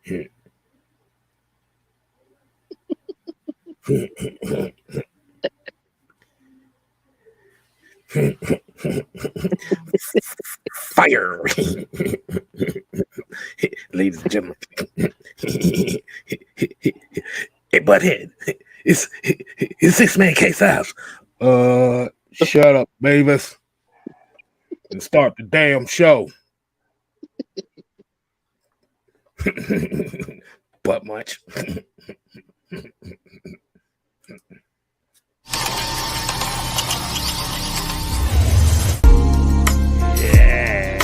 Fire, ladies and gentlemen. Hey, butthead, it's 6-man case house. Shut up, Mavis, and start the damn show. Butt much. Yeah.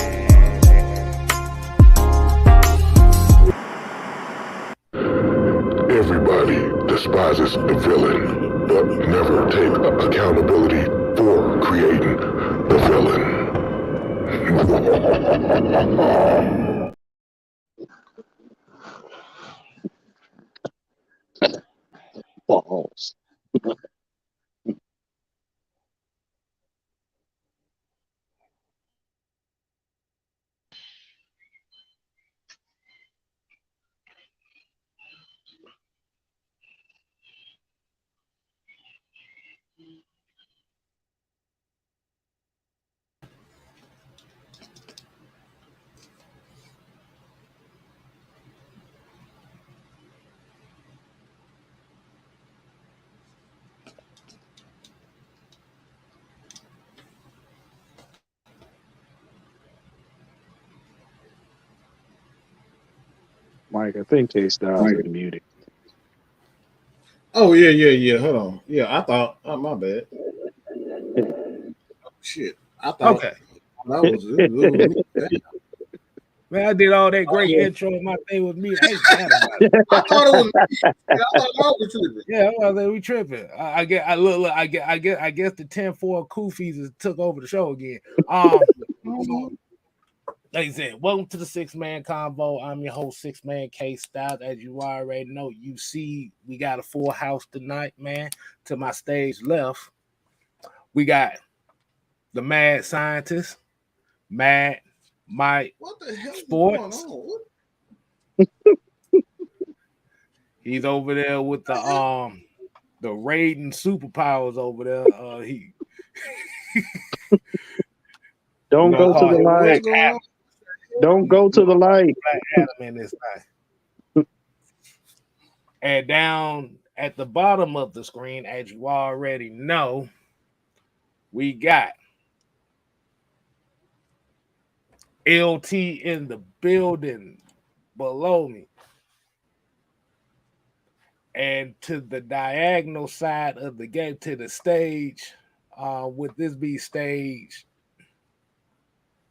Everybody despises the villain, but never take accountability for creating the villain. Balls. Mike, I think K-Styles is muted. Oh, yeah. Hold on. Yeah, I thought. Oh, my bad. Oh, shit. I thought. Okay. That was Man, I did all that great intro. My thing was me. I thought it was me. I thought I was tripping. Yeah, I was like, we tripping. I guess the 10-4 Koofies took over the show again. Like I said, welcome to the 6-man convo. I'm your host, 6-man K-Styles. As you already know, you see we got a full house tonight, man. To my stage left, we got the mad scientist, Mad Mike What the hell Sports. is going on? He's over there with the raiding superpowers over there. Don't go to the light. Don't go to the light. In this night. And down at the bottom of the screen, as you already know, we got LT in the building below me. And to the diagonal side of the game, to the stage, would this be stage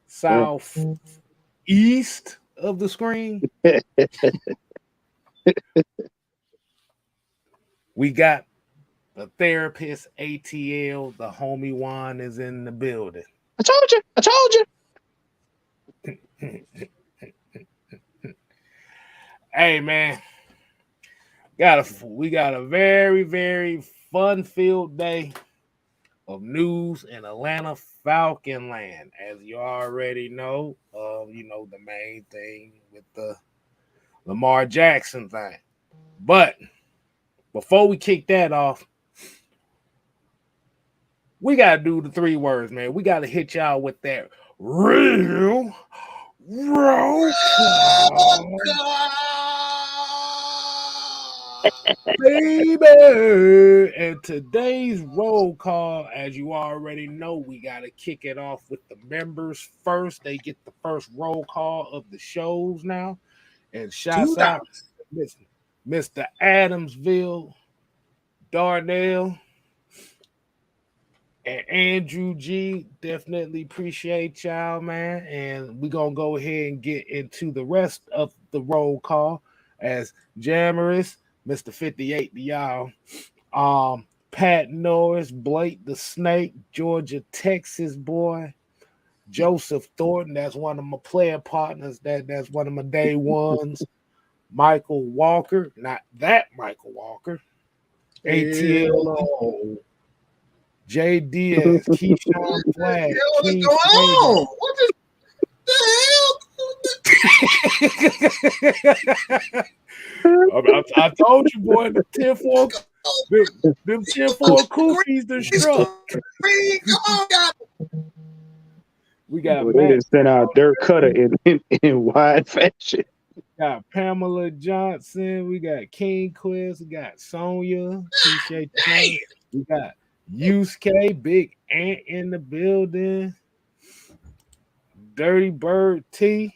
southeast of the screen? We got the therapist, ATL, the homie Juan is in the building. I told you. Hey, man. We got a very, very fun-filled day of news in Atlanta Falcon land. As you already know, the main thing with the Lamar Jackson thing. But before we kick that off, we got to do the 3 words, man. We got to hit y'all with that real roll call. Baby, and today's roll call, as you already know, we got to kick it off with the members first. They get the first roll call of the shows now. And shouts out to Mr. Adamsville, Darnell, and Andrew G. Definitely appreciate y'all, man. And we're going to go ahead and get into the rest of the roll call as Jamaris, Mr. 58 to y'all. Pat Norris, Blake the Snake, Georgia, Texas boy, Joseph Thornton, that's one of my player partners, that's one of my day ones. Michael Walker, not that Michael Walker. ATL, J. Diaz, Keyshawn Flag. What's going on? What the hell? I told you, boy, the 10-4, them 10-4 koofies the struck. We got They just sent out Dirk Cutter in wide fashion. Got Pamela Johnson. We got King Quest. We got Sonya. Appreciate you. We got Yusuke, Big Ant in the building. Dirty Bird T.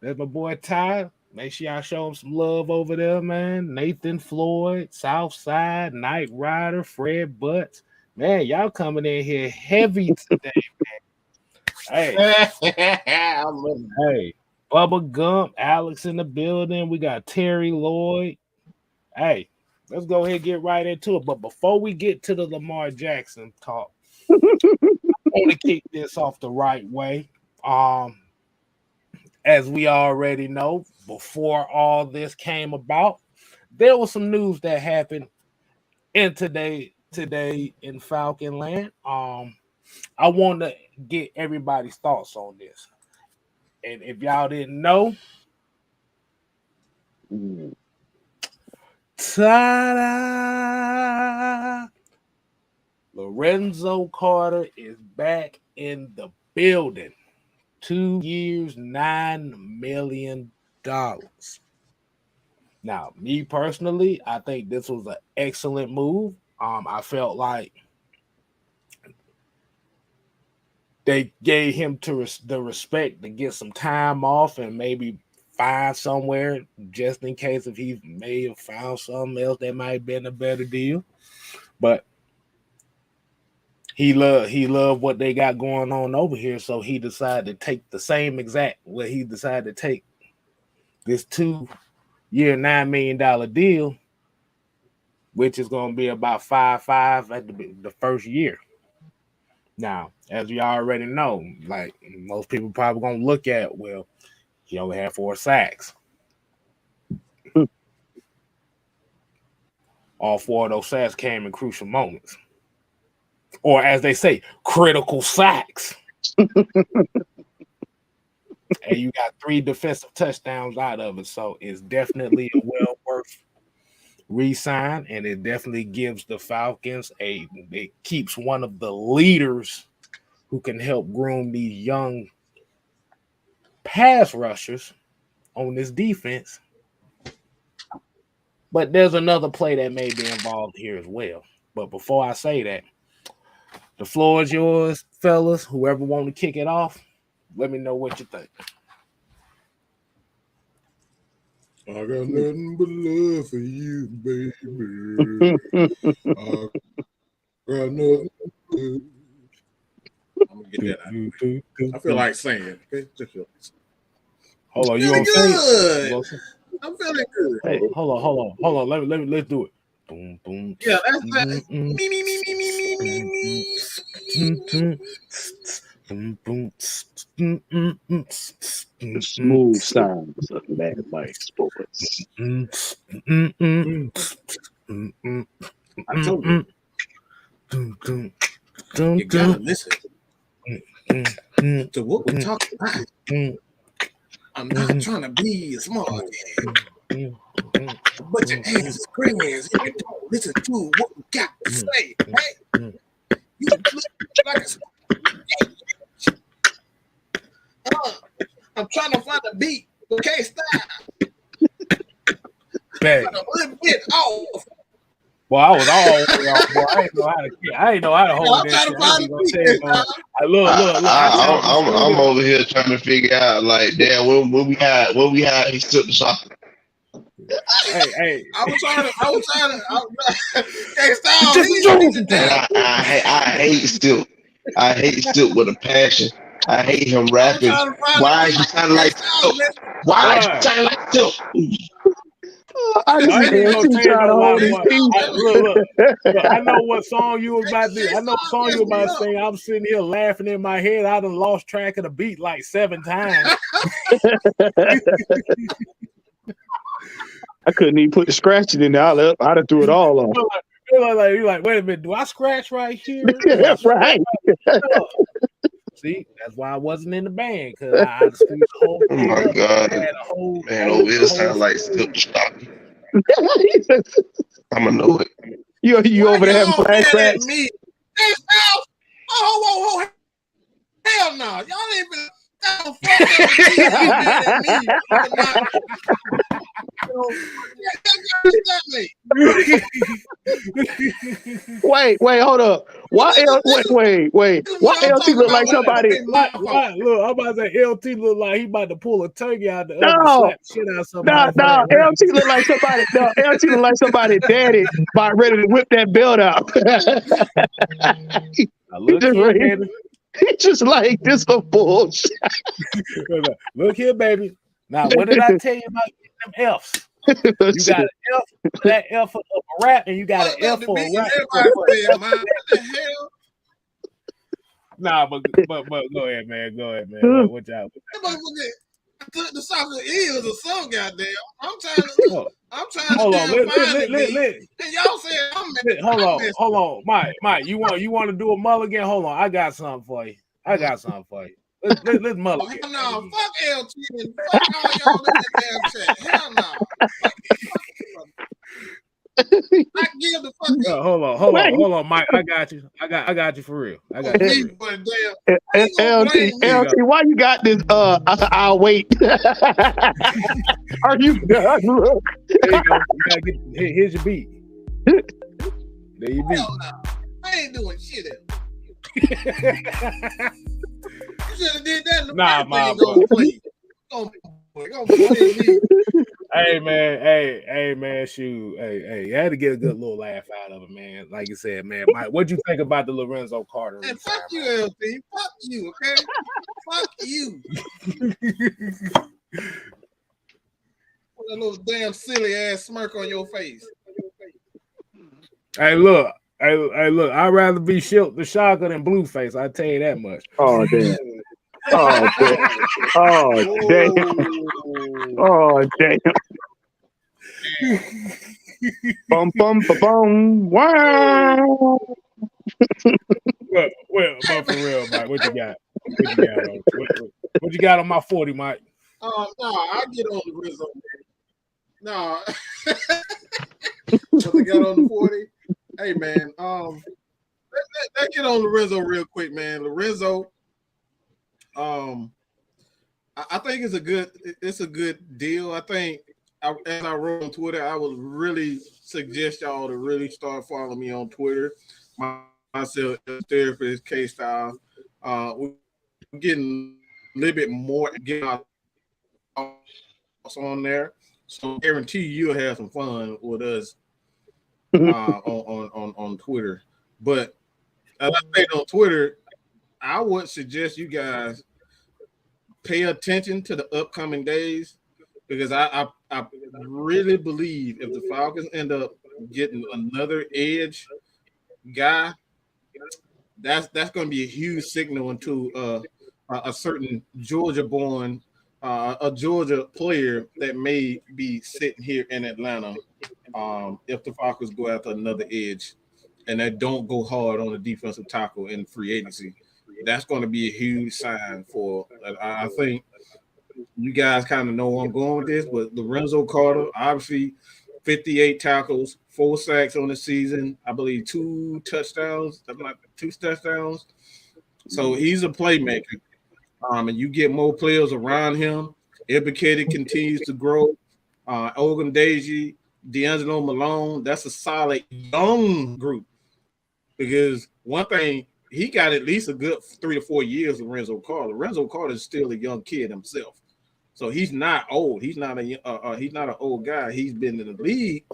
That's my boy Ty. Make sure y'all show him some love over there, man. Nathan Floyd, Southside, Knight Rider, Fred Butts. Man, y'all coming in here heavy today, man. Hey, Bubba Gump, Alex in the building. We got Terry Lloyd. Hey, let's go ahead and get right into it. But before we get to the Lamar Jackson talk, I want to kick this off the right way. As we already know, before all this came about, there was some news that happened in today in Falcon Land. I want to get everybody's thoughts on this. And if y'all didn't know, ta-da! Lorenzo Carter is back in the building. 2 years, $9 million. Now, me personally, I think this was an excellent move. I felt like they gave him the respect to get some time off and maybe find somewhere just in case if he may have found something else that might have been a better deal. But he loved what they got going on over here, so he decided to take the same exact what he decided to take this 2-year, $9 million deal, which is going to be about 5.5 at the first year. Now, as you already know, like most people probably going to look at, well, he only had 4 sacks. All 4 of those sacks came in crucial moments. Or as they say, critical sacks. And you got 3 defensive touchdowns out of it. So it's definitely a well worth re-sign. And it definitely gives the Falcons it keeps one of the leaders who can help groom these young pass rushers on this defense. But there's another play that may be involved here as well. But before I say that, the floor is yours, fellas. Whoever want to kick it off, let me know what you think. I got nothing but love for you, baby. I got nothing but love. I'm gonna get that out. I feel like singing. Okay? Just feel like hold on, you feeling good? Good. I'm feeling good. Hey, hold on. Let's do it. Boom, boom. Yeah, that's that. Me. Smooth sounds of Mad Mike Sports. I told you. You gotta listen to what we talk about. I'm not trying to be a smart man, but your ass is crazy if you don't listen to what we got to say. Hey, you look like a smart man. I'm trying to find a beat, but can't stop. Bang. A little bit off. Well, I was all off, boy. I didn't know how to hold that shit. I'm over here trying to figure out, like, damn, when we had he took the shot. Hey. I was trying to can't stop. I hate Stilt. I hate Stilt with a passion. I hate him rapping. Why is you sounding like Stilt? Why is you sounding like Stilt? I know what song you was about to. I know what song you was about to sing. I'm sitting here laughing in my head. I done lost track of the beat like 7 times. I couldn't even put the scratching in there. I'd have threw it all off. You're like, wait a minute. Do I scratch right here? Right. See, that's why I wasn't in the band because I screwed the whole Oh thing my up. God. Had a whole, Man, O'Will sound like Silk Stocky. I'ma know it. You Why over there having y'all mad at flashbacks? me? Hey, Al, oh, hell no. Y'all ain't been mad at me. For not, Wait, hold up. Why wait. Why LT look like somebody? Look, I'm about to say LT look like he about to pull a turkey out the oven and No, slap the shit out of somebody. no. LT look like somebody. No, LT look like somebody daddy about ready to whip that belt out. He just like this a bullshit. Look here, baby. Now, what did I tell you about getting them F's? You got an F for that F for a rap, and you got an F for a rap. What the hell? Nah, but go ahead, man. What y'all? The soccer is a song, goddamn. I'm trying to hold on, find it. And y'all said I'm mad. Hold on, Mike. You want to do a mulligan? Hold on, I got something for you. Let's mulligan. Hell no, fuck LT and fuck all y'all in that damn chat. Hell no. I give the fuck. Hold on, Mike. I got you for real. LT, why you got this? I'll wait. Are you done? Look. There you go. Here's your beat. There you beat. No. I ain't doing shit else. You should have did that in the Hey man, shoot. Hey, you had to get a good little laugh out of it, man. Like you said, man, Mike, what'd you think about the Lorenzo Carter? And fuck you, LT. Fuck you, okay? Fuck you. Put a little damn silly ass smirk on your face. Hey, look. I'd rather be Shilt the Shocker than Blueface. I tell you that much. Oh damn. Bum. Wow. Well, but for real, Mike, what you got? What you got on my 40, Mike? No, I get on the Rizzo. No, I got on the 40. Hey man, let's get on Lorenzo real quick, man. Lorenzo, I think it's a good deal. I think as I wrote on Twitter, I would really suggest y'all to really start following me on Twitter. Myself, therapist, K-Style. We're getting a little bit more on there, so I guarantee you'll have some fun with us. On Twitter, but as I said on Twitter, I would suggest you guys pay attention to the upcoming days because I really believe if the Falcons end up getting another edge guy, that's going to be a huge signal into a certain Georgia-born, a Georgia player that may be sitting here in Atlanta. If the Falcons go after another edge and they don't go hard on the defensive tackle in free agency, that's going to be a huge sign for. I think you guys kind of know where I'm going with this, but Lorenzo Carter, obviously 58 tackles, 4 sacks on the season, I believe 2 touchdowns, So he's a playmaker. And you get more players around him. Ibukele continues to grow. Ogundeji, D'Angelo Malone, that's a solid young group. Because one thing, he got at least a good 3 to 4 years of Lorenzo Carter. Lorenzo Carter is still a young kid himself. So he's not old. He's not an old guy. He's been in the league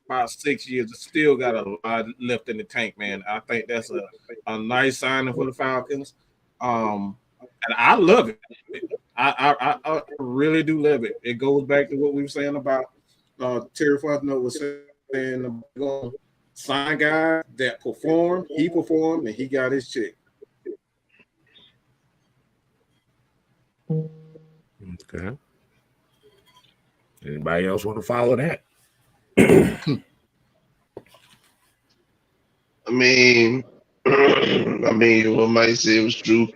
about 6 years. Still got a lot left in the tank, man. I think that's a nice signing for the Falcons. And I love it. I really do love it. It goes back to what we were saying about Terry Fontenot was saying about sign guys that performed. He performed and he got his check. Okay. Anybody else want to follow that? I mean, I mean, what Mike said was true.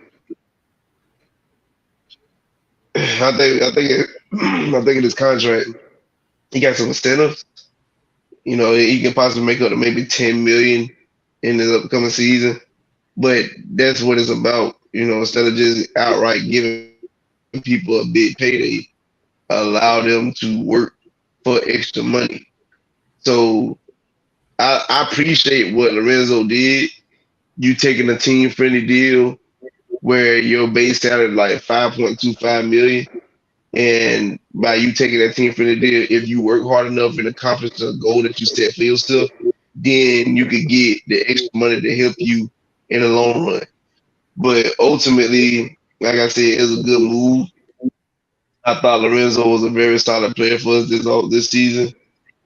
I think in his contract, he got some incentives. You know, he can possibly make up to maybe 10 million in the upcoming season. But that's what it's about. You know, instead of just outright giving people a big payday, allow them to work for extra money. So I appreciate what Lorenzo did. You taking a team friendly deal where your base salary is like 5.25 million. And by you taking that team friendly deal, if you work hard enough and accomplish the goal that you set for yourself, then you could get the extra money to help you in the long run. But ultimately, like I said, it was a good move. I thought Lorenzo was a very solid player for us this season.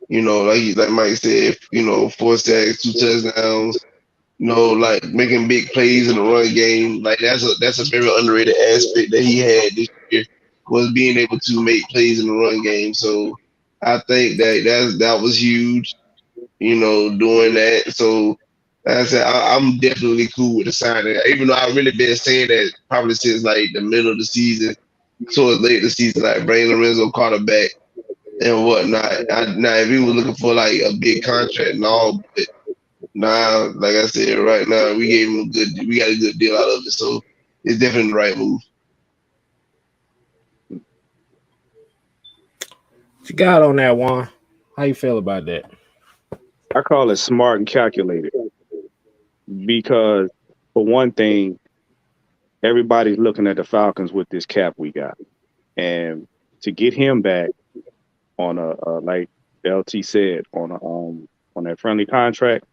You know, like Mike said, you know, 4 sacks, 2 touchdowns. You know, like making big plays in the run game. Like that's a very underrated aspect that he had this year, was being able to make plays in the run game. So I think that was huge. You know, doing that. So like I said, I'm definitely cool with the signing. Even though I've really been saying that probably since like the middle of the season, towards late the season, like bring Lorenzo Carter back and whatnot. Now, if he was looking for like a big contract and all, but nah, like I said, right now we got a good deal out of it. So it's definitely the right move. What you got on that one? How you feel about that? I call it smart and calculated because, for one thing, everybody's looking at the Falcons with this cap we got, and to get him back on a like LT said on that friendly contract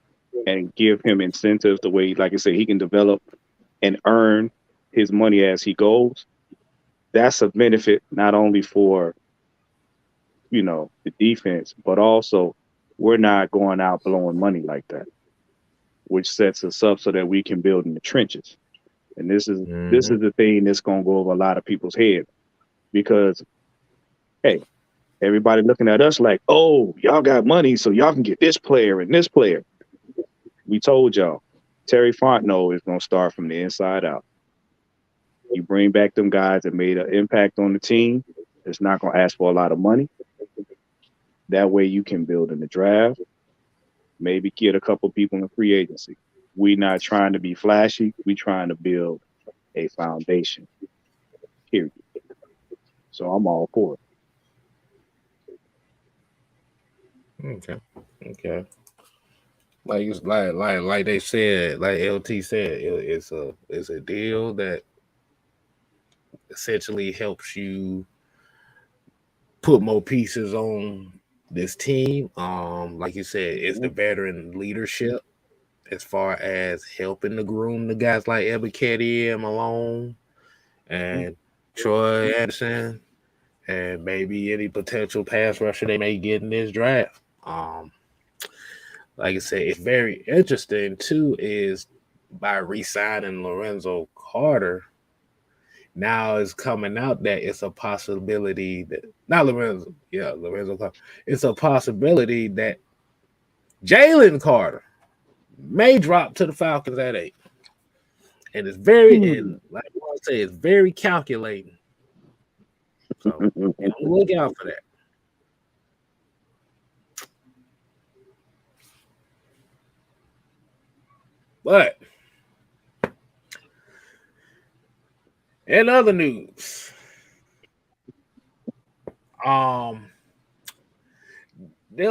and give him incentives the way, like I said, he can develop and earn his money as he goes. That's a benefit not only for the defense, but also we're not going out blowing money like that, which sets us up so that we can build in the trenches. And this is the thing that's going to go over a lot of people's head because, hey, everybody looking at us like, oh, y'all got money, so y'all can get this player and this player. We told y'all, Terry Fontenot is going to start from the inside out. You bring back them guys that made an impact on the team. It's not going to ask for a lot of money. That way you can build in the draft, maybe get a couple people in free agency. We're not trying to be flashy. We're trying to build a foundation, period. So I'm all for Okay. Like they said, like LT said, it's a deal that essentially helps you put more pieces on this team. Like you said, it's the veteran leadership as far as helping to groom the guys like Ebiketie, Malone, and Troy Anderson, and maybe any potential pass rusher they may get in this draft. Like I said, it's very interesting too, is by re-signing Lorenzo Carter, now it's coming out that it's a possibility that Lorenzo Carter. It's a possibility that Jalen Carter may drop to the Falcons at 8. And it's very and like I say, it's very calculating. So look out for that. But in other news, there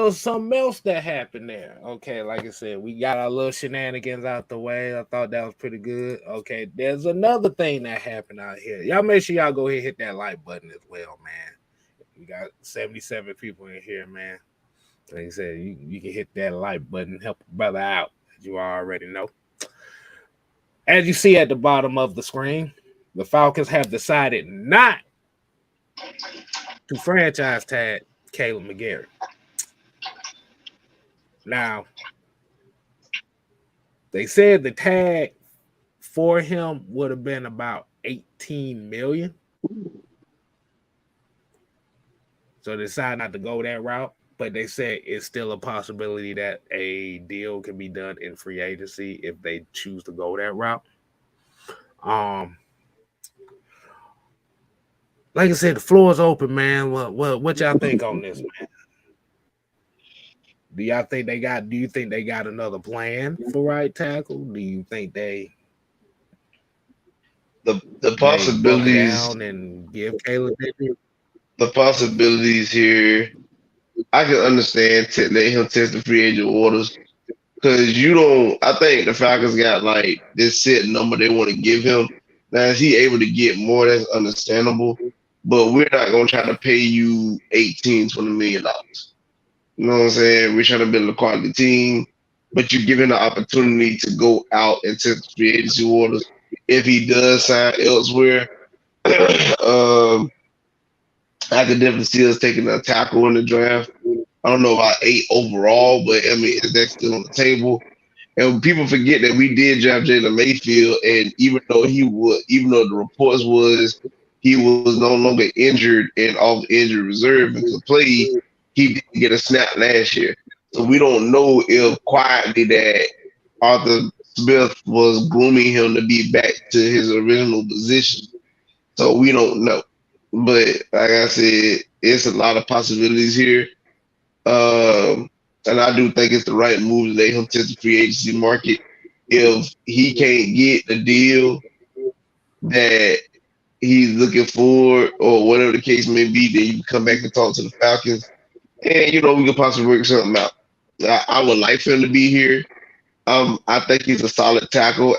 was something else that happened there. Okay, like I said, we got our little shenanigans out the way. I thought that was pretty good. Okay, there's another thing that happened out here. Y'all make sure y'all go ahead and hit that like button as well, man. We got 77 people in here, man. Like I said, you can hit that like button, help a brother out, as you already know. As you see at the bottom of the screen, the Falcons have decided not to franchise tag Caleb McGarry. Now, they said the tag for him would have been about $18 million. So they decided not to go that route. but they said it's still a possibility that a deal can be done in free agency if they choose to go that route. Um, like I said, the floor is open, man. What y'all think on this, man? Do y'all think they got? Do you think they got another plan for right tackle? Do you think The they buckle possibilities down and give Caleb Pittman? the possibilities here. I can understand letting him test the free agent waters because you don't. I think the Falcons got like this set number they want to give him. Now, is he able to get more? That's understandable, but we're not gonna try to pay you 18, $20 million. You know what I'm saying? We're trying to build a quality team, but you're given the opportunity to go out and test the free agency waters. If he does sign elsewhere, um, I could definitely see us taking a tackle in the draft. I don't know about 8 overall, but I mean that's still on the table. And people forget that we did draft Jalen Mayfield, and even though the reports was he was no longer injured and off injured reserve and could play, he didn't get a snap last year. So we don't know if quietly that Arthur Smith was grooming him to be back to his original position. So we don't know. But like I said, it's a lot of possibilities here. And I do think it's the right move to let him test the free agency market. If he can't get the deal that he's looking for, or whatever the case may be, then you can come back and talk to the Falcons, and we could possibly work something out. I would like for him to be here. I think he's a solid tackle.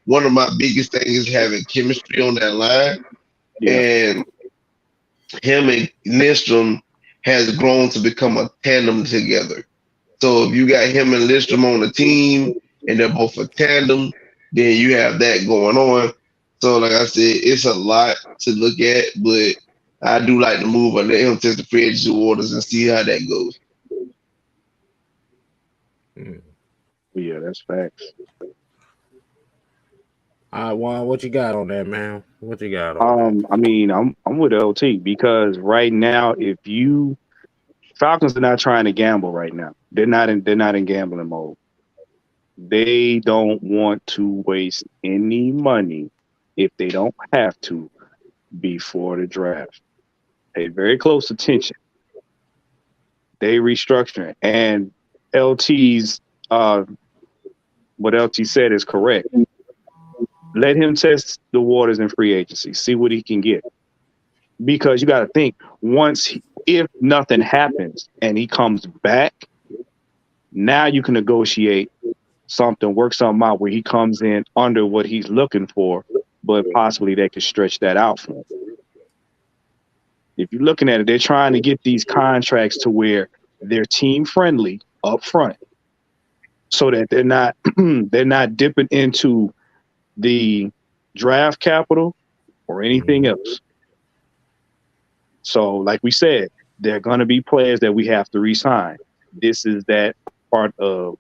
One of my biggest things is having chemistry on that line, Yeah. and him and Lindstrom has grown to become a tandem together. So if you got him and Lindstrom on the team and they're both a tandem, then you have that going on. So like I said, it's a lot to look at, but I do like the move. I let him test the free agency waters and see how that goes. Yeah, that's facts. All right, Juan, what you got on that, man? What you got on that? I mean, I'm with LT because right now, if you Falcons are not trying to gamble right now. They're not in gambling mode. They don't want to waste any money if they don't have to before the draft. Pay very close attention. They restructuring and LT's what LT said is correct. Let him test the waters in free agency, see what he can get. Because you got to think if nothing happens and he comes back, now you can negotiate something, work something out where he comes in under what he's looking for, but possibly they could stretch that out for him. If you're looking at it, they're trying to get these contracts to where they're team friendly up front, so that they're not dipping into the draft capital or anything else. So, like we said, there are going to be players that we have to re-sign. This is that part of,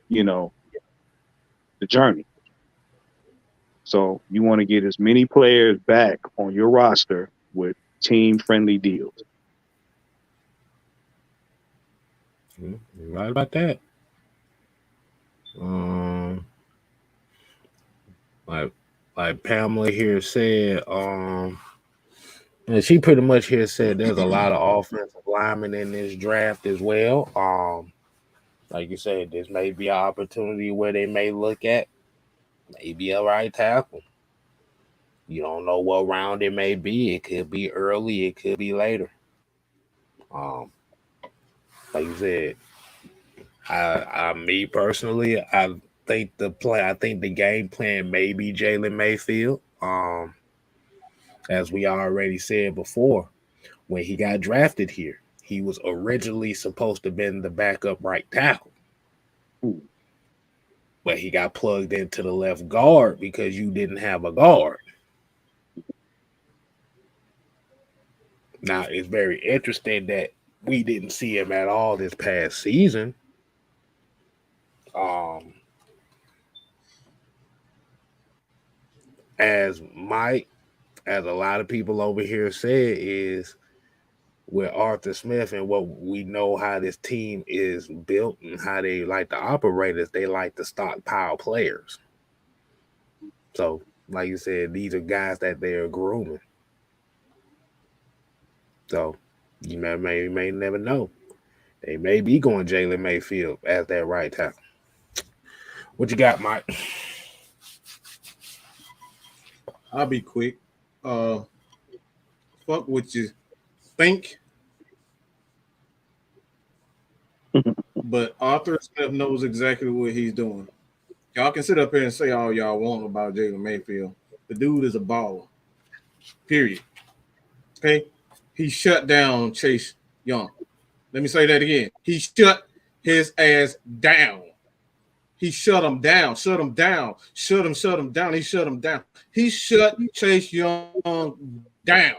the journey. So you want to get as many players back on your roster with team-friendly deals. You're right about that. Like Pamela here said, and she pretty much here said there's a lot of offensive linemen in this draft as well. Like you said, this may be an opportunity where they may look at maybe a right tackle. You don't know what round it may be. It could be early, it could be later. Um, like you said, me personally, I think the game plan may be Jalen Mayfield. As we already said before, when he got drafted here, he was originally supposed to have been the backup right tackle. But he got plugged into the left guard because you didn't have a guard. Now, it's very interesting that we didn't see him at all this past season. As a lot of people over here said, is with Arthur Smith and what we know how this team is built and how they like to operate is they like to stockpile players. So, like you said, these are guys that they're grooming. So, you may never know. They may be going Jalen Mayfield as that right tackle. What you got, Mike? I'll be quick. Fuck what you think. But Arthur Smith knows exactly what he's doing. Y'all can sit up here and say all y'all want about Jalen Mayfield. The dude is a baller. Period. Okay? He shut down Chase Young. Let me say that again. He shut his ass down. He shut him down. Shut him down. Shut him down. He shut him down. He shut Chase Young down.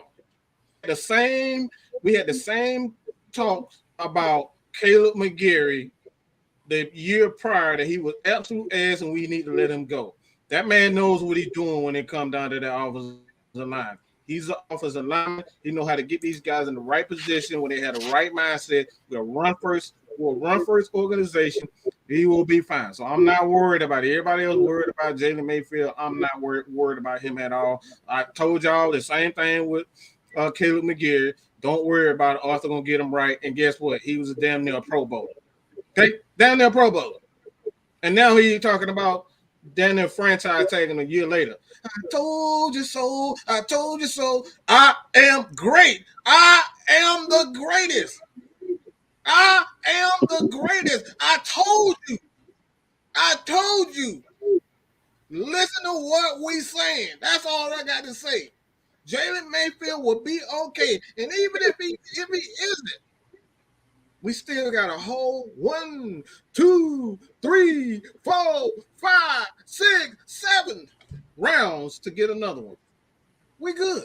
We had the same talks about Caleb McGarry the year prior that he was absolute ass and we need to let him go. That man knows what he's doing when it comes down to that offensive line. He's an offensive lineman. He knows how to get these guys in the right position when they have the right mindset. We'll run first organization. He will be fine. So I'm not worried about it. Everybody else worried about Jalen Mayfield. I'm not worried about him at all. I told y'all the same thing with Caleb McGarry. Don't worry about it. Arthur gonna get him right. And guess what? He was a damn near Pro Bowler. Okay, damn near Pro Bowler. And now he's talking about damn near franchise tagging a year later. I told you so. I told you so. I am great. I am the greatest. I am the greatest. I told you. I told you. Listen to what we saying. That's all I got to say. Jalen Mayfield will be okay. And even if he isn't, we still got a whole 1, 2, 3, 4, 5, 6, 7 rounds to get another one. We good.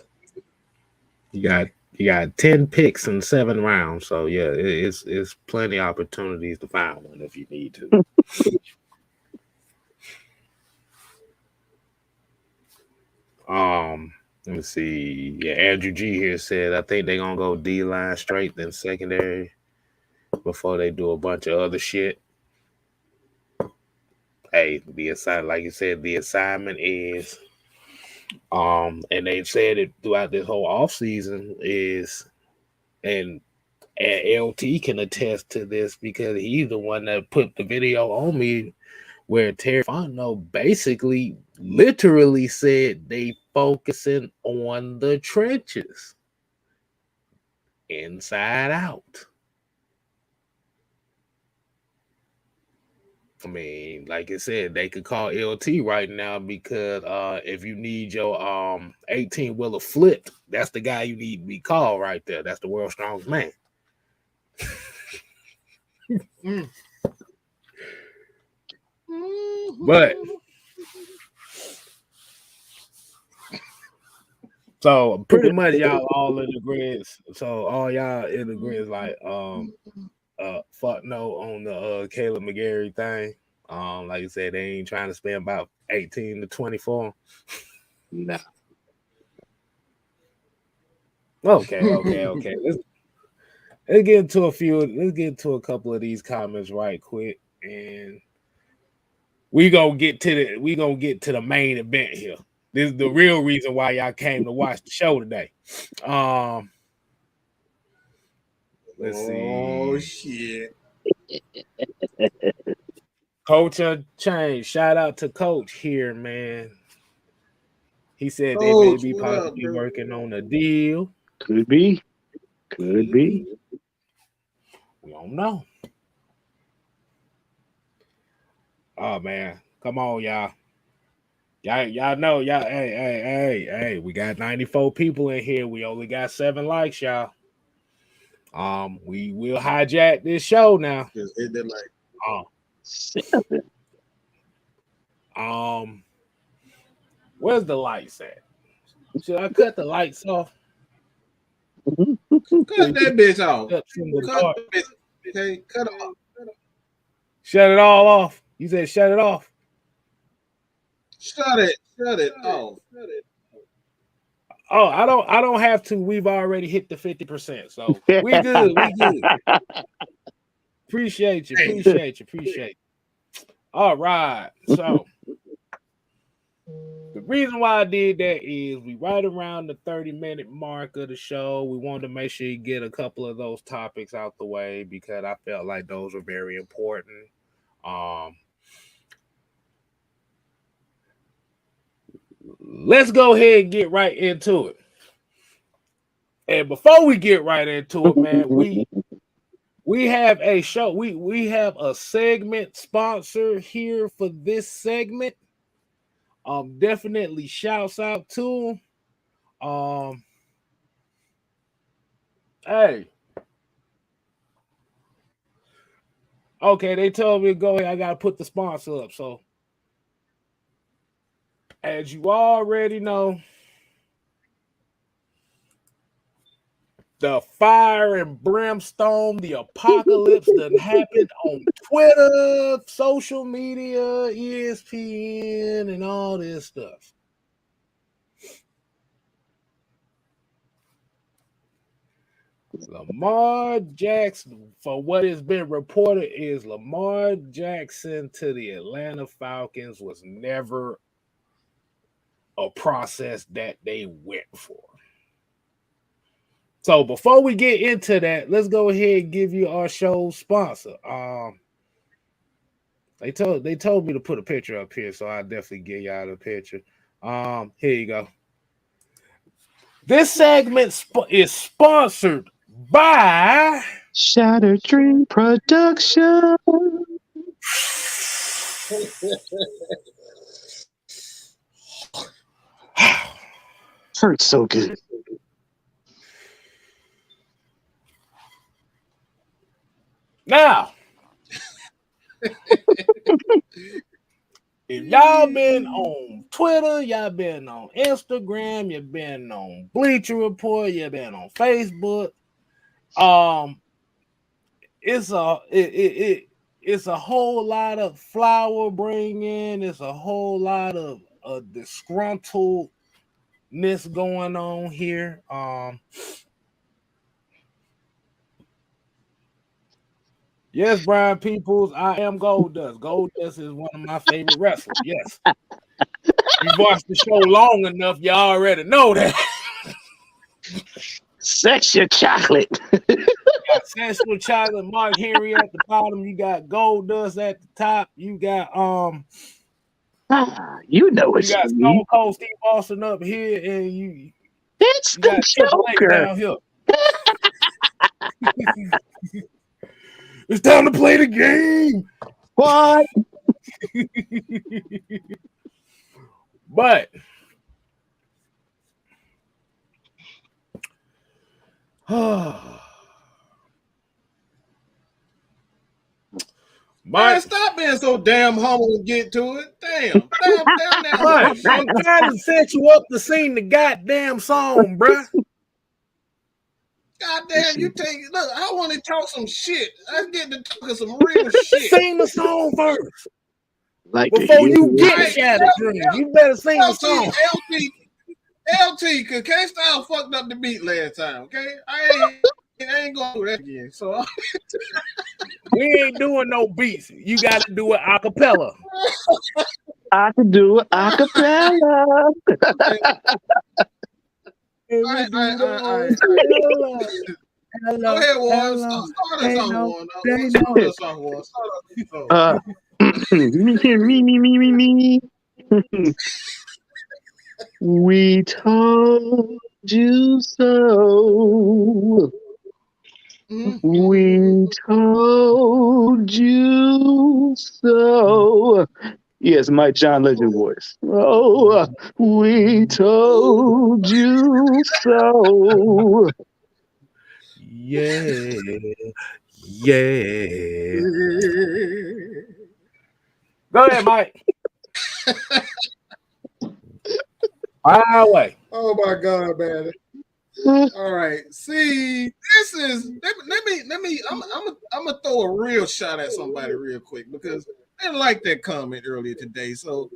You got 10 picks in 7 rounds. So yeah, it's plenty of opportunities to find one if you need to. Let me see. Yeah, Andrew G here said I think they're gonna go D-line straight, then secondary before they do a bunch of other shit. Hey, the assignment, like you said, the assignment is and they said it throughout this whole offseason is and LT can attest to this because he's the one that put the video on me where Terry Fontenot basically literally said they focusing on the trenches inside out. I mean, like I said, they could call LT right now because if you need your 18-wheeler flipped, that's the guy you need to be called right there. That's the world's strongest man. But so pretty much y'all all in agreement. So all y'all in agreement like fuck no on the Caleb McGarry thing. Like I said, they ain't trying to spend about 18 to 24. Nah. Okay. Let's get into a couple of these comments right quick, and we gonna get to the main event here. This is the real reason why y'all came to watch the show today. Let's see. Oh shit. Coach Unchained. Shout out to Coach here, man. He said they may be possibly working on a deal. Could be. We don't know. Oh man, come on, y'all. Y'all know, y'all. Hey. We got 94 people in here. We only got 7 likes, y'all. We will hijack this show now. Just hit that like. 7. Where's the lights at? Should I cut the lights off? Cut that bitch off. Cut it off. Shut it all off. You said shut it off. Shut it off. Oh, I don't have to. We've already hit the 50%. So we good. We good. Appreciate you. All right. So the reason why I did that is we right around the 30-minute mark of the show. We wanted to make sure you get a couple of those topics out the way because I felt like those were very important. Let's go ahead and get right into it. And before we get right into it, man, we have a show. We have a segment sponsor here for this segment. Definitely shouts out to them. Hey. Okay, they told me to go ahead. I gotta put the sponsor up. So as you already know, the fire and brimstone, the apocalypse that happened on Twitter, social media, ESPN, and all this stuff. Lamar Jackson, for what has been reported, is Lamar Jackson to the Atlanta Falcons was never a process that they went for. So before we get into that, let's go ahead and give you our show sponsor. They told me to put a picture up here, so I'll definitely give y'all the picture. Here you go. This segment is sponsored by Shattered Dream Production. Hurts so good. Now, if y'all been on Twitter, y'all been on Instagram, you've been on Bleacher Report, you've been on Facebook, it's a whole lot of flower bringing. It's a whole lot of disgruntledness going on here. Yes, Brian Peoples, I am Goldust. Goldust is one of my favorite wrestlers. Yes. You watched the show long enough, you already know that. Sexual chocolate. You got Sexual Chocolate, Mark Henry at the bottom. You got Goldust at the top. You got you know it's you got me. Stone Cold Steve Austin up here, and It's you the got Triple H Joker. down here. It's time to play the game. What? But Man, stop being so damn humble and get to it. Damn. Mike, I'm trying to set you up to sing the goddamn song, bruh. Goddamn, you take it. Look, I want to talk some shit. Let's get to talking some real shit. Sing the song first. Like before you get Shattered Dream, you better sing the song. LT, cause K-Style fucked up the beat last time, okay? I ain't gonna do that again. So we ain't doing no beats. You gotta do it a cappella. I can do it a cappella. Go ahead, Warren. Start Me. We told you so. We told you so. Yes, my John Legend voice. Oh, we told you so. Yeah. Go ahead, Mike. Highway. Oh my God, man. All right. See, this is let me I'm gonna throw a real shot at somebody real quick because I didn't like that comment earlier today. So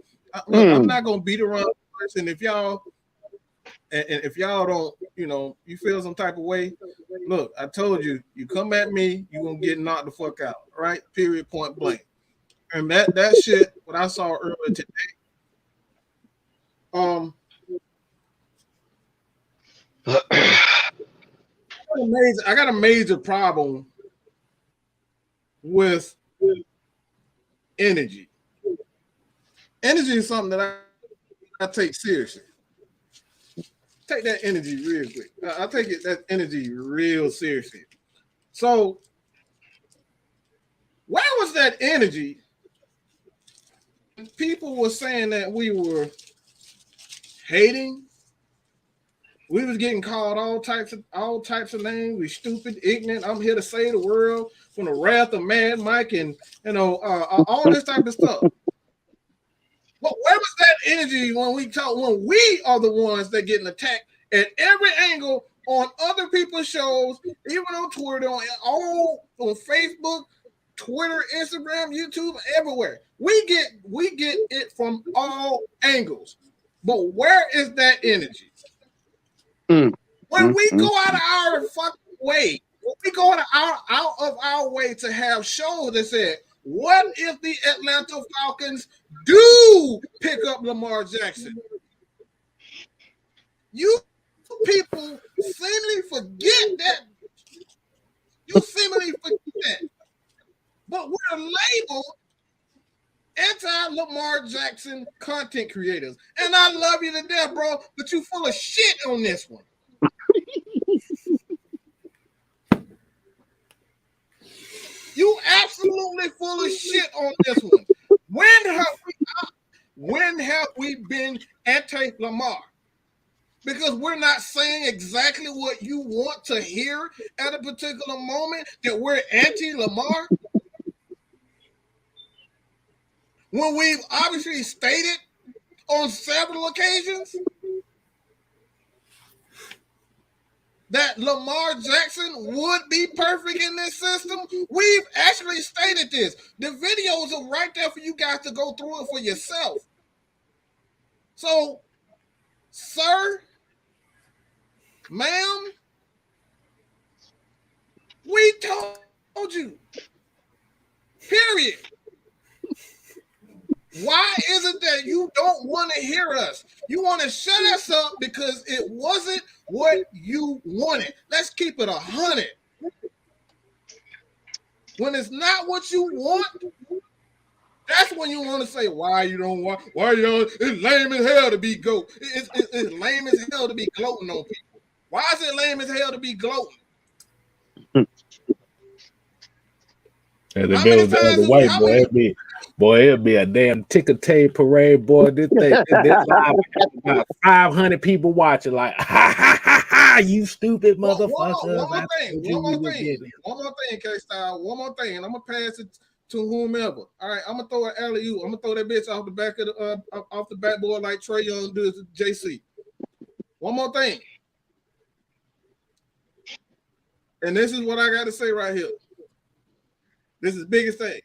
I'm not gonna beat around the bush. And if y'all And if y'all don't, you feel some type of way, look, I told you, you come at me, you're gonna get knocked the fuck out, right? Period, point blank. And that shit, what I saw earlier today, I got a major problem with energy. Energy is something that I take seriously. Take that energy real quick. I take that energy real seriously. So, where was that energy? People were saying that we were hating. We was getting called all types of names. We stupid, ignorant. I'm here to save the world from the wrath of Mad Mike, and all this type of stuff. Well, where was that energy when we are the ones that getting attacked at every angle on other people's shows, even on Twitter, on Facebook, Twitter, Instagram, YouTube, everywhere. We get it from all angles. But where is that energy? When we go out of our fucking way, when we go out of our way to have shows that said, what if the Atlanta Falcons do pick up Lamar Jackson? You people seemingly forget that. But we're labeled anti-Lamar Jackson content creators. And I love you to death, bro, but you full of shit on this one. You absolutely full of shit on this one. When have we been anti-Lamar? Because we're not saying exactly what you want to hear at a particular moment, that we're anti-Lamar. When we've obviously stated on several occasions that Lamar Jackson would be perfect in this system. We've actually stated this. The videos are right there for you guys to go through it for yourself. So, sir, ma'am, we told you. Period. Why is it that you don't want to hear us? You want to shut us up because it wasn't what you wanted. Let's keep it 100. When it's not what you want, that's when you want to say why you don't want. Why you? It's lame as hell to be goat. It's lame as hell to be gloating on people. Why is it lame as hell to be gloating? And if it was the other white boy, it'd be a damn ticker tape parade, boy. This live about 500 people watching, like, ha ha ha ha, you stupid motherfucker. One more thing, K-Style. One more thing, and I'm gonna pass it to whomever. All right, I'm gonna throw an alley-oop. I'm gonna throw that bitch off the back of off the backboard like Trey Young does to JC. One more thing, and this is what I got to say right here. This is the biggest thing.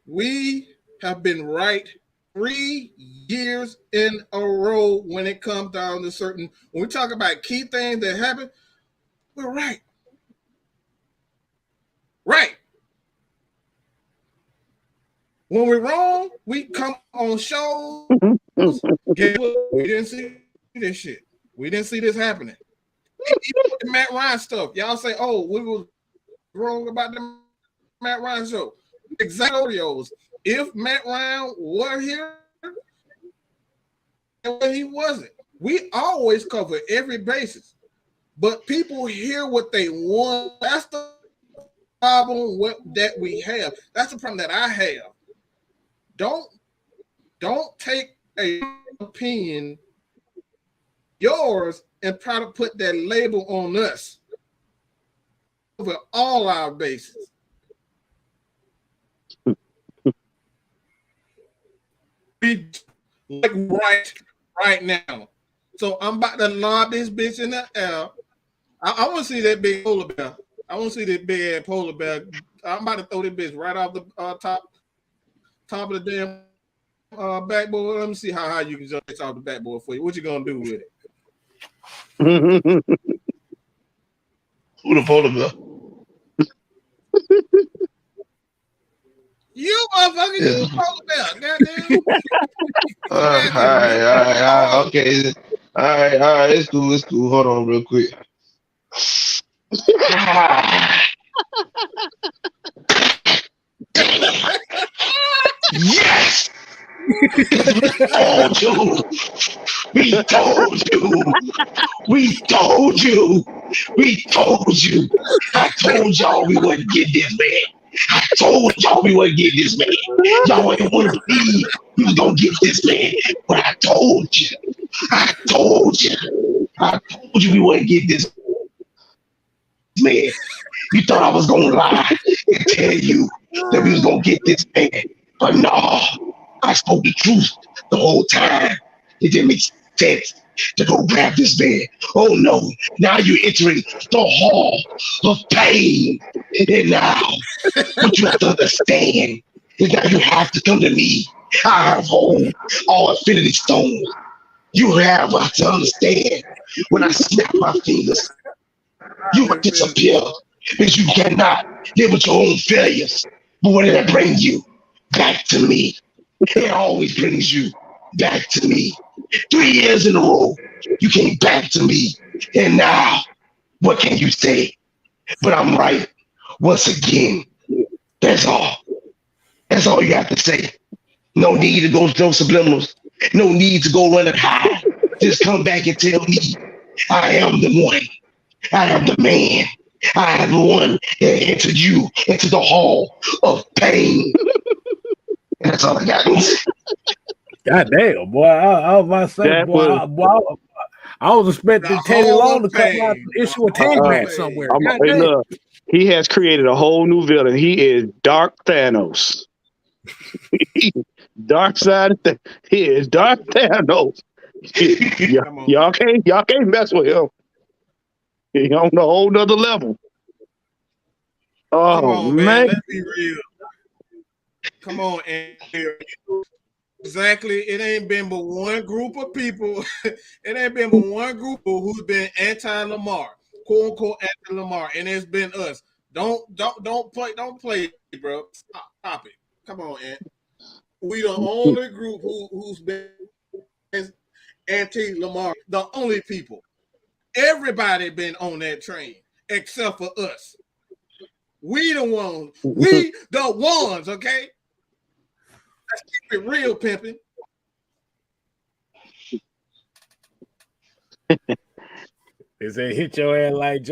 We have been right 3 years in a row when it comes down to certain, when we talk about key things that happen, we're right. Right. When we're wrong, we come on shows. Guess what? We didn't see this shit. We didn't see this happening. Even with the Matt Ryan stuff, y'all say, oh, we were wrong about the Matt Ryan show. Exactly. If Matt Ryan were here, and he wasn't, we always cover every basis. But people hear what they want. That's the problem that we have. That's the problem that I have. Don't take a opinion, yours, and try to put that label on us over all our bases. We like right now. So I'm about to lob this bitch in the air. I want to see that big polar bear. I want to see that big ass polar bear. I'm about to throw this bitch right off the top of the damn backboard. Let me see how you can jump this off the backboard for you. What you gonna do with it? Who the polar bear? You motherfucker, you the polar bear. Goddamn. All right. Okay. All right. It's cool. Hold on real quick. Yes! We told you. I told y'all we wouldn't get this man. Y'all ain't want to believe we was gonna get this man. But I told you we wouldn't get this man. You thought I was gonna lie and tell you that we was gonna get this man. But no, I spoke the truth the whole time. It didn't make sense to go grab this man. Oh no, now you're entering the hall of pain. And now, what you have to understand is that you have to come to me. I have all infinity stones. You have to understand when I snap my fingers, you will disappear because you cannot live with your own failures. But what did that bring you? Back to me. It always brings you back to me. 3 years in a row, you came back to me. And now, what can you say? But I'm right once again. That's all. That's all you have to say. No need to go no subliminals. No need to go run and hide. Just come back and tell me I am the one. I am the man. I am the one that entered you into the hall of pain. And that's all I got. God damn, boy. I was about to say, That boy, I was expecting The Teddy Hall Long to of come out Pain. and issue a tag match somewhere. God Hey, damn. look, he has created a whole new villain. He is Dark Thanos. Dark side. He is Dark Thanos. Come on. Y'all can't mess with him. He's on a whole nother level. Oh Come on, man. man. Let's be real. Come on, and exactly. It ain't been but one group of people. It ain't been but one group who's been anti-Lamar, quote unquote anti-Lamar, and it's been us. Don't play, bro. Stop it. Come on, Ant. We the only group who's been anti-Lamar. The only people. Everybody been on that train except for us. We the ones. We the ones, okay? Let's keep it real, pimping. Is they hit your ass like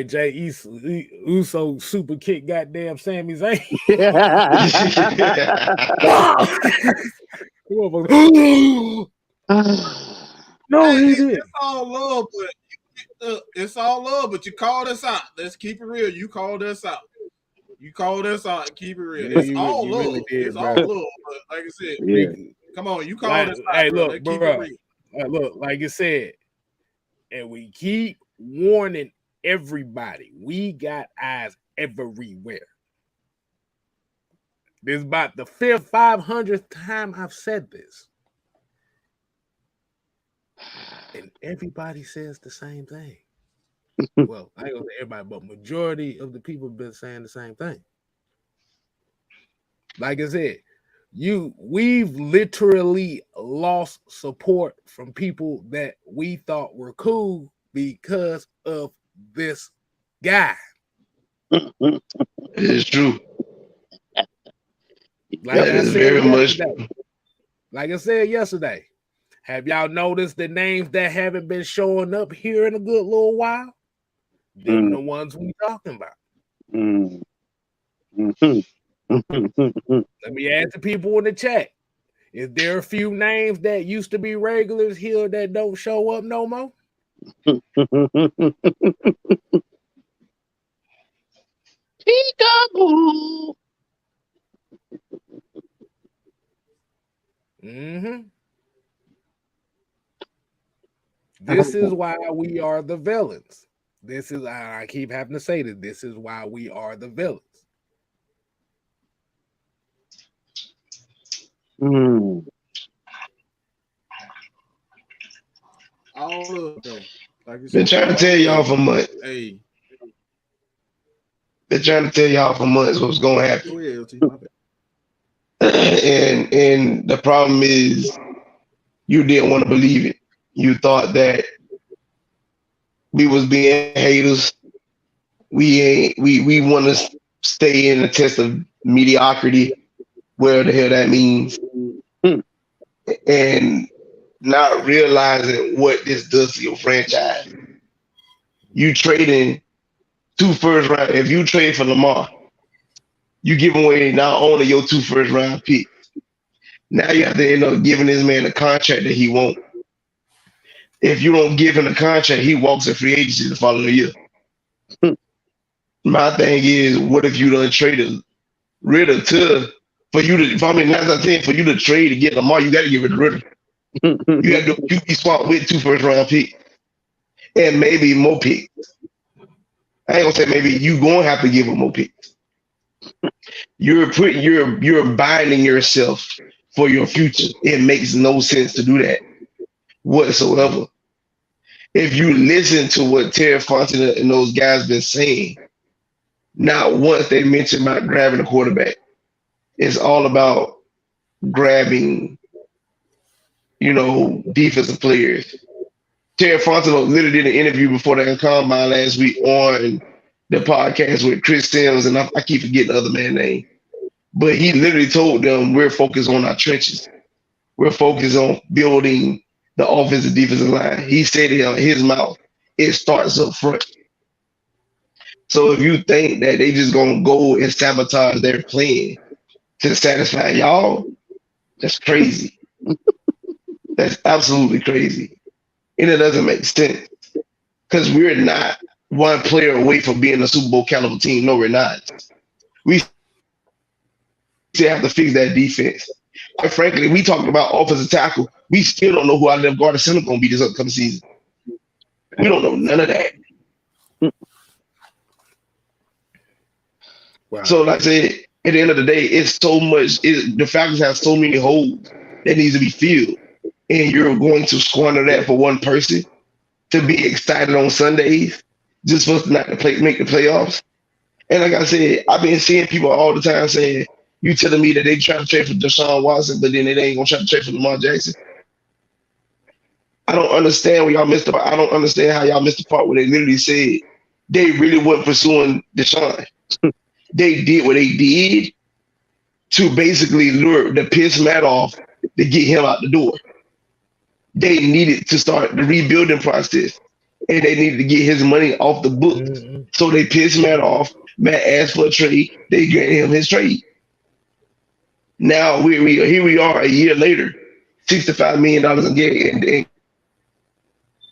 Jay Uso super kick goddamn Sami Zayn? No, he did. It's all love, but it's all love. But you called us out. Let's keep it real. You called us out. Keep it real. It's all love. Really did, it's bro. all love. But like I said, Yeah. come on, you called us out. Hey, bro. look, Let's keep bro. it real. Look, like I said, and we keep warning everybody. We got eyes everywhere. This is about the 500th time I've said this. And everybody says the same thing. Well, I ain't gonna say everybody, but majority of the people have been saying the same thing. Like I said, we've literally lost support from people that we thought were cool because of this guy. It's true. Like That I is said very much. yesterday. Like I said yesterday, have y'all noticed the names that haven't been showing up here in a good little while? Them the ones we talking about. Let me ask the people in the chat. Is there a few names that used to be regulars here that don't show up no more? Peekaboo. This is why we are the villains. This is, I keep having to say that this is why we are the villains. Mm. All of though. Like you Been said, trying to tell y'all for months. hey, Been trying to tell y'all for months what's gonna happen. go ahead, LT. My bad. And the problem is you didn't want to believe it. You thought that we was being haters. We want to stay in the test of mediocrity, where the hell that means, and not realizing what this does to your franchise. You trading 2 first round. If you trade for Lamar, you give away not only your 2 first round picks. Now you have to end up giving this man a contract that he won't. If you don't give him a contract, he walks a free agency the following year. My thing is, what if you done traded Ritter to for you to? I mean, as I said, for you to trade to get Lamar, you got to give it to Ritter. You got to do a QB swap with 2 first-round picks and maybe more picks. I ain't gonna say maybe you gonna have to give him more picks. You're binding yourself for your future. It makes no sense to do that whatsoever. If you listen to what Terry Fontenot and those guys been saying, not once they mentioned about grabbing a quarterback. It's all about grabbing, defensive players. Terry Fontenot literally did an interview before the combine last week on the podcast with Chris Sims, and I keep forgetting the other man's name. But he literally told them we're focused on our trenches. We're focused on building the offensive defensive line. He said it out of his mouth. It starts up front. So if you think that they just gonna go and sabotage their plan to satisfy y'all, that's crazy. That's absolutely crazy. And it doesn't make sense. Because we're not one player away from being a Super Bowl caliber team. No, we're not. We still have to fix that defense. Quite frankly, we talking about offensive tackle. We still don't know who our left guard and center gonna be this upcoming season. We don't know none of that. Wow. So like I said, at the end of the day, it's so much. The Falcons have so many holes that needs to be filled, and you're going to squander that for one person to be excited on Sundays just for us not to make the playoffs. And like I said, I've been seeing people all the time saying, "You telling me that they try to trade for Deshaun Watson, but then they ain't gonna try to trade for Lamar Jackson." I don't understand where y'all missed the part. I don't understand how y'all missed the part where they literally said they really weren't pursuing Deshaun. They did what they did to basically lure the piss Matt off to get him out the door. They needed to start the rebuilding process, and they needed to get his money off the books. Mm-hmm. So they pissed Matt off. Matt asked for a trade. They granted him his trade. Now here we are a year later, $65 million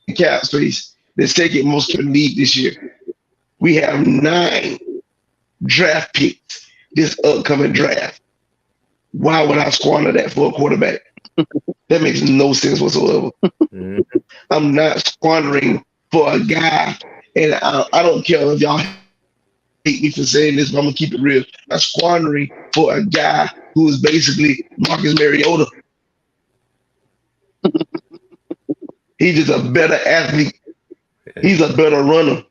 in cap space, the second most in the league this year. We have 9 draft picks this upcoming draft. Why would I squander that for a quarterback? That makes no sense whatsoever. Mm-hmm. I'm not squandering for a guy, and I don't care if y'all hate me for saying this, but I'm gonna keep it real. I'm squandering for a guy who is basically Marcus Mariota. He's just a better athlete. He's a better runner.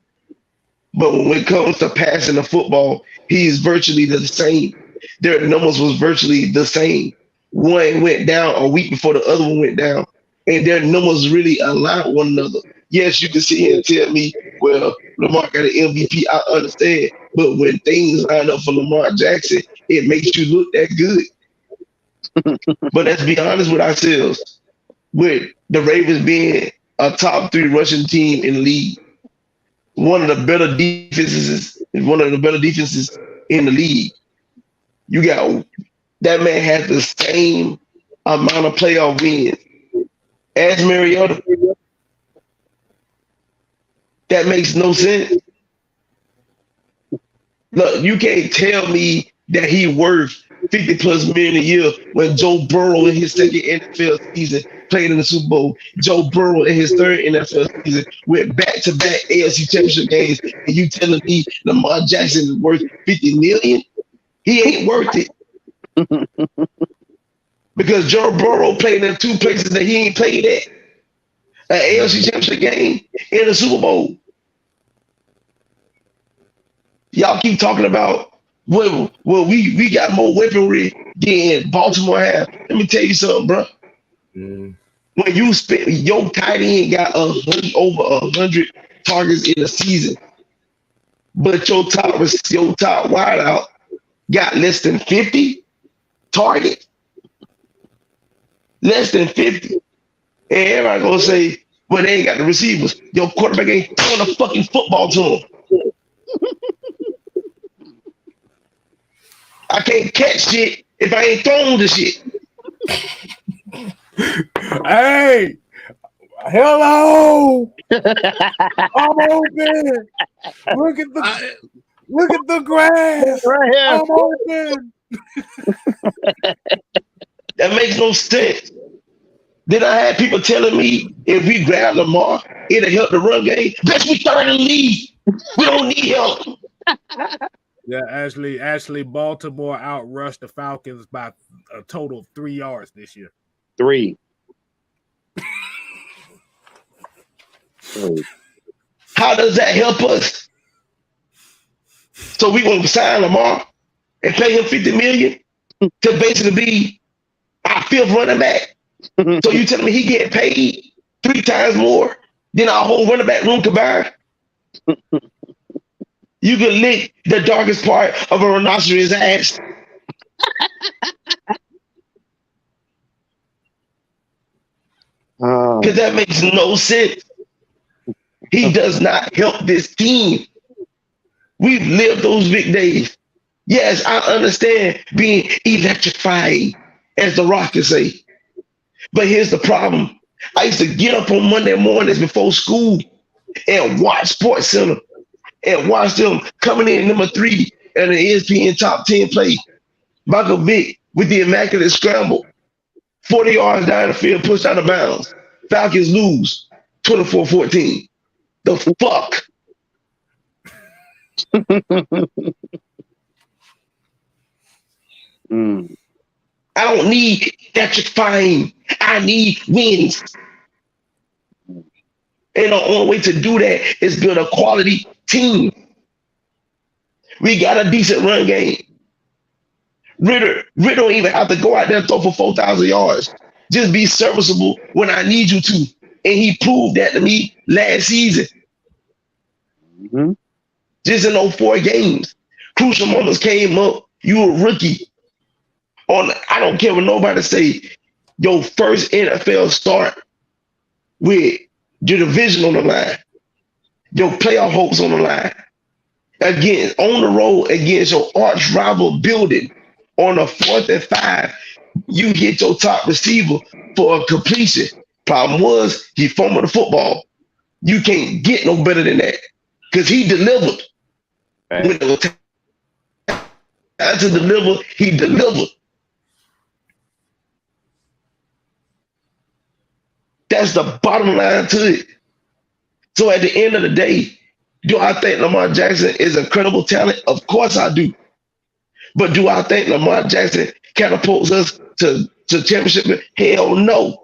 But when it comes to passing the football, he is virtually the same. Their numbers was virtually the same. One went down a week before the other one went down, and their numbers really align one another. Yes, you can sit here and tell me, well, Lamar got an MVP. I understand, but when things line up for Lamar Jackson, it makes you look that good. But let's be honest with ourselves. With the Ravens being a top 3 rushing team in the league, one of the better defenses in the league. You got that man has the same amount of playoff wins as Mariota. That makes no sense. Look, you can't tell me that he worth $50+ million a year when Joe Burrow in his second NFL season played in the Super Bowl. Joe Burrow in his third NFL season went back-to-back AFC Championship games, and you telling me Lamar Jackson is worth $50 million? He ain't worth it. because Joe Burrow played in 2 places that he ain't played at. An AFC Championship game and a Super Bowl. Y'all keep talking about, well, we got more weaponry than Baltimore have. Let me tell you something, bro. When you spend, your tight end got over 100 targets in a season, but your top wideout got less than 50 targets. Less than 50. And everybody gonna say, well, they ain't got the receivers. Your quarterback ain't throwing a fucking football to him. I can't catch shit if I ain't throwing the shit. Hey, hello. I'm open. Look at the grass. Right here. I'm open. That makes no sense. Then I had people telling me if we grab Lamar, it'll help the run game. Best we third in the league. We don't need help. Yeah, actually, Baltimore outrushed the Falcons by a total of 3 yards this year. 3. How does that help us? So we gonna sign Lamar and pay him $50 million to basically be our 5th running back. So you telling me he getting paid 3 times more than our whole running back room combined? You can lick the darkest part of a rhinoceros ass. Because that makes no sense. He does not help this team. We've lived those big days. Yes, I understand being electrifying, as The Rock can say. But here's the problem. I used to get up on Monday mornings before school and watch Sports Center and watch them coming in number 3 and the ESPN top 10 play. Michael Vick with the immaculate scramble. 40 yards down the field, pushed out of bounds. Falcons lose 24-14. The fuck? I don't need electrifying. I need wins. And the only way to do that is build a quality team. We got a decent run game. Ritter don't even have to go out there and throw for 4,000 yards. Just be serviceable when I need you to. And he proved that to me last season. Just in those 4 games. Crucial moments came up. You a rookie. I don't care what nobody say. Your first NFL start with your division on the line. Your playoff hopes on the line. Again, on the road against your arch rival building on a 4th and 5, you hit your top receiver for a completion. Problem was, he fumbled the football. You can't get no better than that because he delivered. When it was time to deliver, he delivered. That's the bottom line to it. So at the end of the day, do I think Lamar Jackson is a credible talent? Of course I do. But do I think Lamar Jackson catapults us to championship? Hell no.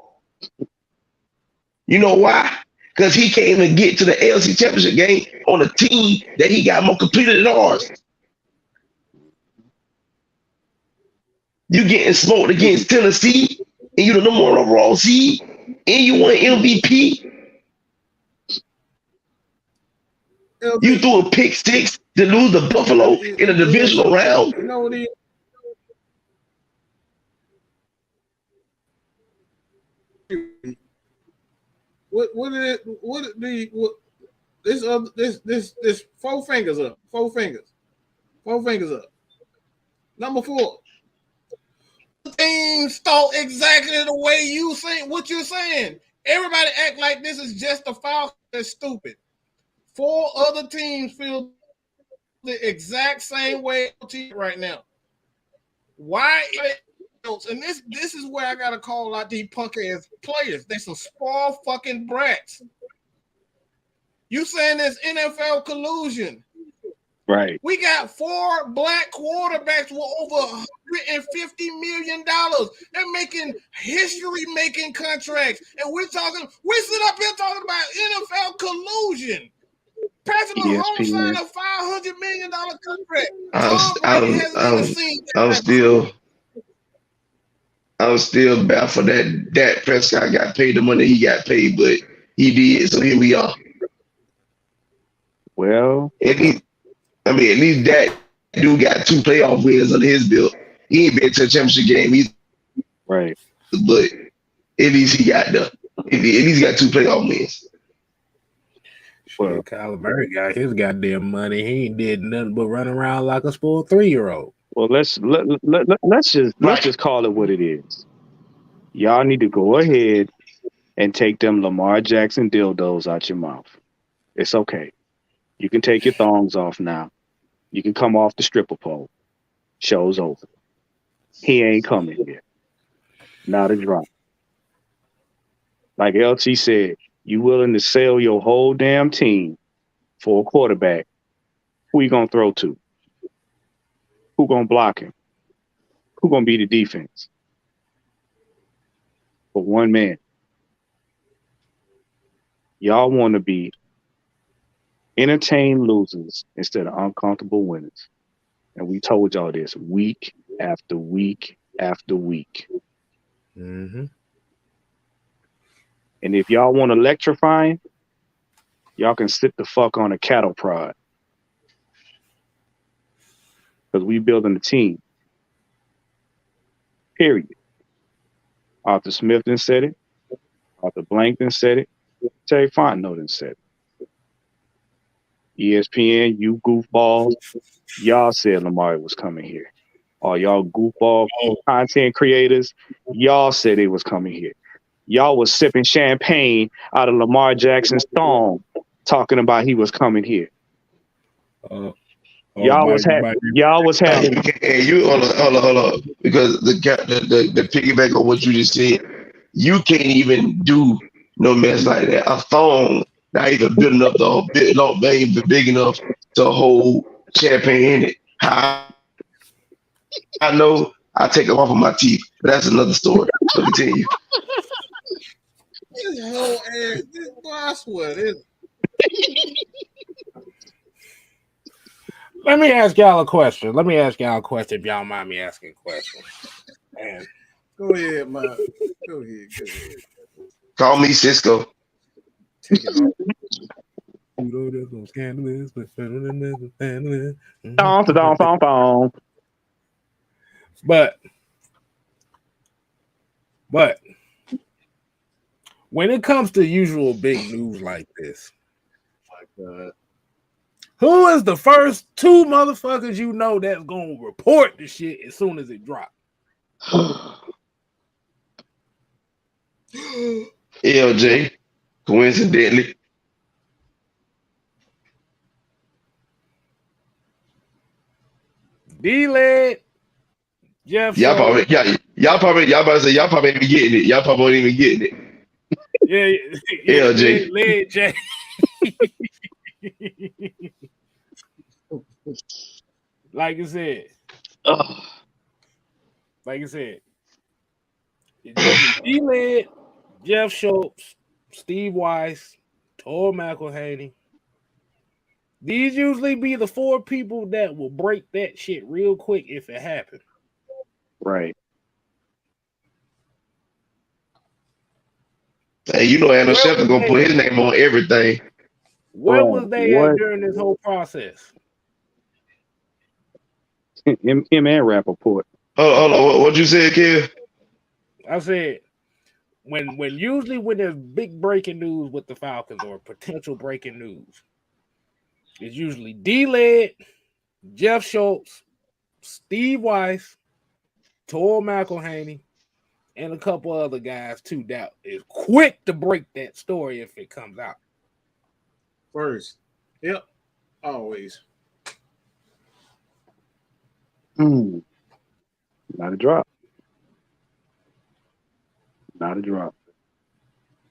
You know why? Because he can't even get to the AFC Championship game on a team that he got more completed than ours. You getting smoked against Tennessee, and you the number 1 overall seed, and you won MVP. You threw a pick 6 to lose to Buffalo in a divisional round. You know what it is? This 4 fingers up. 4 fingers. 4 fingers up. Number 4. The teams thought exactly the way you saying what you're saying. Everybody act like this is just a foul. That's stupid. 4 other teams feel the exact same way right now. Why? And this is where I gotta call out these punk ass players. They some spoiled fucking brats. You saying this NFL collusion? Right. We got 4 black quarterbacks with over million. They're making history-making contracts, and we sit up here talking about NFL collusion. Patrick Mahomes signed a $500 million contract. Tom Brady hasn't even seen that. I'm still baffled that Dak Prescott got paid the money he got paid, but he did. So here we are. Well, at least Dak dude got 2 playoff wins under his belt. He ain't been to a championship game either. Right. But at least he got the. At least got 2 playoff wins. Well, Kyler Murray got his goddamn money. He ain't did nothing but run around like a spoiled 3-year-old. Well, let's just call it what it is. Y'all need to go ahead and take them Lamar Jackson dildos out your mouth. It's okay. You can take your thongs off now. You can come off the stripper pole. Show's over. He ain't coming here. Not a drop. Like LT said, you willing to sell your whole damn team for a quarterback? Who you gonna throw to? Who gonna block him? Who gonna be the defense? For one man. Y'all want to be entertained losers instead of uncomfortable winners. And we told y'all this week after week after week. Mm-hmm. And if y'all want electrifying, y'all can sit the fuck on a cattle prod. Because we building a team. Period. Arthur Smith done said it. Arthur Blank done said it. Terry Fontenot done said it. ESPN, you goofballs, y'all said Lamar was coming here. All y'all goofball content creators, y'all said it was coming here. Y'all was sipping champagne out of Lamar Jackson's thong, talking about he was coming here. Y'all was having. Hey, you hold on, because the piggyback on what you just said, you can't even do no mess like that. A thong not even big enough big enough to hold champagne in it. I know I take it off of my teeth, but that's another story. So continue. This whole ass, I swear this. Let me ask y'all a question. If y'all mind me asking a question. Man. Go ahead, man. Go ahead. Call me Cisco. Take it off. But when it comes to usual big news like this, who is the first 2 motherfuckers you know that's gonna report the shit as soon as it drops? LJ, coincidentally. D-Led, Jeff. Y'all probably ain't even getting it. Y'all probably ain't even getting it. Yeah, LJ. Led J. Like I said, D-Led, Jeff Schultz, Steve Weiss, Tor McElhaney. These usually be the 4 people that will break that shit real quick if it happens. Right. Hey, you know Adam Schefter gonna put his name on everything. Where was they at during this whole process? Him and Rappaport. Hold on. What you said, Kev? I said when there's big breaking news with the Falcons or potential breaking news, it's usually D-Led, Jeff Schultz, Steve Weiss, Tor McElhaney, and a couple other guys too that is quick to break that story if it comes out. First. Yep. Always. Not a drop.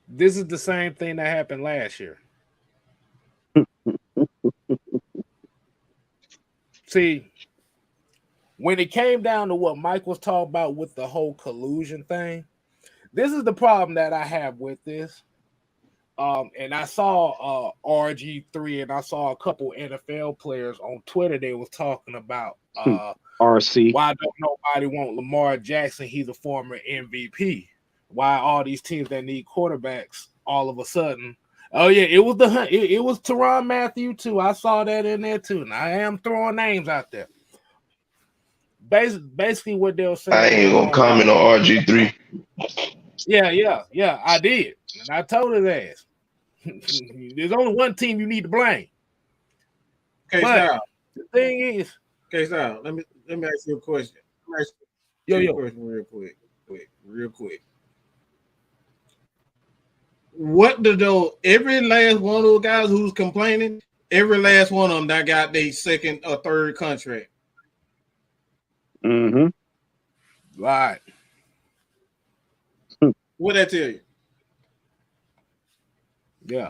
This is the same thing that happened last year. See, when it came down to what Mike was talking about with the whole collusion thing, this is the problem that I have with this. And I saw RG3 and I saw a couple NFL players on Twitter. They was talking about RC. why don't nobody want Lamar Jackson? He's a former MVP. Why all these teams that need quarterbacks all of a sudden? Oh yeah, it was it was Tyrann Mathieu too. I saw that in there too. And I am throwing names out there. Basically, what they were saying. I ain't gonna comment on RG3. Yeah, I did, and I told his ass. There's only one team you need to blame. Okay, Sal. The thing is, Sal, let me ask you a question. Question real quick. What do those every last one of those guys who's complaining? Every last one of them that got their second or third contract. Mm-hmm. Right. What that tell you? Yeah,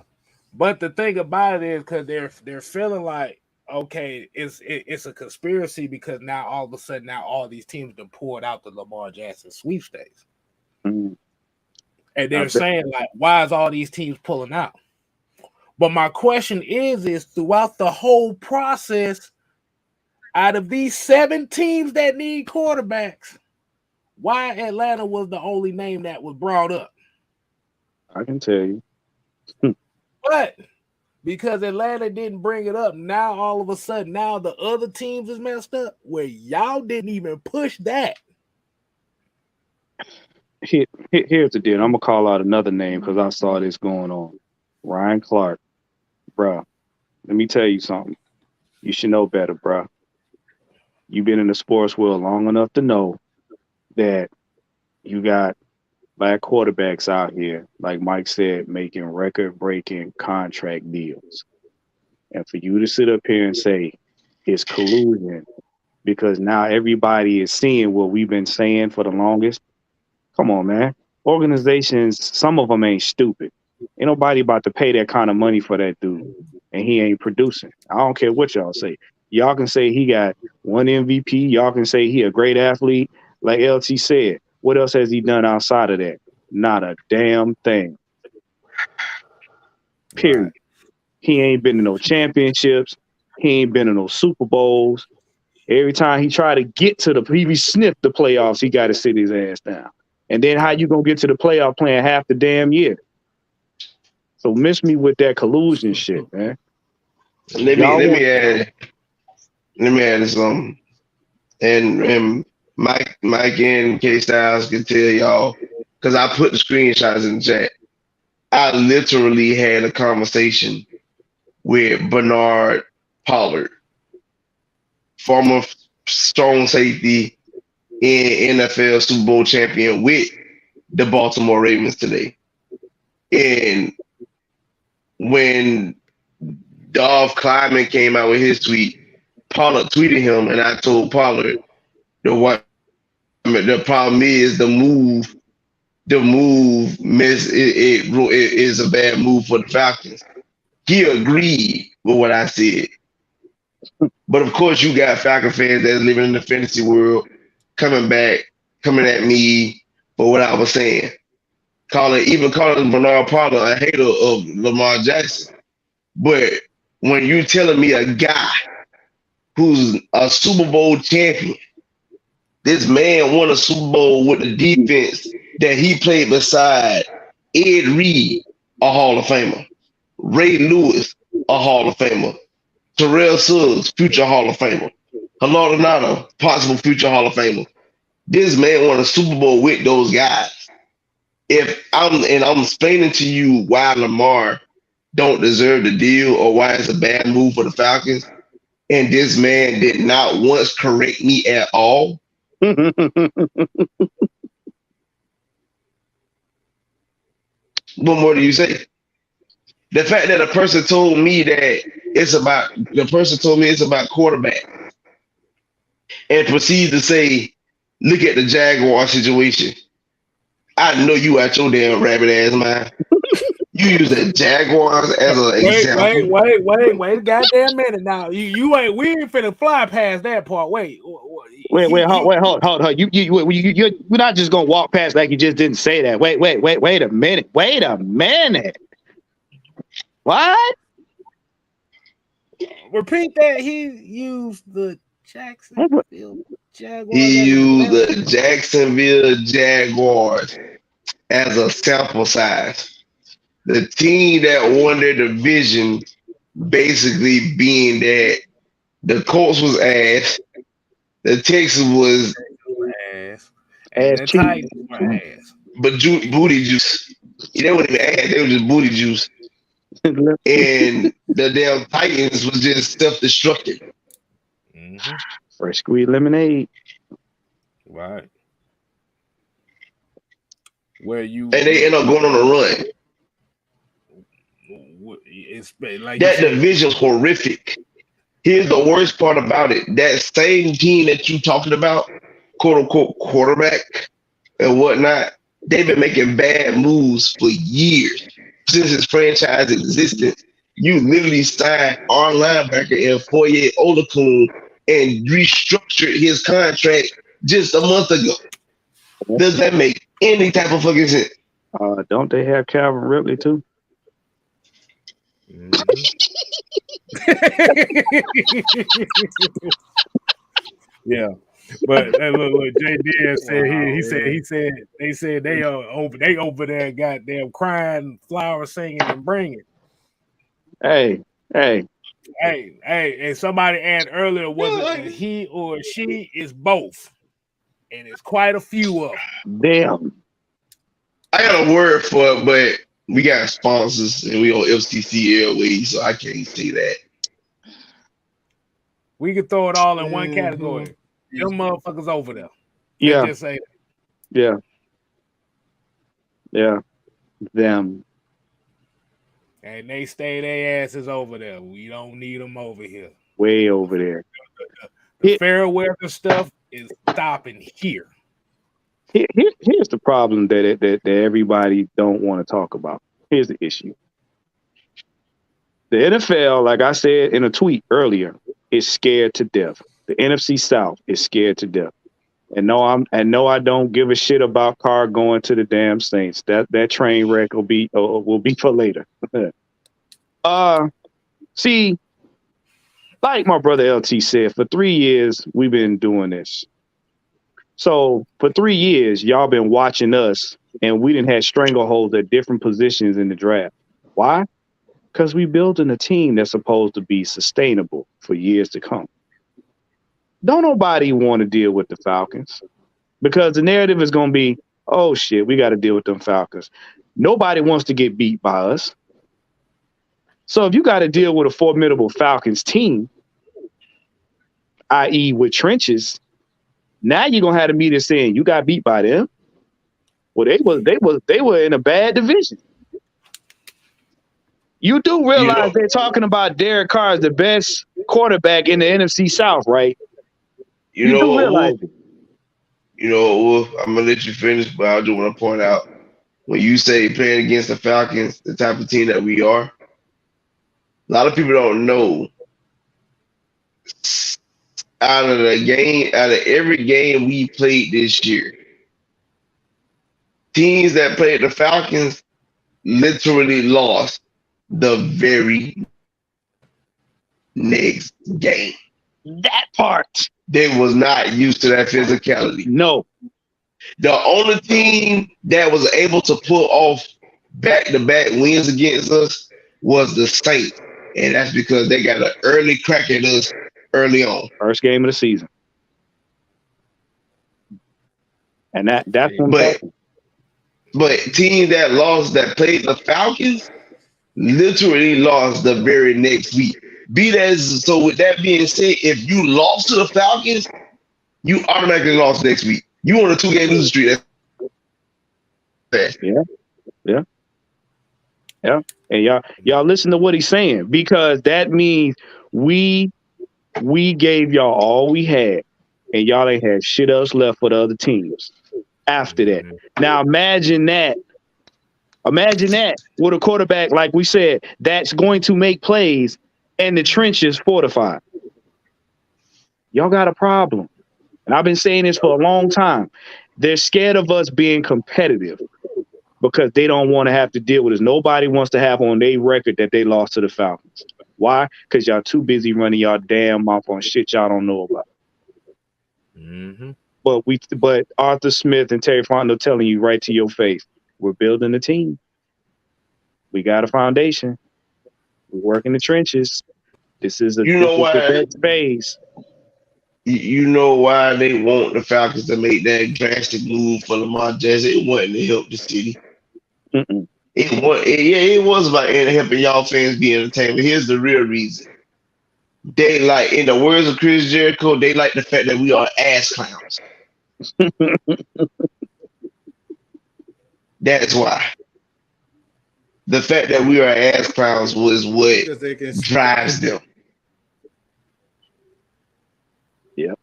but the thing about it is because they're feeling like, okay, it's a conspiracy because now all of a sudden all these teams have pulled out the Lamar Jackson sweepstakes, and they're saying like, why is all these teams pulling out? But my question is throughout the whole process, out of these 7 teams that need quarterbacks, why Atlanta was the only name that was brought up? I can tell you. But because Atlanta didn't bring it up, now all of a sudden, now the other teams is messed up where y'all didn't even push that. Here's the deal. I'm gonna call out another name because I saw this going on. Ryan Clark, bro. Let me tell you something. You should know better, bro. You've been in the sports world long enough to know that you got black quarterbacks out here, like Mike said, making record-breaking contract deals. And for you to sit up here and say it's collusion because now everybody is seeing what we've been saying for the longest. Come on, man. Organizations, some of them ain't stupid. Ain't nobody about to pay that kind of money for that dude, and he ain't producing. I don't care what y'all say. Y'all can say he got 1 MVP. Y'all can say he a great athlete. Like LT said, what else has he done outside of that? Not a damn thing. Period. Right. He ain't been to no championships. He ain't been to no Super Bowls. Every time he tried to get to he sniffed the playoffs, he got to sit his ass down. And then how you gonna get to the playoff playing half the damn year? So miss me with that collusion shit, man. Let me add something. And Mike and K Styles can tell y'all, because I put the screenshots in the chat. I literally had a conversation with Bernard Pollard, former strong safety and NFL Super Bowl champion with the Baltimore Ravens today. And when Dolph Kleiman came out with his tweet, Pollard tweeted him, and I told Pollard the problem is the move is a bad move for the Falcons. He agreed with what I said. But of course, you got Falcon fans that's living in the fantasy world coming at me for what I was saying. Calling Bernard Pollard a hater of Lamar Jackson. But when you're telling me a guy who's a Super Bowl champion, this man won a Super Bowl with the defense that he played beside Ed Reed, a Hall of Famer, Ray Lewis, a Hall of Famer, Terrell Suggs, future Hall of Famer, Halal Donato, possible future Hall of Famer. This man won a Super Bowl with those guys. I'm explaining to you why Lamar don't deserve the deal or why it's a bad move for the Falcons, and this man did not once correct me at all. What more do you say? The fact that a person told me it's about quarterback and proceeds to say, look at the Jaguar situation. I know you out your damn rabbit ass mind. You use the Jaguars as an example. Wait, goddamn minute now. We ain't finna fly past that part. Wait, Wait, hold. We're not just gonna walk past like you just didn't say that. Wait a minute. What? Repeat that. He used the Jacksonville Jaguars. He used the Jacksonville Jaguars as a sample size. The team that won their division, basically being that the Colts was ass, the Texans was ass, and the Titans were ass. But booty juice. They weren't even ass, they were just booty juice. And the damn Titans was just self-destructive. Mm-hmm. Fresh squeezed lemonade. Right. Where you and they end up going on a run. It's like that division's horrific. Here's the worst part about it. That same team that you talking about, quote unquote quarterback and whatnot, they've been making bad moves for years. Since its franchise existence, you literally signed our linebacker in Foye Olakun and restructured his contract just a month ago. Does that make any type of fucking sense? Don't they have Calvin Ridley too? Mm-hmm. Yeah, but look, JD said they said they over there goddamn crying, flower singing and bringing. Hey, and somebody asked earlier was it he or she? Is both, and it's quite a few of them. Damn, I got a word for it, but we got sponsors and we on FCC Airways, so I can't say that. We can throw it all in one category. Them motherfuckers over there. Yeah. Just say that. Yeah. Them. And they stay their asses over there. We don't need them over here. Way over there. The fair weather stuff is stopping here. Here's the problem that everybody don't want to talk about. Here's the issue. The NFL, like I said in a tweet earlier, is scared to death. The NFC South is scared to death. And no, I don't give a shit about Carr going to the damn Saints. That train wreck will be for later. See, like my brother LT said, for 3 years we've been doing this. So for 3 years, y'all been watching us, and we didn't have strangleholds at different positions in the draft. Why? Because we building a team that's supposed to be sustainable for years to come. Don't nobody want to deal with the Falcons because the narrative is going to be, oh shit, we got to deal with them Falcons. Nobody wants to get beat by us. So if you got to deal with a formidable Falcons team, i.e. with trenches, now you're going to have a meter saying you got beat by them. Well, they were in a bad division. You do realize they're talking about Derek Carr as the best quarterback in the NFC South, right? You know what, Wolf? I'm gonna let you finish, but I do want to point out when you say playing against the Falcons, the type of team that we are, a lot of people don't know. Out of every game we played this year, teams that played the Falcons literally lost the very next game. That part. They was not used to that physicality. No. The only team that was able to pull off back-to-back wins against us was the Saints. And that's because they got an early crack at us early on. First game of the season. And that's but teams that played the Falcons literally lost the very next week. So with that being said, if you lost to the Falcons, you automatically lost next week. You on a 2-game losing streak. Yeah. And y'all listen to what he's saying, because that means we gave y'all all we had, and y'all ain't had shit else left for the other teams after that. Now imagine that with a quarterback, like we said, that's going to make plays and the trenches fortified. Y'all got a problem. And I've been saying this for a long time. They're scared of us being competitive because they don't want to have to deal with us. Nobody wants to have on their record that they lost to the Falcons. Why? Because y'all too busy running y'all damn mouth on shit y'all don't know about. Mm-hmm. But Arthur Smith and Terry Fontenot telling you right to your face, we're building a team. We got a foundation. We work in the trenches. This is the next phase. You know why they want the Falcons to make that drastic move for Lamar Jackson? It wasn't to help the city. Mm-mm. It was about helping y'all fans be entertained. But here's the real reason. They like, in the words of Chris Jericho, they like the fact that we are ass clowns. That's why. The fact that we are ass clowns was what drives them. Yep.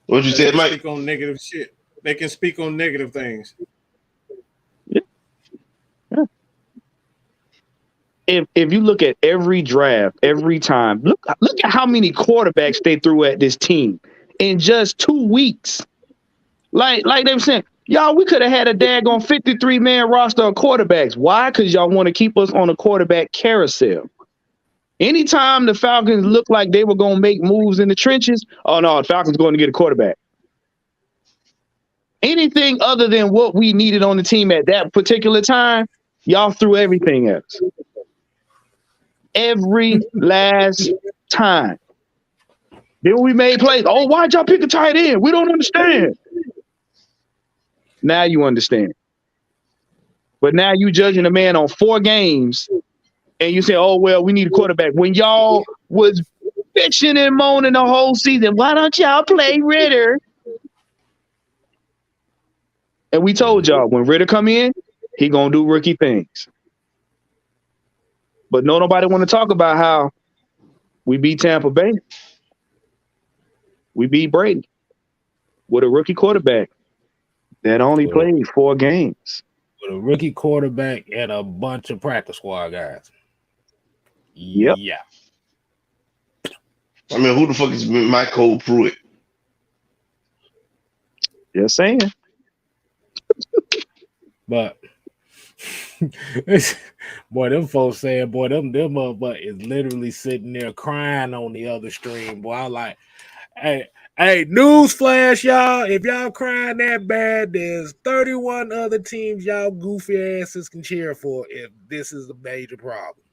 What you said, Mike? Speak on negative shit. They can speak on negative things. Yeah. Yeah. If you look at every draft, every time, look at how many quarterbacks they threw at this team in just 2 weeks. Like they were saying, y'all, we could have had a daggone 53-man roster of quarterbacks. Why? Because y'all want to keep us on a quarterback carousel. Anytime the Falcons looked like they were going to make moves in the trenches, oh no, the Falcons going to get a quarterback. Anything other than what we needed on the team at that particular time, y'all threw everything at us. Every last time. Then we made plays. Oh, why'd y'all pick a tight end? We don't understand. Now you understand. But now you judging a man on 4 games and you say, oh, well, we need a quarterback. When y'all was bitching and moaning the whole season, why don't y'all play Ritter? And we told y'all, when Ritter come in, he going to do rookie things. But nobody want to talk about how we beat Tampa Bay. We beat Brady with a rookie quarterback that only played 4 games. With a rookie quarterback and a bunch of practice squad guys. Yep. Yeah. I mean, who the fuck is Michael Pruitt? Just saying. But boy, them folks saying, boy, them motherfuckers is literally sitting there crying on the other stream. Boy, I'm like, hey, newsflash, y'all. If y'all crying that bad, there's 31 other teams y'all goofy asses can cheer for if this is a major problem.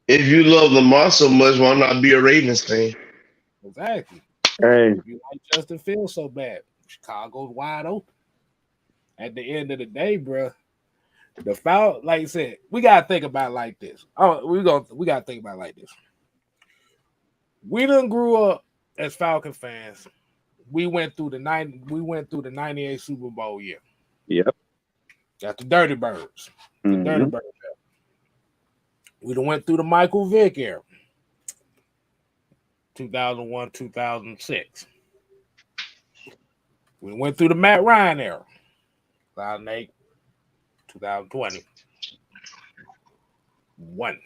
If you love Lamar so much, why not be a Ravens fan? Exactly. Hey. If you like Justin Fields so bad, Chicago's wide open. At the end of the day, bro, the foul, like I said, we gotta think about it like this. Oh, we gotta think about it like this. We done grew up as Falcon fans. We went through the 98 Super Bowl year. Yep. Got the Dirty Birds. Mm-hmm. Dirty Birds. We done went through the Michael Vick era. 2001, 2006. We went through the Matt Ryan era. 2008, 2020. 1.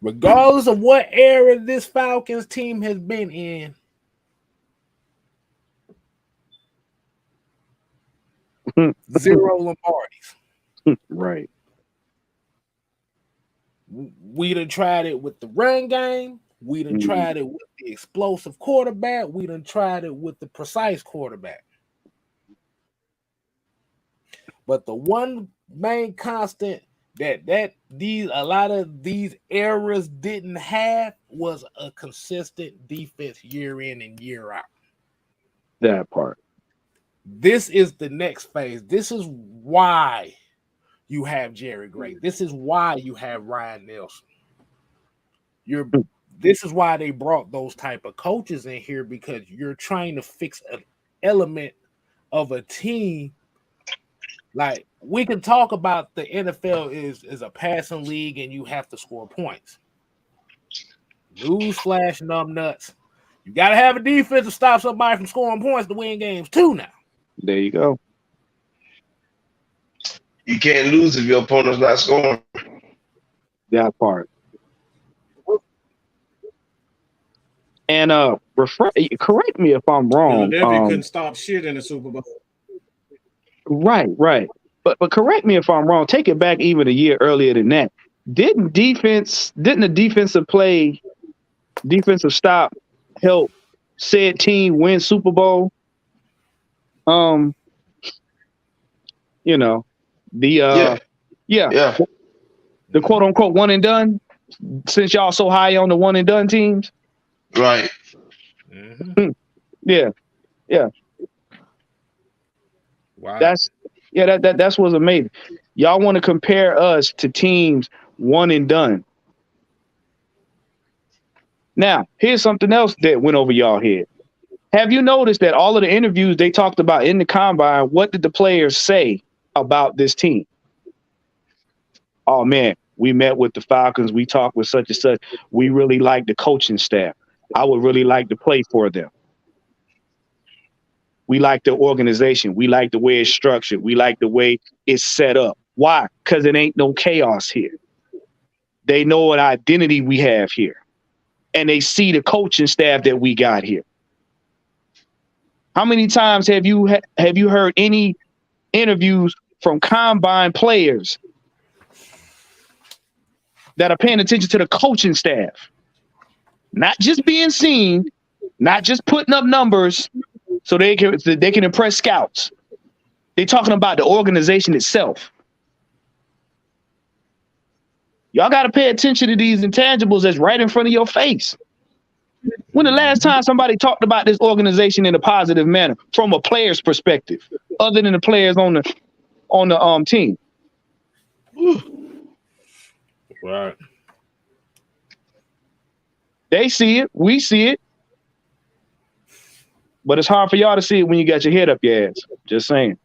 Regardless of what era this Falcons team has been in, zero Lombardis. Right. We done tried it with the run game. We done tried it with the explosive quarterback. We done tried it with the precise quarterback. But the one main constant that a lot of these eras didn't have was a consistent defense year in and year out. That part. This is the next phase. This is why you have Jerry Gray. This is why you have Ryan Nelson. This is why they brought those type of coaches in here, because you're trying to fix an element of a team. Like, we can talk about the NFL is a passing league and you have to score points. Newsflash, numbnuts. You got to have a defense to stop somebody from scoring points to win games too now. There you go. You can't lose if your opponent's not scoring. That part. And correct me if I'm wrong. Philadelphia couldn't stop shit in the Super Bowl. Right. But correct me if I'm wrong. Take it back even a year earlier than that. Didn't the defensive stop help said team win Super Bowl? You know, the the quote unquote one and done. Since y'all so high on the one and done teams, right? Mm-hmm. Yeah. Wow. That's what's amazing. Y'all want to compare us to teams one and done. Now, here's something else that went over y'all head. Have you noticed that all of the interviews they talked about in the combine, what did the players say about this team? Oh man, we met with the Falcons. We talked with such and such. We really like the coaching staff. I would really like to play for them. We like the organization. We like the way it's structured. We like the way it's set up. Why? Because it ain't no chaos here. They know what identity we have here. And they see the coaching staff that we got here. How many times have you heard any interviews from combine players that are paying attention to the coaching staff? Not just being seen, not just putting up numbers so they can impress scouts. They're talking about the organization itself. Y'all got to pay attention to these intangibles that's right in front of your face. When the last time somebody talked about this organization in a positive manner from a player's perspective, other than the players on the team? Right. They see it, we see it, but it's hard for y'all to see it when you got your head up your ass. Just saying.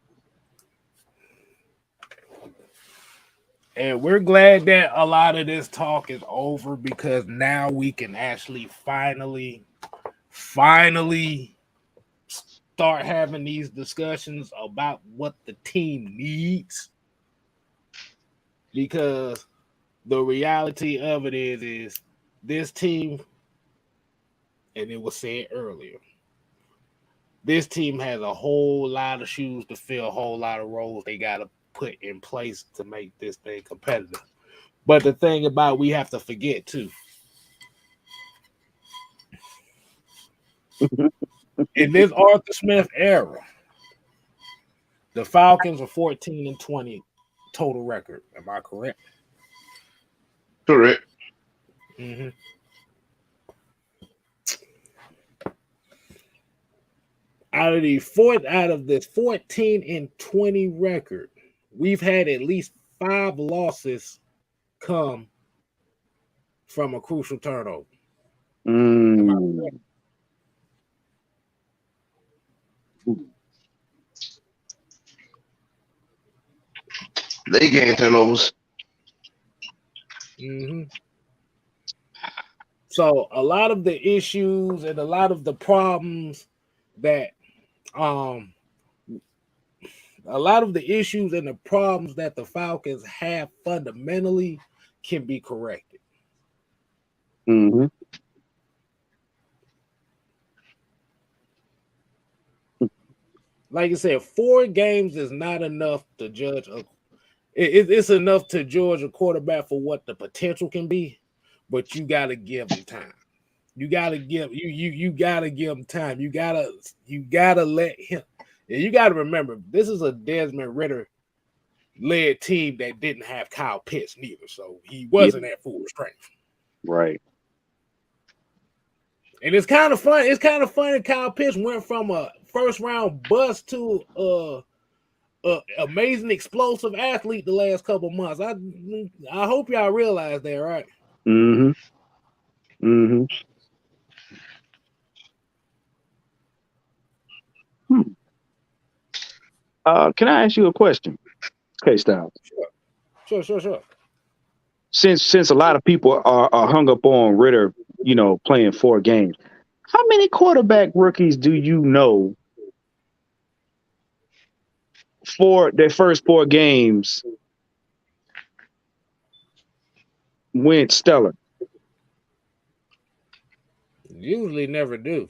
And we're glad that a lot of this talk is over because now we can actually finally start having these discussions about what the team needs. Because the reality of it is this team, and it was said earlier, this team has a whole lot of shoes to fill, a whole lot of roles they got to put in place to make this thing competitive. But the thing about we have to forget too, in this Arthur Smith era, the Falcons are 14-20 total record. Am I correct? Correct. Mm-hmm. Out of this 14-20 record, we've had at least 5 losses come from a crucial turnover. They gain turnovers. Mm-hmm. So a lot of the issues and a lot of the problems that the Falcons have fundamentally can be corrected. Mm-hmm. Like I said, 4 games is not enough to judge. It's enough to judge a quarterback for what the potential can be, but you got to give him time. You got to give him time. You gotta let him. And you got to remember, this is a Desmond Ridder led team that didn't have Kyle Pitts neither, so he wasn't at full strength. Right. And it's kind of fun. It's kind of funny. Kyle Pitts went from a first round bust to amazing explosive athlete the last couple months. I hope y'all realize that, right? Mm-hmm. Mm-hmm. Can I ask you a question? Okay, Styles. Sure. Since a lot of people are hung up on Ridder, playing 4 games, how many quarterback rookies do you know for their first 4 games went stellar? Usually never do.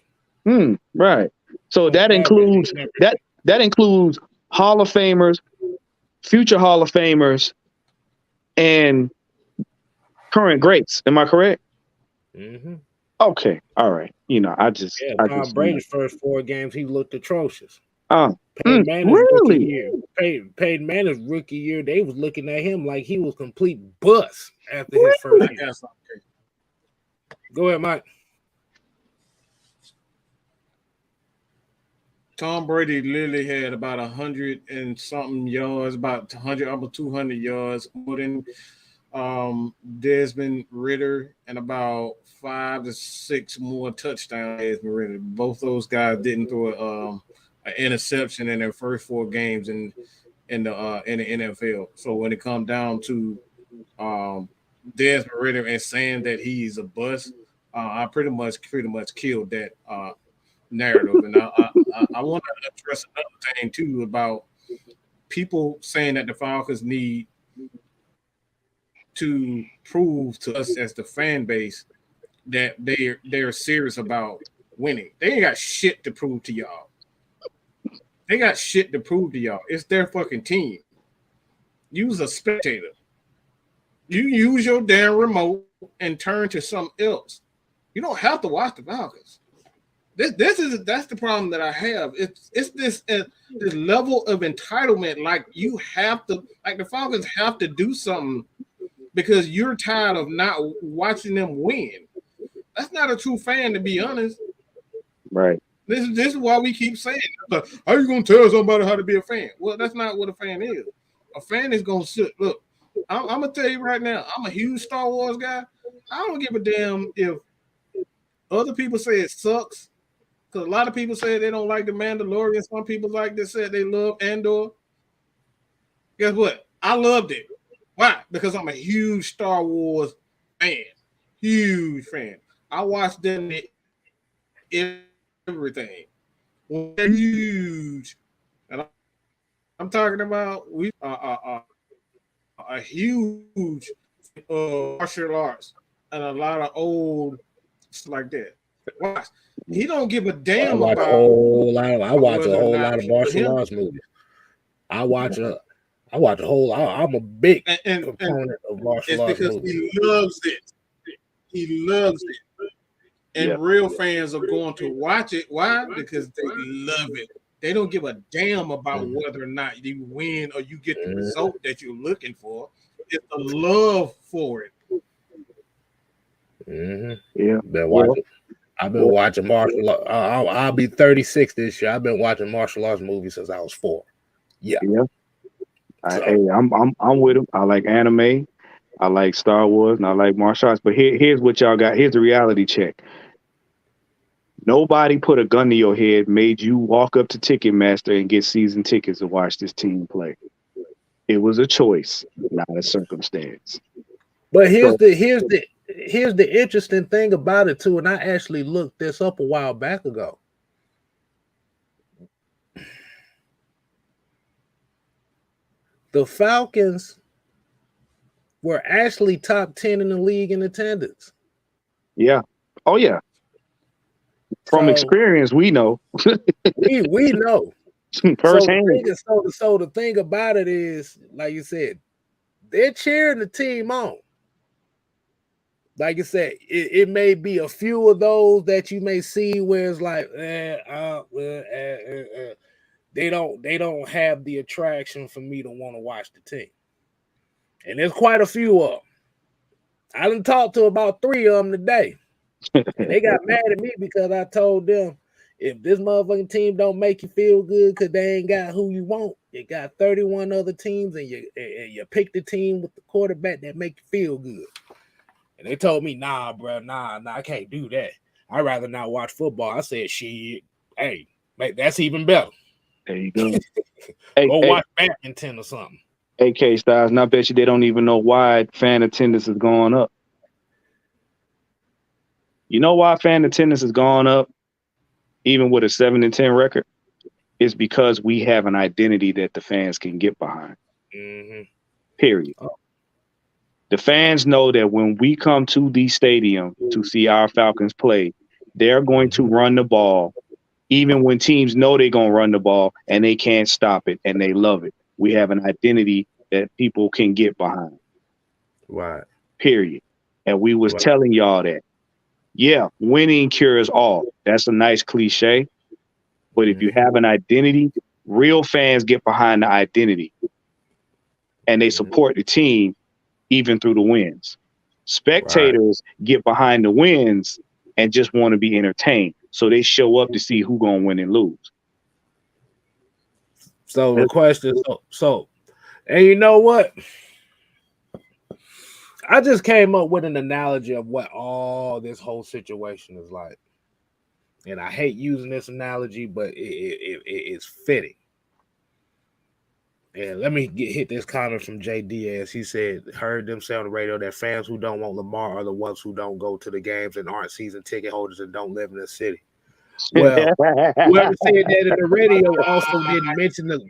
Right. So that includes that includes Hall of Famers, future Hall of Famers, and current greats. Am I correct? Mm-hmm. Okay. All right. Tom Brady's first 4 games, he looked atrocious. Peyton Manning's really? rookie year. Peyton Manning's rookie year, they was looking at him like he was complete bust after his first year. Go ahead, Mike. Tom Brady literally had about 100 and something yards, about 100, almost 200 yards, more than Desmond Ritter, and about 5 to 6 more touchdowns. Desmond Ritter. Both those guys didn't throw an interception in their first 4 games in the NFL. So when it comes down to Desmond Ritter and saying that he's a bust, I pretty much killed that narrative. And I want to address another thing too about people saying that the Falcons need to prove to us as the fan base that they're serious about winning. They ain't got shit to prove to y'all. They got shit to prove to y'all. It's their fucking team. Use a spectator. You use your damn remote and turn to something else. You don't have to watch the Falcons. That's the problem that I have. It's this level of entitlement. Like you have to, like the Falcons have to do something because you're tired of not watching them win. That's not a true fan, to be honest. Right. This is why we keep saying, how are you gonna tell somebody how to be a fan? Well, that's not what a fan is. A fan is gonna sit. Look, I'm gonna tell you right now. I'm a huge Star Wars guy. I don't give a damn if other people say it sucks. Because a lot of people say they don't like the Mandalorian. Some people like they said they love Andor. Guess what? I loved it. Why? Because I'm a huge Star Wars fan. Huge fan. I watched them everything. They're huge. And I'm talking about we a huge martial arts and a lot of old stuff like that. Watch. He don't give a damn about. I watch a whole lot of martial arts movies. I watch a whole. I'm a big component of martial arts movies. It's because he loves it. He loves it, and real fans are going to watch it. Why? Because they love it. They don't give a damn about whether or not you win or you get the result that you're looking for. It's the love for it. Yeah, I've been watching martial arts. I'll be 36 this year. I've been watching martial arts movies since I was 4. Yeah. I'm with him. I like anime. I like Star Wars, and I like martial arts. But here's what y'all got. Here's the reality check. Nobody put a gun to your head, made you walk up to Ticketmaster and get season tickets to watch this team play. It was a choice, not a circumstance. But here's the interesting thing about it too, and I actually looked this up a while back ago. The Falcons were actually top 10 in the league in attendance. Yeah. Oh yeah. From experience, we know. we know. Firsthand. So the thing about it is, like you said, they're cheering the team on. Like I said, it may be a few of those that you may see where it's like, they don't have the attraction for me to want to watch the team. And there's quite a few of them. I done talked to about 3 of them today. And they got mad at me because I told them, if this motherfucking team don't make you feel good because they ain't got who you want, you got 31 other teams and you pick the team with the quarterback that make you feel good. And they told me, nah, bro, nah, I can't do that. I'd rather not watch football. I said, shit, hey, that's even better. There you go. Go watch badminton or something. Hey, K-Styles, and I bet you they don't even know why fan attendance is going up. You know why fan attendance has gone up, even with a 7-10 record? It's because we have an identity that the fans can get behind. Mm-hmm. Period. The fans know that when we come to the stadium to see our Falcons play, They're going to run the ball, even when teams know they're going to run the ball and they can't stop it and they love it. We have an identity that people can get behind. Right. Period. And we was telling y'all that. Yeah, winning cures all. That's a nice cliche. But if you have an identity, real fans get behind the identity. And they support the team even through the wins. Spectators get behind the wins and just want to be entertained. So they show up to see who gonna win and lose. So the question, and you know what? I just came up with an analogy of what all this whole situation is like. And I hate using this analogy, but it's fitting. And let me hit this comment from JD as he said, heard them say on the radio that fans who don't want Lamar are the ones who don't go to the games and aren't season ticket holders and don't live in the city. Well, whoever said that in the radio also didn't mention the.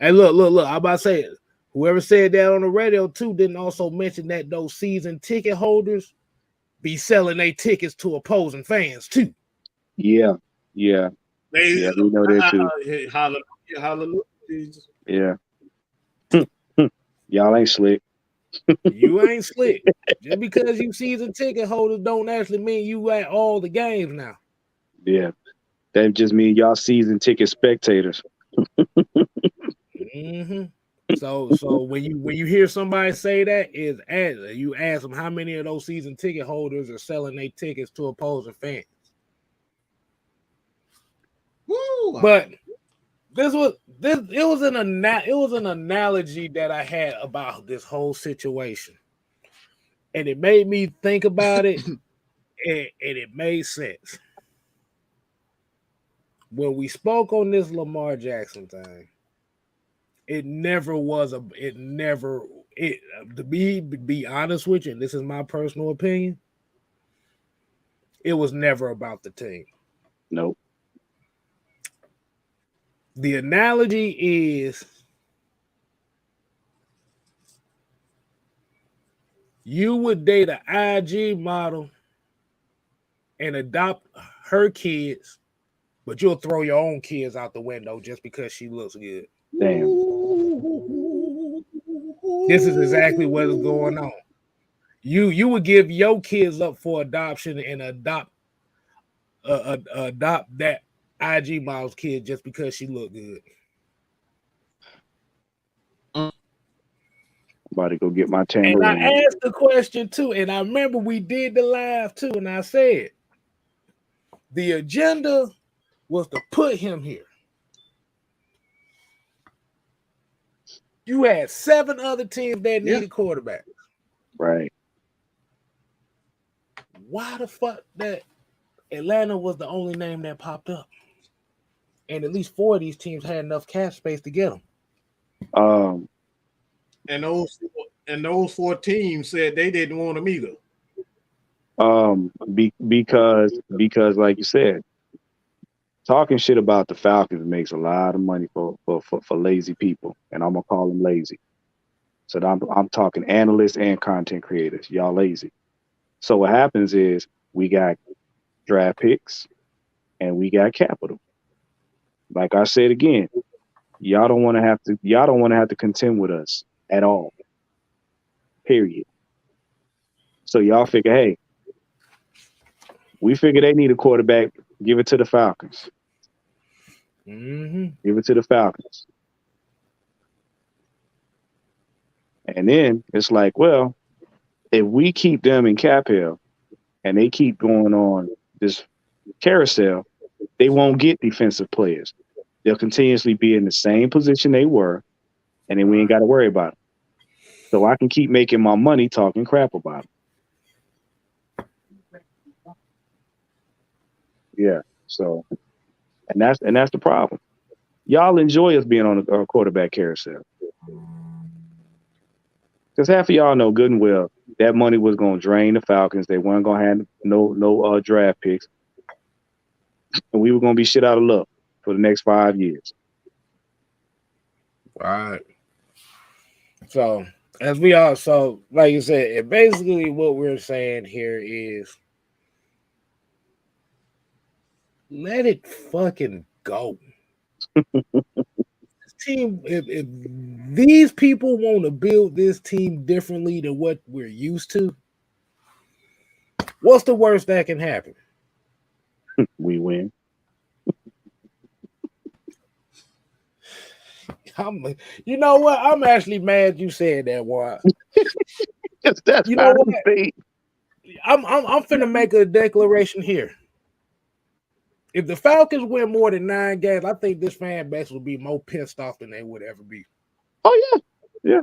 Hey, look. I'm about to say it. Whoever said that on the radio too didn't also mention that those season ticket holders be selling their tickets to opposing fans too. Yeah. We know that too. Hallelujah. Jesus. Yeah. Y'all ain't slick. You ain't slick. Just because you season ticket holders don't actually mean you at all the games now. Yeah. That just means y'all season ticket spectators. So when you hear somebody say that, you ask them how many of those season ticket holders are selling their tickets to opposing fans. Woo. But it was an analogy that I had about this whole situation, and it made me think about it, and it made sense. When we spoke on this Lamar Jackson thing, to be honest with you, and this is my personal opinion, it was never about the team. Nope. The analogy is you would date an IG model and adopt her kids, but you'll throw your own kids out the window just because she looks good. Damn. This is exactly what is going on. You would give your kids up for adoption and adopt that IG model's kid just because she looked good. I'm about to go get my tambourine. And I asked the question too, and I remember we did the live too, and I said the agenda was to put him here. You had 7 other teams that needed quarterbacks. Right. Why the fuck that Atlanta was the only name that popped up? And at least 4 of these teams had enough cap space to get them. And those 4 teams said they didn't want them either. Because like you said, talking shit about the Falcons makes a lot of money for lazy people, and I'm gonna call them lazy. So I'm talking analysts and content creators. Y'all lazy. So what happens is we got draft picks and we got capital. Like I said again, y'all don't want to have to contend with us at all. Period. So y'all figure, hey, we figure they need a quarterback. Give it to the Falcons. Give it to the Falcons. And then it's like, well, if we keep them in cap hell and they keep going on this carousel, they won't get defensive players. They'll continuously be in the same position they were, and then we ain't got to worry about it. So I can keep making my money talking crap about it. Yeah. So, and that's the problem. Y'all enjoy us being on a quarterback carousel. Because half of y'all know good and well that money was going to drain the Falcons. They weren't going to have no draft picks. And we were going to be shit out of luck for the next 5 years. All right. So, like you said, basically what we're saying here is let it fucking go. Team, if these people want to build this team differently than what we're used to, what's the worst that can happen? We win. You know what? I'm actually mad you said that, Juan. That's You know what? thing. I'm finna make a declaration here. If the Falcons win more than 9 games, I think this fan base will be more pissed off than they would ever be. Oh yeah.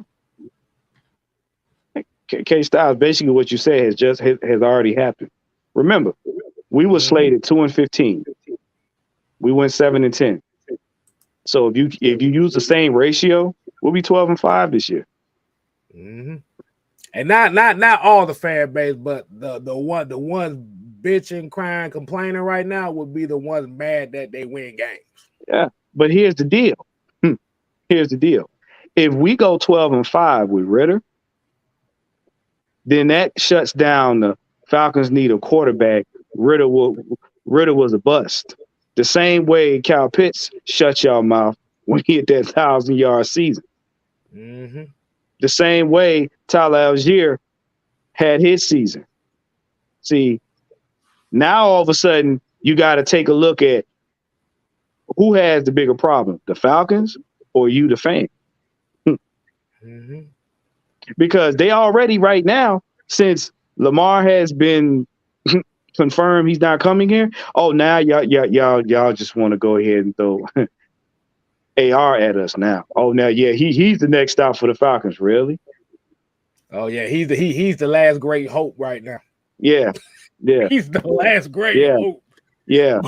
K Styles, basically what you said has already happened. Remember, we were slated 2-15. We went 7-10. So if you use the same ratio, we'll be 12-5 this year. Mm-hmm. And not all the fan base, but the ones bitching, crying, complaining right now would be the ones mad that they win games. Yeah, but here's the deal. If we go 12-5 with Ritter, then that shuts down the Falcons need a quarterback. Ritter was a bust. The same way Kyle Pitts shut y'all mouth when he hit that 1,000-yard season. Mm-hmm. The same way Tyler Algier had his season. See, now all of a sudden you got to take a look at who has the bigger problem, the Falcons or you, the fan. Mm-hmm. Because they already right now, since Lamar has been confirmed he's not coming here. Oh, now y'all just want to go ahead and throw AR at us now. Oh, now he's the next stop for the Falcons. Really? Oh yeah, he's the last great hope right now. Yeah. He's the last great hope. Yeah.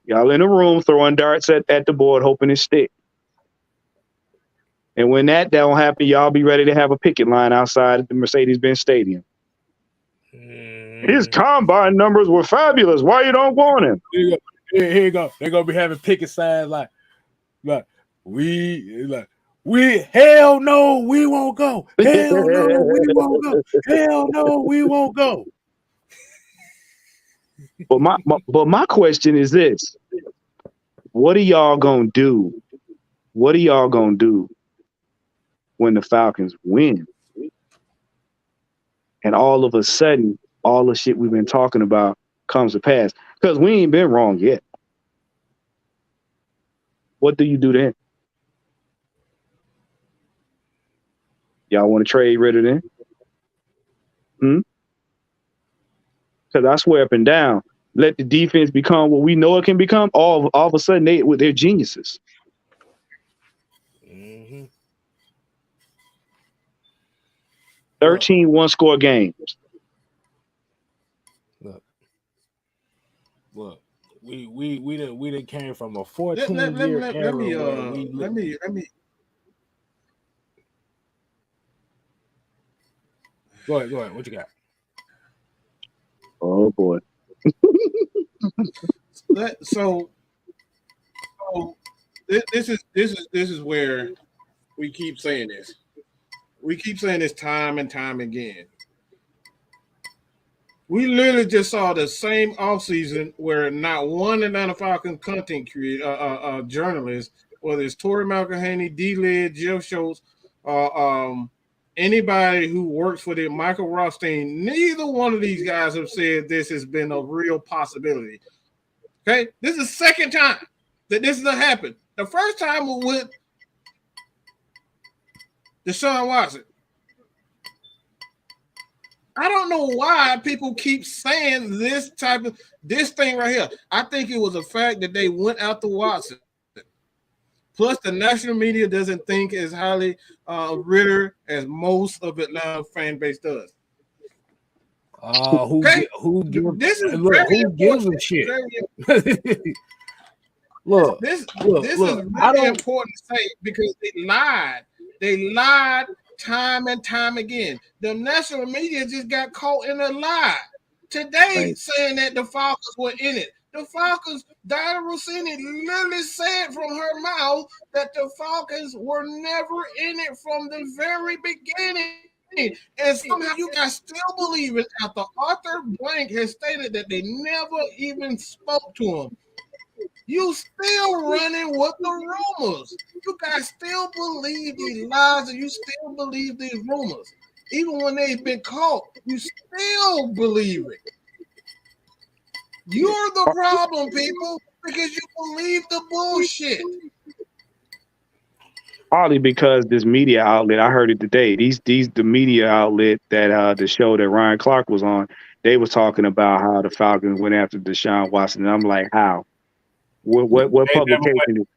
Y'all in the room throwing darts at the board, hoping it stick. And when that don't happen, y'all be ready to have a picket line outside the Mercedes-Benz Stadium. His combine numbers were fabulous. Why you don't want him? Here you go. They're gonna be having picket signs like we hell no, we won't go. Hell no, we won't go. Hell no, we won't go. But my question is this: what are y'all gonna do? What are y'all gonna do when the Falcons win? And all of a sudden, all the shit we've been talking about comes to pass. Because we ain't been wrong yet. What do you do then? Y'all want to trade Ritter then? Because I swear up and down, let the defense become what we know it can become. All of a sudden, they're geniuses. Mm-hmm. 13 one-score games. Look, we done came from a 14-year era. Let me. Go ahead. What you got? Oh boy. So this is where we keep saying this. We keep saying this time and time again. We literally just saw the same offseason where not one Atlanta Falcons content creator, journalist, whether it's Torrey McElhaney, D-Led, Jeff Schultz, anybody who works for the Michael Rothstein, neither one of these guys have said this has been a real possibility. Okay? This is the second time that this has happened. The first time was with Deshaun Watson. I don't know why people keep saying this thing right here. I think it was the fact that they went after Watson. Plus, the national media doesn't think as highly Ritter as most of Atlanta fan base does. Who gives a shit? Look, this is really important to say because they lied. They lied time and time again. The national media just got caught in a lie today, saying that the Falcons were in it. The Falcons, Diana Rossini literally said from her mouth that the Falcons were never in it from the very beginning. And somehow you guys still believe it after Arthur Blank has stated that they never even spoke to him. You still running with the rumors. You guys still believe these lies and you still believe these rumors. Even when they've been caught, you still believe it. You're the problem, people, because you believe the bullshit. Partly because this media outlet, I heard it today. The media outlet that the show that Ryan Clark was on, they was talking about how the Falcons went after Deshaun Watson, and I'm like, how? What publication?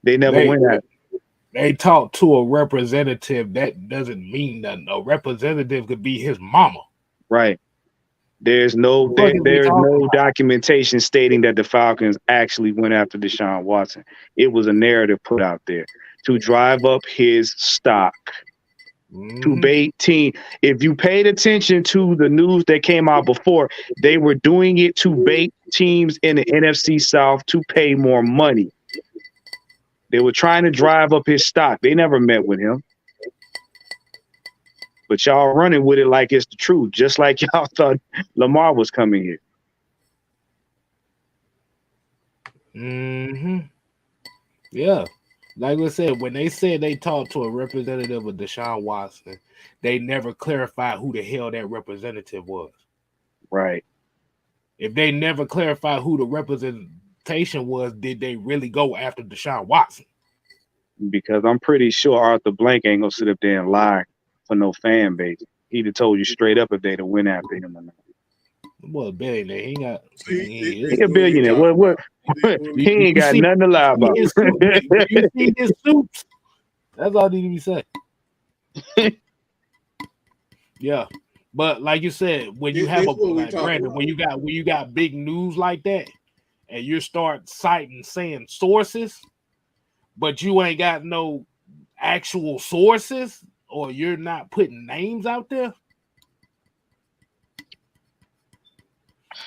They never went at. They talked to a representative. That doesn't mean nothing. A representative could be his mama. Right. There's no documentation stating that the Falcons actually went after Deshaun Watson. It was a narrative put out there to drive up his stock, to bait team. If you paid attention to the news that came out before, they were doing it to bait teams in the NFC South to pay more money. They were trying to drive up his stock. They never met with him. But y'all running with it like it's the truth, just like y'all thought Lamar was coming here. Yeah. Like I said, when they said they talked to a representative of Deshaun Watson, they never clarified who the hell that representative was. Right. If they never clarified who the representation was, did they really go after Deshaun Watson? Because I'm pretty sure Arthur Blank ain't gonna sit up there and lie for no fan base. He'd have told you straight up if they'd have went after him or not. Well, a billionaire. He a billionaire. What? He ain't got nothing to lie about. You see his suits? That's all need to be said. Yeah, but like you said, when you have Brandon, when you got big news like that, and you start saying sources, but you ain't got no actual sources, or you're not putting names out there.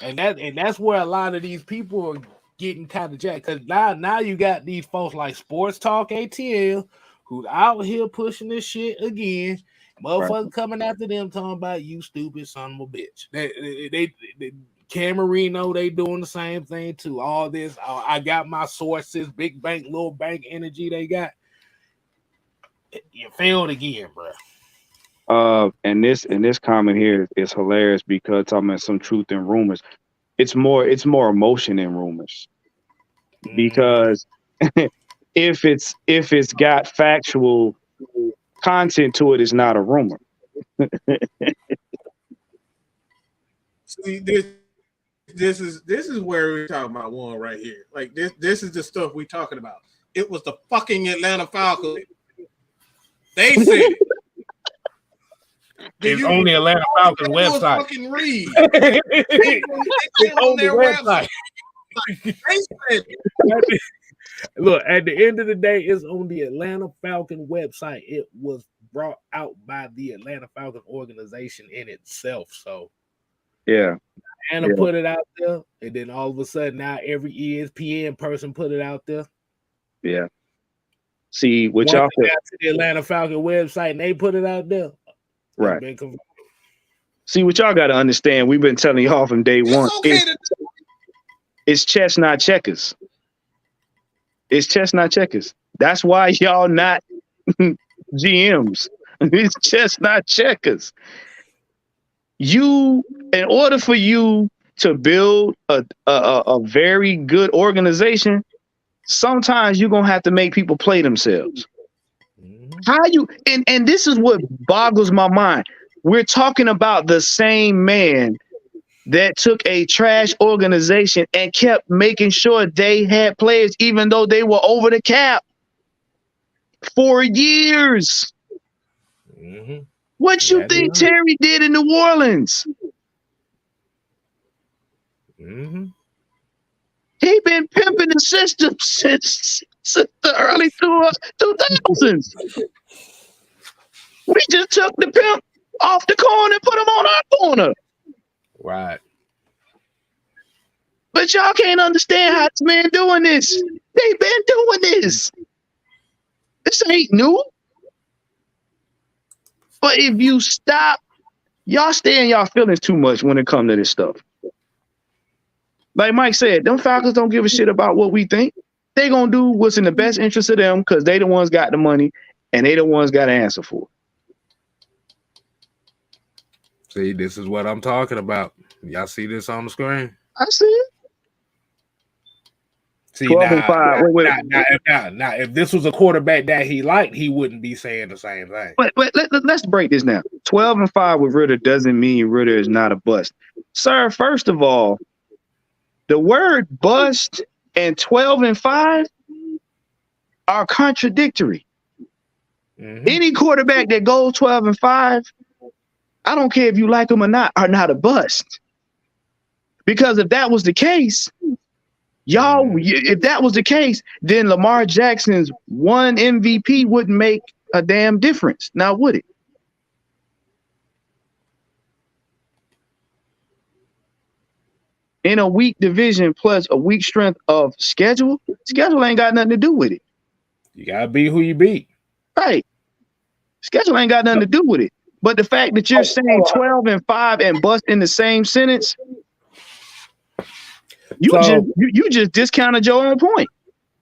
And that's where a lot of these people are getting kind of jacked. Because now you got these folks like Sports Talk ATL who's out here pushing this shit again. Motherfuckers coming after them talking about you stupid son of a bitch. They Camerino, they doing the same thing too. All this, I got my sources, big bank, little bank energy they got. You failed again, bro. And this comment here is hilarious because talking about some truth in rumors. It's more emotion in rumors. Because if it's got factual content to it, it's not a rumor. See, this is where we're talking about one right here. Like this is the stuff we're talking about. It was the fucking Atlanta Falcons. They said it. It's on the Atlanta Falcons website. Fucking read. It's on their website. Look, at the end of the day, it's on the Atlanta Falcon website. It was brought out by the Atlanta Falcon organization in itself. So, yeah. Atlanta put it out there, and then all of a sudden, now every ESPN person put it out there. Yeah. See, what y'all to the Atlanta Falcon website, and they put it out there. Right. See, what y'all got to understand, we've been telling y'all from day one. It's chess, not checkers. It's chess, not checkers. That's why y'all not GMs. It's chess, not checkers. In order for you to build a very good organization, sometimes you're going to have to make people play themselves. How you and this is what boggles my mind. We're talking about the same man that took a trash organization and kept making sure they had players even though they were over the cap for years. What you think Terry did in New Orleans? He been pimping the system since the early 2000s. We just took the pimp off the corner and put him on our corner. Right. But y'all can't understand how this man doing this. They been doing this. This ain't new. But if you stop, y'all stay in y'all feelings too much when it comes to this stuff. Like Mike said, them Falcons don't give a shit about what we think. They gonna do what's in the best interest of them because they the ones got the money and they the ones got to answer for it. See, this is what I'm talking about. Y'all see this on the screen? I see it. See, 12 and 5. Now, if this was a quarterback that he liked, he wouldn't be saying the same thing. But let's break this down. 12 and 5 with Ritter doesn't mean Ritter is not a bust. Sir, first of all, the word bust and 12 and 5 are contradictory. Mm-hmm. Any quarterback that goes 12 and 5, I don't care if you like them or not, are not a bust. Because if that was the case, if that was the case, then Lamar Jackson's one MVP wouldn't make a damn difference. Now, would it? In a weak division plus a weak strength of schedule ain't got nothing to do with it. You gotta be who you beat. Right. Schedule ain't got nothing to do with it. But the fact that you're saying 12 and 5 and bust in the same sentence, you just discounted your own point.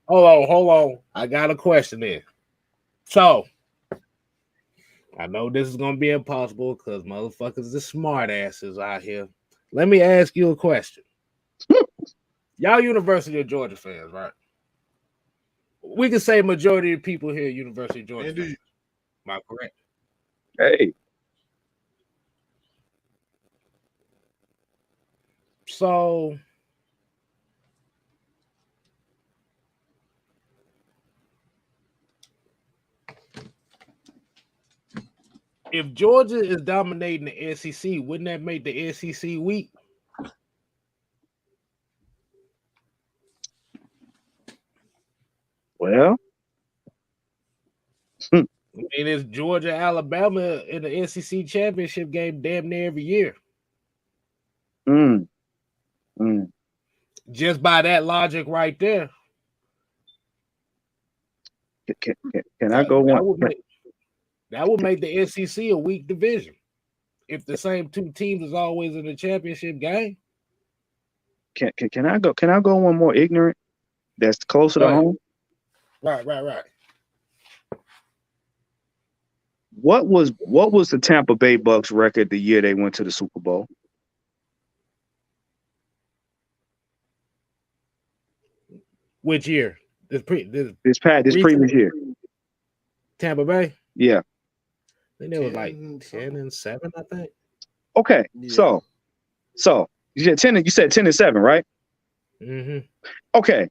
Hold on. I got a question there. So I know this is gonna be impossible because motherfuckers are smart asses out here. Let me ask you a question. Y'all University of Georgia fans, right? We can say majority of people here University of Georgia fans. Am I correct? Hey. So if Georgia is dominating the SEC, wouldn't that make the SEC weak? Well, I mean, it's Georgia, Alabama in the SEC championship game damn near every year. Just by that logic right there. Can I go one? That would make the SEC a weak division. If the same two teams is always in the championship game. Can I go one more ignorant that's closer to home? Right. What was the Tampa Bay Bucks record the year they went to the Super Bowl? Which year? This previous year. Tampa Bay? Yeah. I think it was like 10-7, I think. Okay. Yeah. So you said 10-7, right? Mm-hmm. Okay.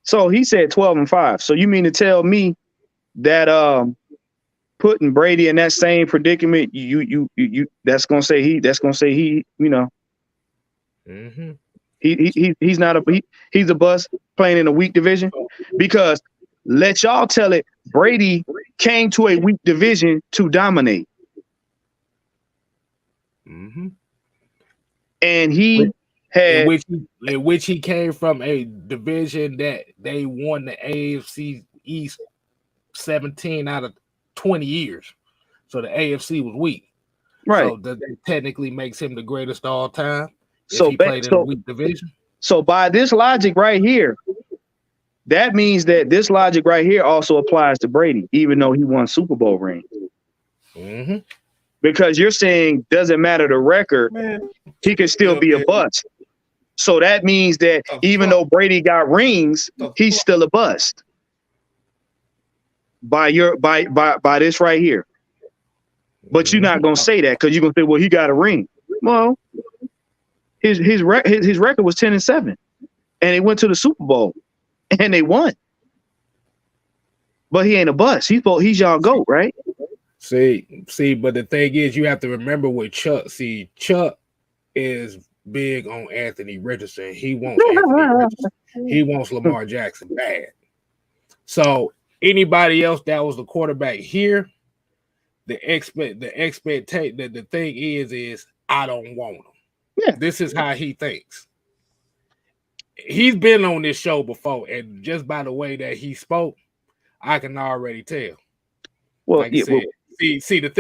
So he said 12 and 5. So you mean to tell me that putting Brady in that same predicament, you that's gonna say he, you know. Mm-hmm. He's not he's a bust playing in a weak division, because let y'all tell it, Brady came to a weak division to dominate. Mm-hmm. And he had in which he came from a division that they won the AFC East 17 out of 20 years. So the AFC was weak. Right. So that technically makes him the greatest of all time if he played in a weak division. So by this logic right here, that means that this logic right here also applies to Brady, even though he won Super Bowl rings. Mm-hmm. Because you're saying doesn't matter the record, he could still be a bust. So that means that even though Brady got rings, he's still a bust. By this right here. But you're not gonna say that because you're gonna say, well, he got a ring. Well, his record was 10-7, and they went to the Super Bowl and they won. But he ain't a bust. He's y'all GOAT, right? See, but the thing is, you have to remember with Chuck. See, Chuck is big on Anthony Richardson. He wants Anthony Richardson. He wants Lamar Jackson bad. So anybody else that was the quarterback here, the thing is I don't want him. Yeah. This is how he thinks. He's been on this show before, and just by the way that he spoke, I can already tell. Well, like you said, See the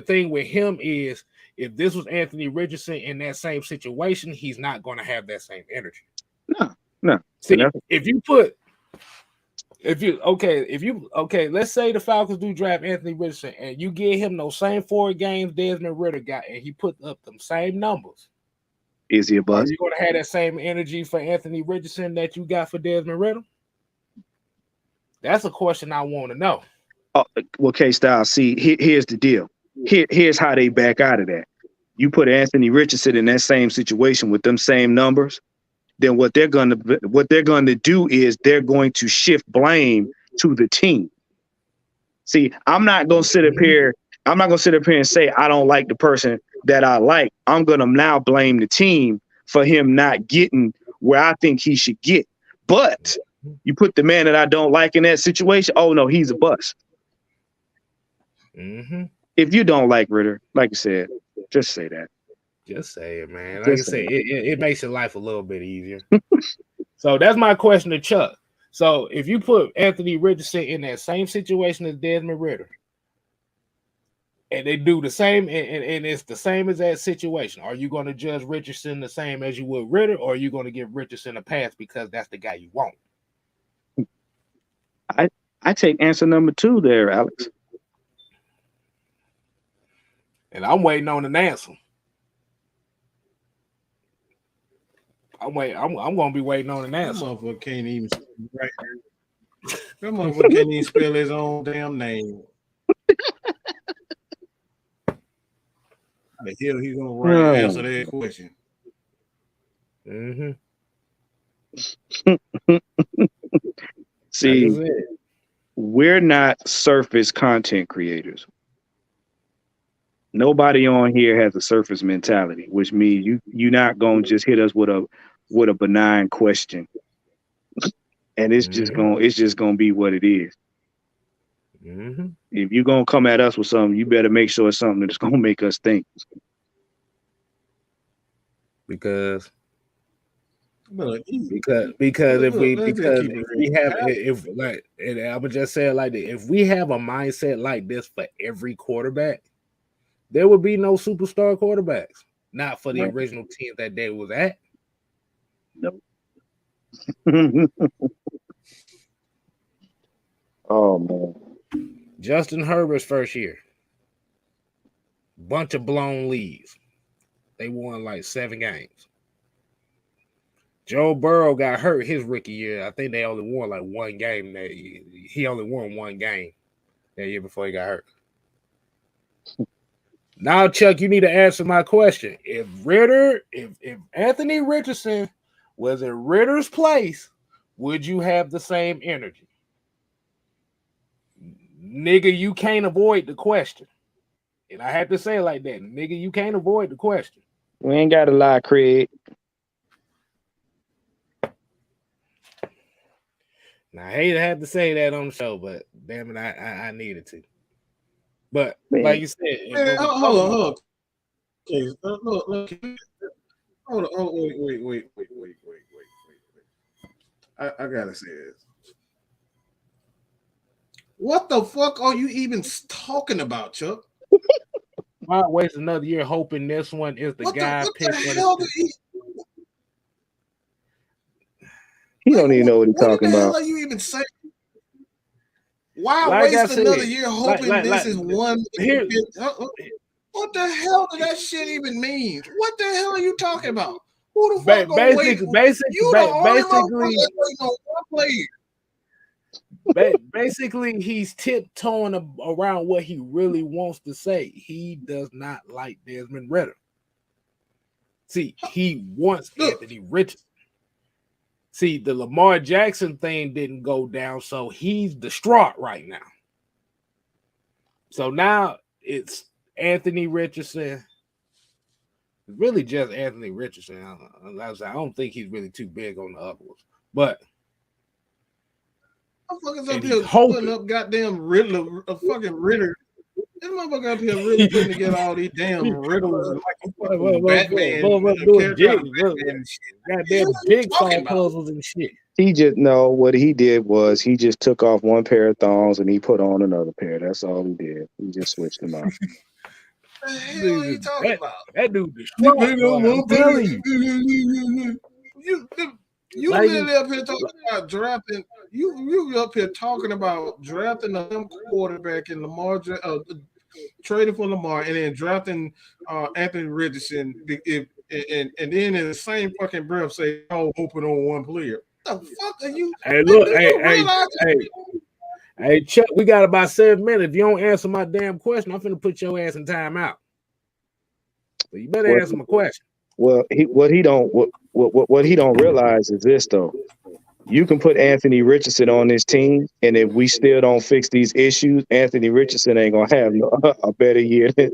thing with him is if this was Anthony Richardson in that same situation, he's not going to have that same energy. No. See, if let's say the Falcons do draft Anthony Richardson and you give him those same 4 games Desmond Ridder got and he put up them same numbers. Is he a bust? Are you going to have that same energy for Anthony Richardson that you got for Desmond Ridder? That's a question I want to know. Oh, well, K-Style, see, here's the deal. Here's how they back out of that. You put Anthony Richardson in that same situation with them same numbers, then what they're going to do is they're going to shift blame to the team. See, I'm not going to sit up here and say I don't like the person that I like. I'm going to now blame the team for him not getting where I think he should get. But you put the man that I don't like in that situation, oh no, he's a bust. Mm-hmm. If you don't like Ridder, like you said, just say that. Just say it, man. Like I say, it makes your life a little bit easier. So that's my question to Chuck. So if you put Anthony Richardson in that same situation as Desmond Ridder, and they do the same, and it's the same as that situation, are you going to judge Richardson the same as you would Ridder, or are you going to give Richardson a pass because that's the guy you want? I take answer number 2 there, Alex. And I'm waiting on an answer. I'm going to be waiting on an answer. That motherfucker can't even right here. That motherfucker can't even spell his own damn name. How the hell he gonna write answer that question? Mm-hmm. See, we're not surface content creators. Nobody on here has a surface mentality, which means you're not gonna just hit us with a benign question, and it's just gonna be what it is. Mm-hmm. If you're gonna come at us with something, you better make sure it's something that's gonna make us think. Because I'm gonna just say it like that, if we have a mindset like this for every quarterback, there would be no superstar quarterbacks. Not for the original team that they was at. Nope. Oh man. Justin Herbert's first year. Bunch of blown leads. They won like 7 games. Joe Burrow got hurt his rookie year. I think they only won like 1 game. He only won 1 game that year before he got hurt. Now, Chuck, you need to answer my question. If Anthony Richardson was in Ridder's place, would you have the same energy? Nigga, you can't avoid the question. And I had to say it like that. Nigga, you can't avoid the question. We ain't got to lie, Craig. Now, I hate to have to say that on the show, but damn it, I needed to. But like you said, hold on. Okay, look. Hold on. Wait. I gotta say this. What the fuck are you even talking about, Chuck? Why waste another year hoping this one is the guy picked? He don't even know what he's talking about. What the hell are you even saying? Why waste another year hoping this is one? What the hell does that shit even mean? What the hell are you talking about? Who the fuck gonna wait? Basically, he's tiptoeing around what he really wants to say. He does not like Desmond Ridder. See, he wants Anthony Richardson. See, the Lamar Jackson thing didn't go down, so he's distraught right now. So now it's Anthony Richardson. Really just Anthony Richardson. I don't think he's really too big on the other ones. But motherfuckers up here putting up goddamn Riddler, a fucking Ridder. This motherfucker up here really putting together all these damn riddles and like Batman. Goddamn big phone puzzles and shit. He just what he did was he just took off one pair of thongs and he put on another pair. That's all he did. He just switched them out. The hell are you talking about? That dude distraught, boy. I'm telling you. You Like- really up here talking about drafting. You up here talking about drafting a quarterback in Lamar, trading for Lamar, and then drafting Anthony Richardson. And then in the same fucking breath say, "Oh, open on one player." The fuck are you? Hey, look, Do you realize hey, Chuck, we got about 7 minutes. If you don't answer my damn question, I'm finna put your ass in timeout. So you better answer my question. Well, what he don't realize is this though. You can put Anthony Richardson on this team, and if we still don't fix these issues, Anthony Richardson ain't gonna have a better year than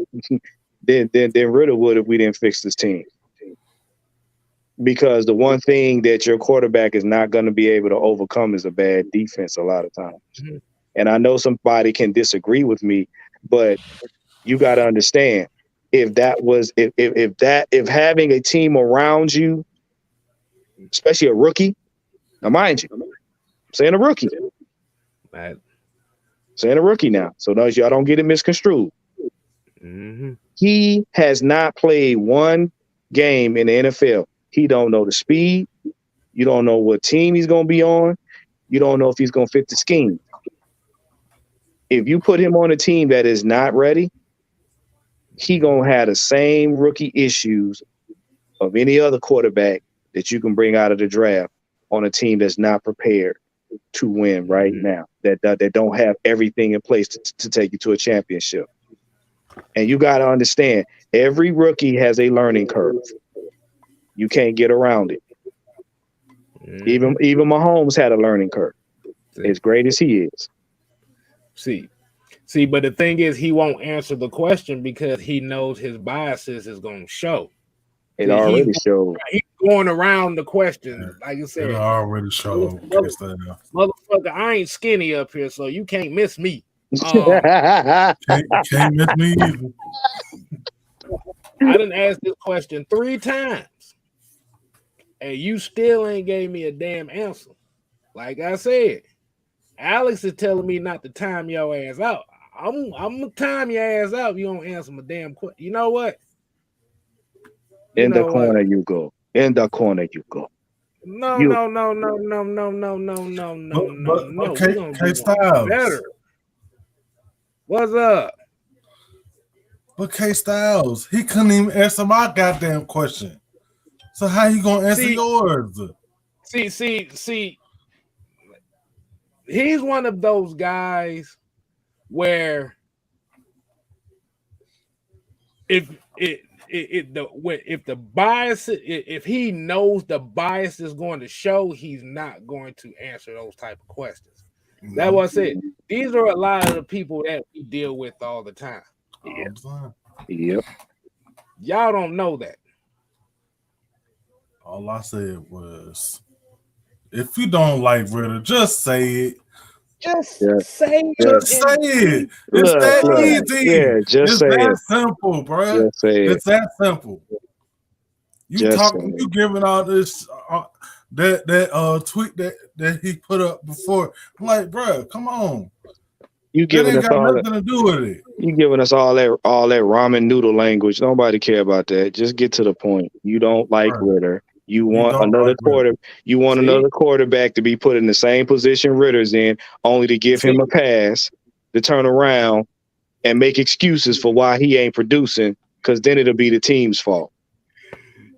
Ritter would if we didn't fix this team. Because the one thing that your quarterback is not going to be able to overcome is a bad defense a lot of times. Mm-hmm. And I know somebody can disagree with me, but you got to understand if having a team around you, especially a rookie, now mind you, I'm saying a rookie. Right. Saying a rookie now. So those y'all don't get it misconstrued. Mm-hmm. He has not played one game in the NFL. He don't know the speed. You don't know what team he's going to be on. You don't know if he's going to fit the scheme. If you put him on a team that is not ready, he going to have the same rookie issues of any other quarterback that you can bring out of the draft on a team that's not prepared to win right now, that don't have everything in place to take you to a championship. And you got to understand, every rookie has a learning curve. You can't get around it. Even Mahomes had a learning curve, as great as he is. See, but the thing is, he won't answer the question because he knows his biases is going to show. It already showed. He's going around the question, like you said. It already showed. Motherfucker, I ain't skinny up here, so you can't miss me. Can't miss me either. I didn't ask this question 3 times. And you still ain't gave me a damn answer. Like I said, Alex is telling me not to time your ass out. I'm gonna time your ass out if you don't answer my damn question. You know what? In the corner you go. In the corner you go. No. Okay, K-Styles. Better. What's up? But K-Styles, he couldn't even answer my goddamn question. So how you gonna answer yours? See, he's one of those guys where if the bias, if he knows the bias is going to show, he's not going to answer those type of questions. Mm-hmm. That's what I said. These are a lot of the people that we deal with all the time. Yep. Y'all don't know that. All I said was, if you don't like Ritter, just say it. Just say it. Just say it. It's that easy. Yeah, just say that it. Simple, bro. Just say it's that simple. You talking? You giving all this that tweet that he put up before? I'm like, bro, come on. You giving us all nothing to do with it. You giving us all that ramen noodle language. Nobody care about that. Just get to the point. You don't like Ritter. You want another You want another quarterback to be put in the same position Ritter's in, only to give him a pass to turn around and make excuses for why he ain't producing, because then it'll be the team's fault.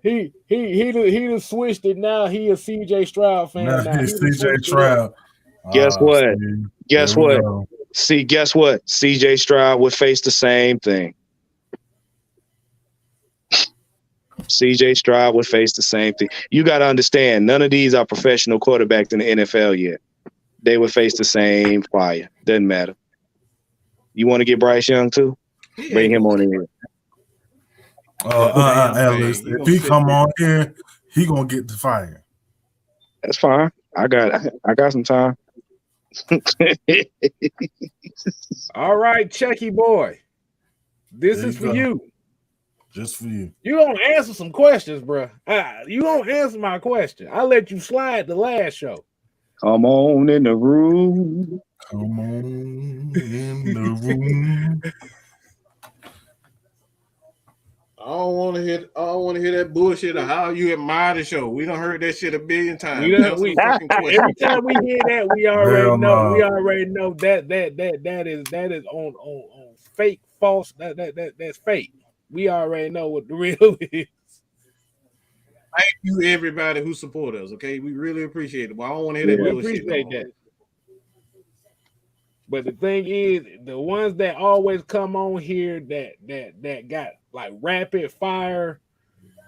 He done switched it now. He a CJ Stroud fan. Now he's CJ Stroud. Guess what? Guess what? See, guess what? CJ Stroud would face the same thing. CJ Stroud would face the same thing. You got to understand, none of these are professional quarterbacks in the NFL yet. They would face the same fire. Doesn't matter. You want to get Bryce Young too? Bring him on in here. Ellis, if he come on here, he gonna get the fire. That's fine. I got some time. All right, Chucky boy. This is for you. Just for you. You don't answer some questions, bro. You don't answer my question. I let you slide the last show. Come on in the room. Come on in the room. I don't want to hear that bullshit of how you admire the show. We done heard that shit a billion times. Answer the fucking question. Every time we hear that, we already know. We already know that is on fake, false. That's fake. We already know what the real is. Thank you, everybody who support us. Okay, we really appreciate it. But I don't want to hear that bullshit. We appreciate that. But the thing is, the ones that always come on here that got like rapid fire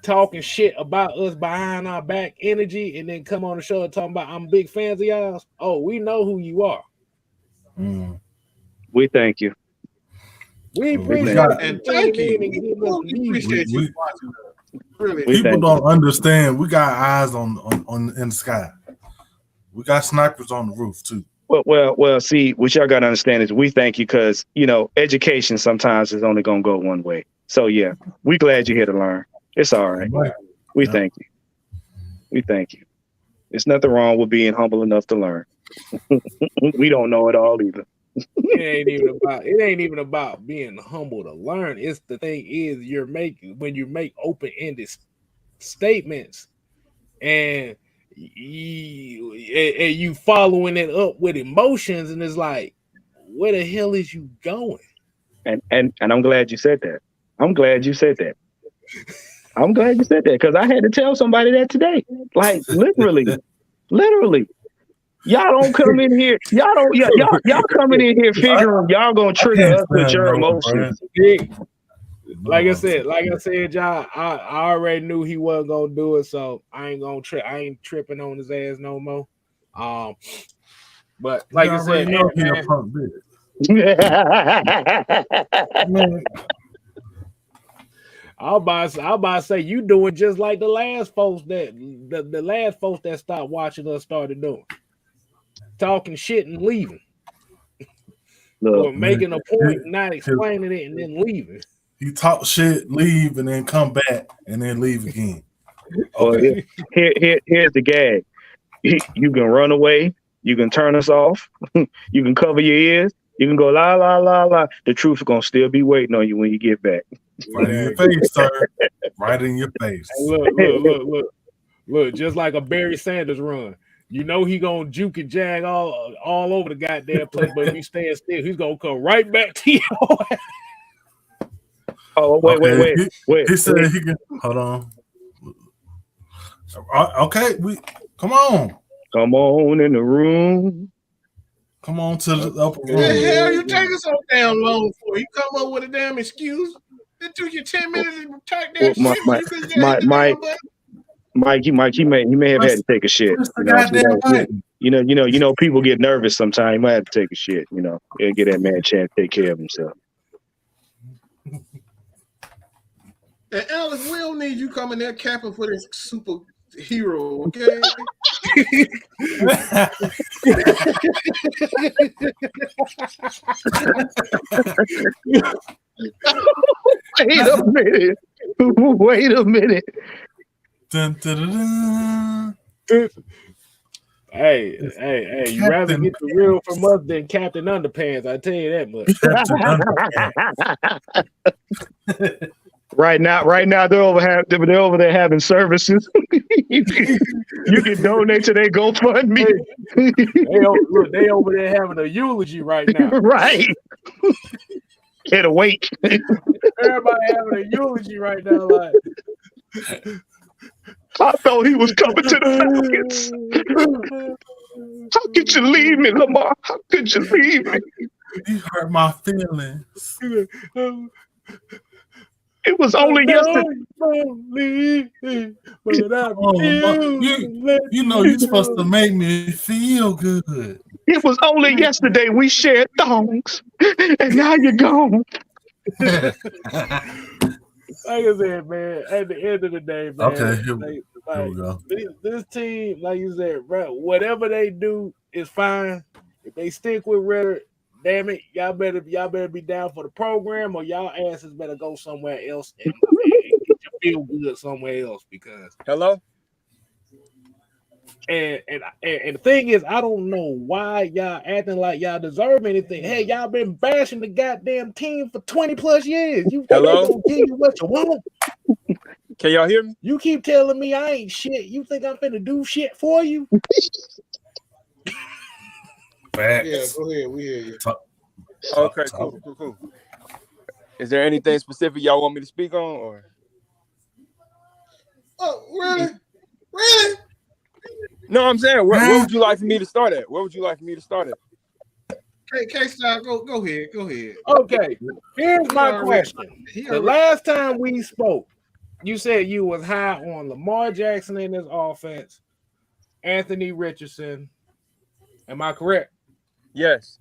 talking shit about us behind our back energy, and then come on the show and talking about I'm big fans of y'all. Oh, we know who you are. We thank you. We appreciate it. And thank you. We appreciate you watching us. Really, people don't understand. We got eyes on in the sky. We got snipers on the roof too. Well. See, what y'all gotta understand is we thank you because education sometimes is only gonna go one way. So yeah, we glad you're here to learn. It's all right. We thank you. We thank you. There's nothing wrong with being humble enough to learn. We don't know it all either. It ain't even about being humble to learn. It's the thing is when you make open-ended statements and you following it up with emotions, and it's like, where the hell is you going? And I'm glad you said that. I'm glad you said that because I had to tell somebody that today. Like literally. Y'all don't come in here. Y'all coming in here figuring y'all gonna trigger us with your emotions. Like I said, y'all, I already knew he wasn't gonna do it, so I ain't tripping on his ass no more. But like I said, I'll about to say you doing just like the last folks that the last folks that stopped watching us started doing. Talking shit and leaving. Or making a point, not explaining it, and then leaving. He talk shit, leave, and then come back, and then leave again. Okay. Here's the gag. You can run away. You can turn us off. You can cover your ears. You can go la la la la. The truth is gonna still be waiting on you when you get back. Right in your face, sir. Right in your face. Hey, look, just like a Barry Sanders run. You know he gonna juke and jag all over the goddamn place, but if you stand still, he's gonna come right back to you. Oh, wait. He said he can. Hold on. Okay, come on. Come on in the room. Come on to the upper room. What the hell you taking so damn long for? You come up with a damn excuse. It took you 10 minutes to type that shit. Mike, he may have had to take a shit. You know, people get nervous sometimes. He might have to take a shit. He'll get that man a chance to take care of himself. And Alex, we don't need you coming there capping for this superhero, okay? Wait a minute. Dun, dun, dun, dun. Hey, you rather get the real from us than Captain Underpants, I tell you that much. Right now they're over there having services. You can donate to their GoFundMe. They over there having a eulogy right now. Right. Can't wait. Everybody having a eulogy right now, like. I thought he was coming to the Falcons. How could you leave me, Lamar? How could you leave me? You hurt my feelings. It was only yesterday. You're supposed to make me feel good. It was only yesterday we shared thongs, and now you're gone. Like I said, man, at the end of the day, man. Okay, here we go. This team, like you said, bro, whatever they do is fine. If they stick with Ritter, damn it, y'all better be down for the program, or y'all asses better go somewhere else and get your feel good somewhere else. Because hello, And the thing is, I don't know why y'all acting like y'all deserve anything. Hey, y'all been bashing the goddamn team for 20 plus years. You think they gonna give you what you want? Can y'all hear me? You keep telling me I ain't shit. You think I'm finna do shit for you? Facts. Yeah, go ahead. We hear you. Okay, cool. Is there anything specific y'all want me to speak on, or? Oh, really? No, I'm saying, where would you like for me to start at? Hey, K-Star, go ahead. Okay, here's my question. The last time we spoke, you said you was high on Lamar Jackson in his offense, Anthony Richardson. Am I correct? Yes.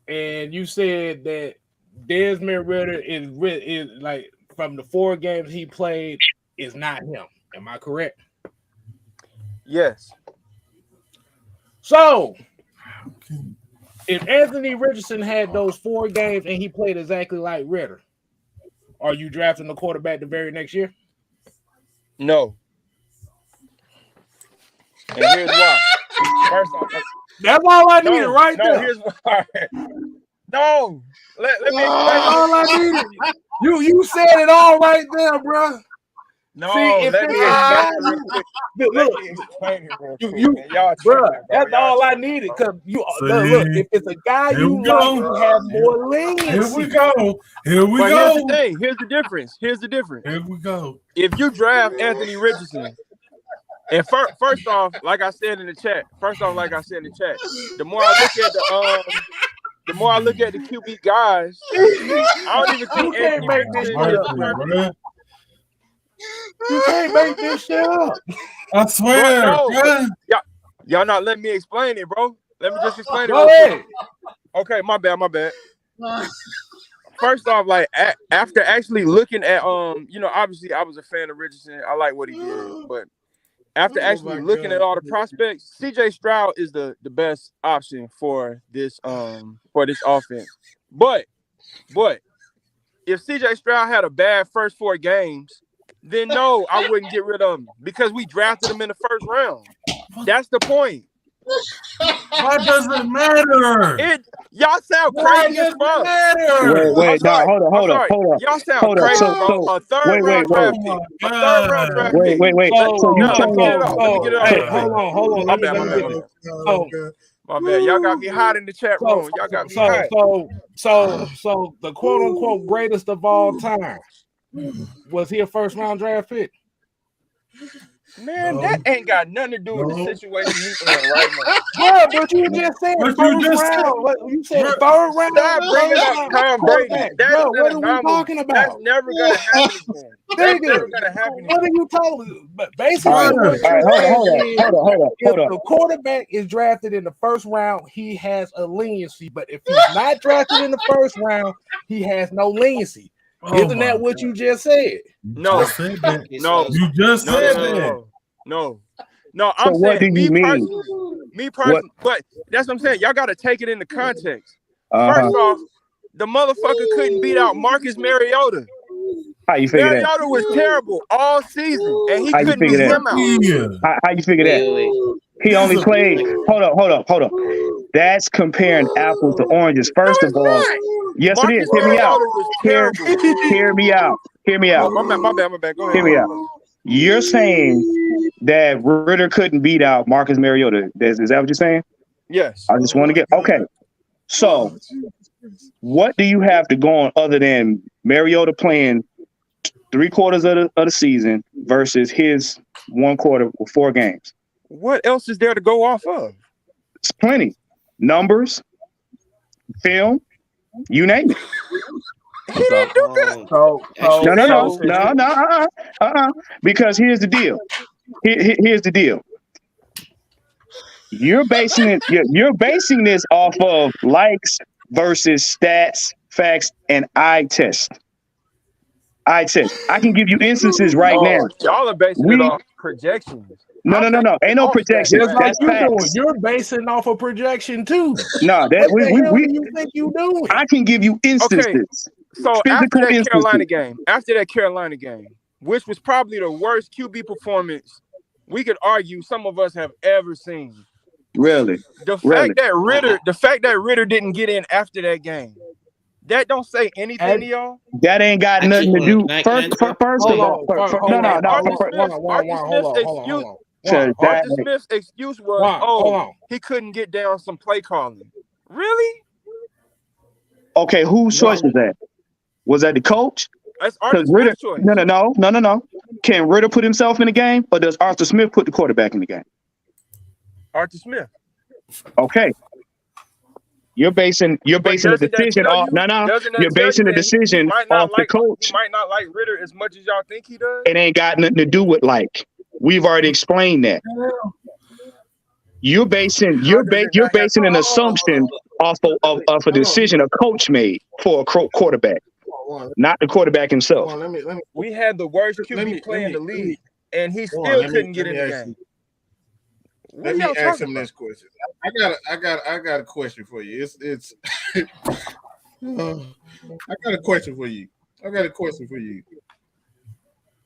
And you said that Desmond Ridder is like from the 4 games he played is not him. Am I correct? Yes. So, if Anthony Richardson had those 4 games and he played exactly like Ridder, are you drafting the quarterback the very next year? No. And here's why. First off, that's all I needed right there. Here's why. No. Let me explain. That's all I needed. You said it all right there, bro. No, let me explain it real quick. Y'all bro, that's all I needed. Cause look, if it's a guy you like, you have more leniency. Here we go. Here's the thing. Here's the difference. Here we go. If you draft Anthony Richardson, and first off, like I said in the chat, the more I look at the QB guys, I don't even think Anthony Richardson. You can't make this shit up. I swear. Y'all not letting me explain it, bro. Let me just explain it. Go ahead. Okay, my bad. First off, like after actually looking at obviously I was a fan of Richardson. I like what he did, but after actually looking at all the prospects, CJ Stroud is the best option for this offense. But if CJ Stroud had a bad first 4 games, then no, I wouldn't get rid of him because we drafted him in the first round. That's the point. Why does it matter? Y'all sound crazy as fuck. Wait, hold up. Y'all sound crazy, bro. A third round draft pick. Wait. So you let me get it up. Hey, hold on. My bad. My bad. Y'all got me hot in the chat room. Y'all got me hot. So the quote unquote greatest of all time, was he a first round draft pick? Man, that ain't got nothing to do with the situation he's in right now. Yeah, but you just said first round. You said third round. Stop bringing up Tom Brady. Bro, what are we talking about? That's never gonna happen again. That's never gonna happen. What are you talking? But basically, hold up. If the quarterback is drafted in the first round, he has a leniency. But if he's not drafted in the first round, he has no leniency. Isn't that what you just said? No. You just said that. No. I'm saying me personally, but that's what I'm saying. Y'all got to take it into context. First off, the motherfucker couldn't beat out Marcus Mariota. How you figure that? Mariota was terrible all season, and he couldn't beat him out. How you figure that? He only played. Hold up. That's comparing apples to oranges. First of all, yes, Marcus it is. Hear me out. Hear me out. My bad. Go ahead. Hear me out. You're saying that Ridder couldn't beat out Marcus Mariota. Is that what you're saying? Yes. I just want to get okay. So, what do you have to go on other than Mariota playing 3/4 of the season versus his 1/4 or 4 games? What else is there to go off of? It's plenty. Numbers, film, you name it. He didn't do good. No. Because here's the deal. Here's the deal. You're basing this off of likes versus stats, facts, and eye test. I can give you instances right now. Y'all are basing it off projections. No. Ain't no projection. That's facts. You're basing off a projection too. No, what the hell do you think you doing? I can give you instances. Okay. So after that Carolina game, which was probably the worst QB performance we could argue some of us have ever seen. Really? The fact that Ritter didn't get in after that game, that don't say anything to y'all. That ain't got nothing to do. First of all, Arthur Smith's excuse was, he couldn't get down some play calling. Really? Okay, whose choice was that? Was that the coach? That's Arthur Smith's choice. No. Can Ritter put himself in the game, or does Arthur Smith put the quarterback in the game? Arthur Smith. Okay. You're basing the decision off. You're basing the decision off the coach. He might not like Ritter as much as y'all think he does. It ain't got nothing to do with like. We've already explained that. You're basing an assumption off of a decision a coach made for a quarterback, not the quarterback himself. We had the worst QB play in the league, and he still couldn't get in the game. Let me ask him this question. I got a question for you. It's I got a question for you.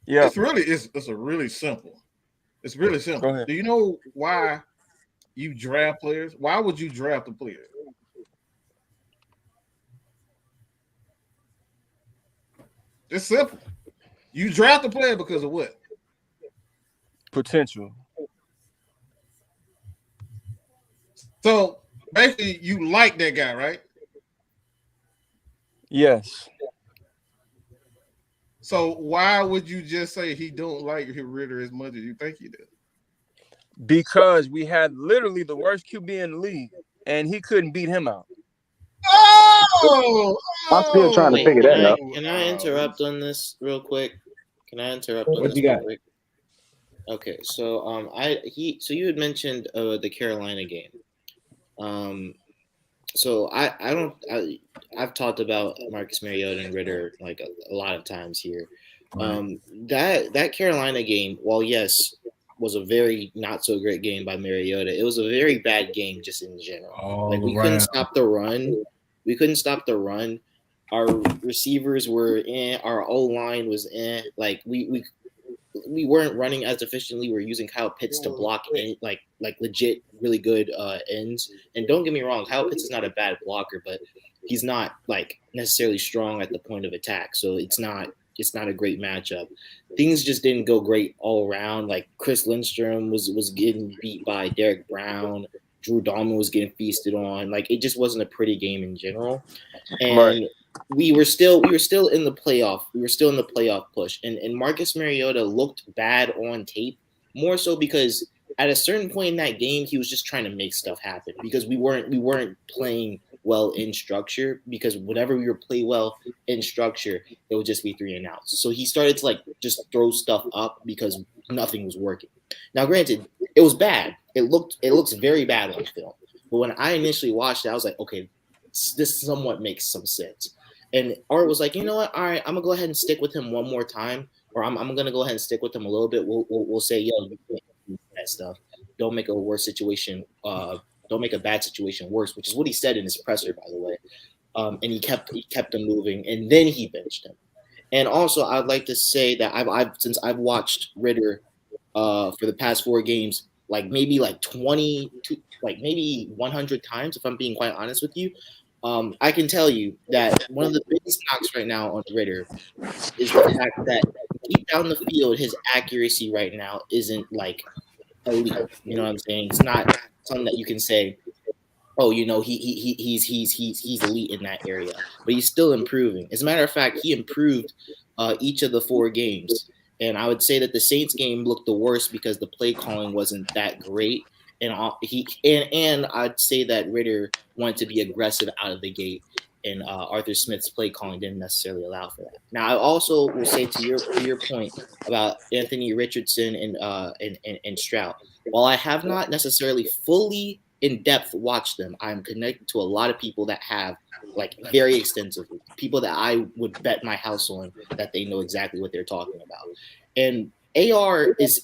Yeah. It's really simple. It's really simple. Do you know why you draft players? Why would you draft a player? It's simple. You draft a player because of what? Potential. So basically, you like that guy, right? Yes. So why would you just say he don't like Ritter as much as you think he does? Because we had literally the worst QB in the league, and he couldn't beat him out. I'm still trying to figure that out. Can I interrupt on this real quick? Okay, so you had mentioned the Carolina game. So I've talked about Marcus Mariota and Ritter like a lot of times here. That Carolina game, while yes, was a very not so great game by Mariota, it was a very bad game just in general. We couldn't stop the run. Our receivers were in. Our O-line was in. Like we weren't running as efficiently. We were using Kyle Pitts to block in, like legit really good ends. And don't get me wrong, Kyle Pitts is not a bad blocker, but he's not like necessarily strong at the point of attack. So it's not a great matchup. Things just didn't go great all around. Like Chris Lindstrom was getting beat by Derek Brown. Drew Dalman was getting feasted on. Like it just wasn't a pretty game in general. And we were still in the playoff. We were still in the playoff push. And Marcus Mariota looked bad on tape, more so because at a certain point in that game, he was just trying to make stuff happen because we weren't playing well in structure, because whenever we were play well in structure, it would just be 3 and outs. So he started to like just throw stuff up because nothing was working. Now, granted, it was bad. It looks very bad on film. But when I initially watched it, I was like, okay, this somewhat makes some sense. And Art was like, you know what? All right, I'm gonna go ahead and stick with him one more time, or I'm gonna go ahead and stick with him a little bit. We'll say, yo, you can't do that stuff. Don't make a worse situation. Don't make a bad situation worse, which is what he said in his presser, by the way. And he kept him moving, and then he benched him. And also, I'd like to say that I've watched Ritter for the past 4 games, like maybe 20 to like maybe 100 times, if I'm being quite honest with you. I can tell you that one of the biggest knocks right now on Ritter is the fact that deep down the field, his accuracy right now isn't like elite. You know what I'm saying? It's not something that you can say, oh, you know, he's elite in that area, but he's still improving. As a matter of fact, he improved each of the 4 games. And I would say that the Saints game looked the worst because the play calling wasn't that great. And I'd say that Ritter wanted to be aggressive out of the gate, and Arthur Smith's play calling didn't necessarily allow for that. Now, I also will say to your point about Anthony Richardson and Stroud, while I have not necessarily fully in depth watched them, I'm connected to a lot of people that have, like, very extensively, people that I would bet my house on that they know exactly what they're talking about. And AR is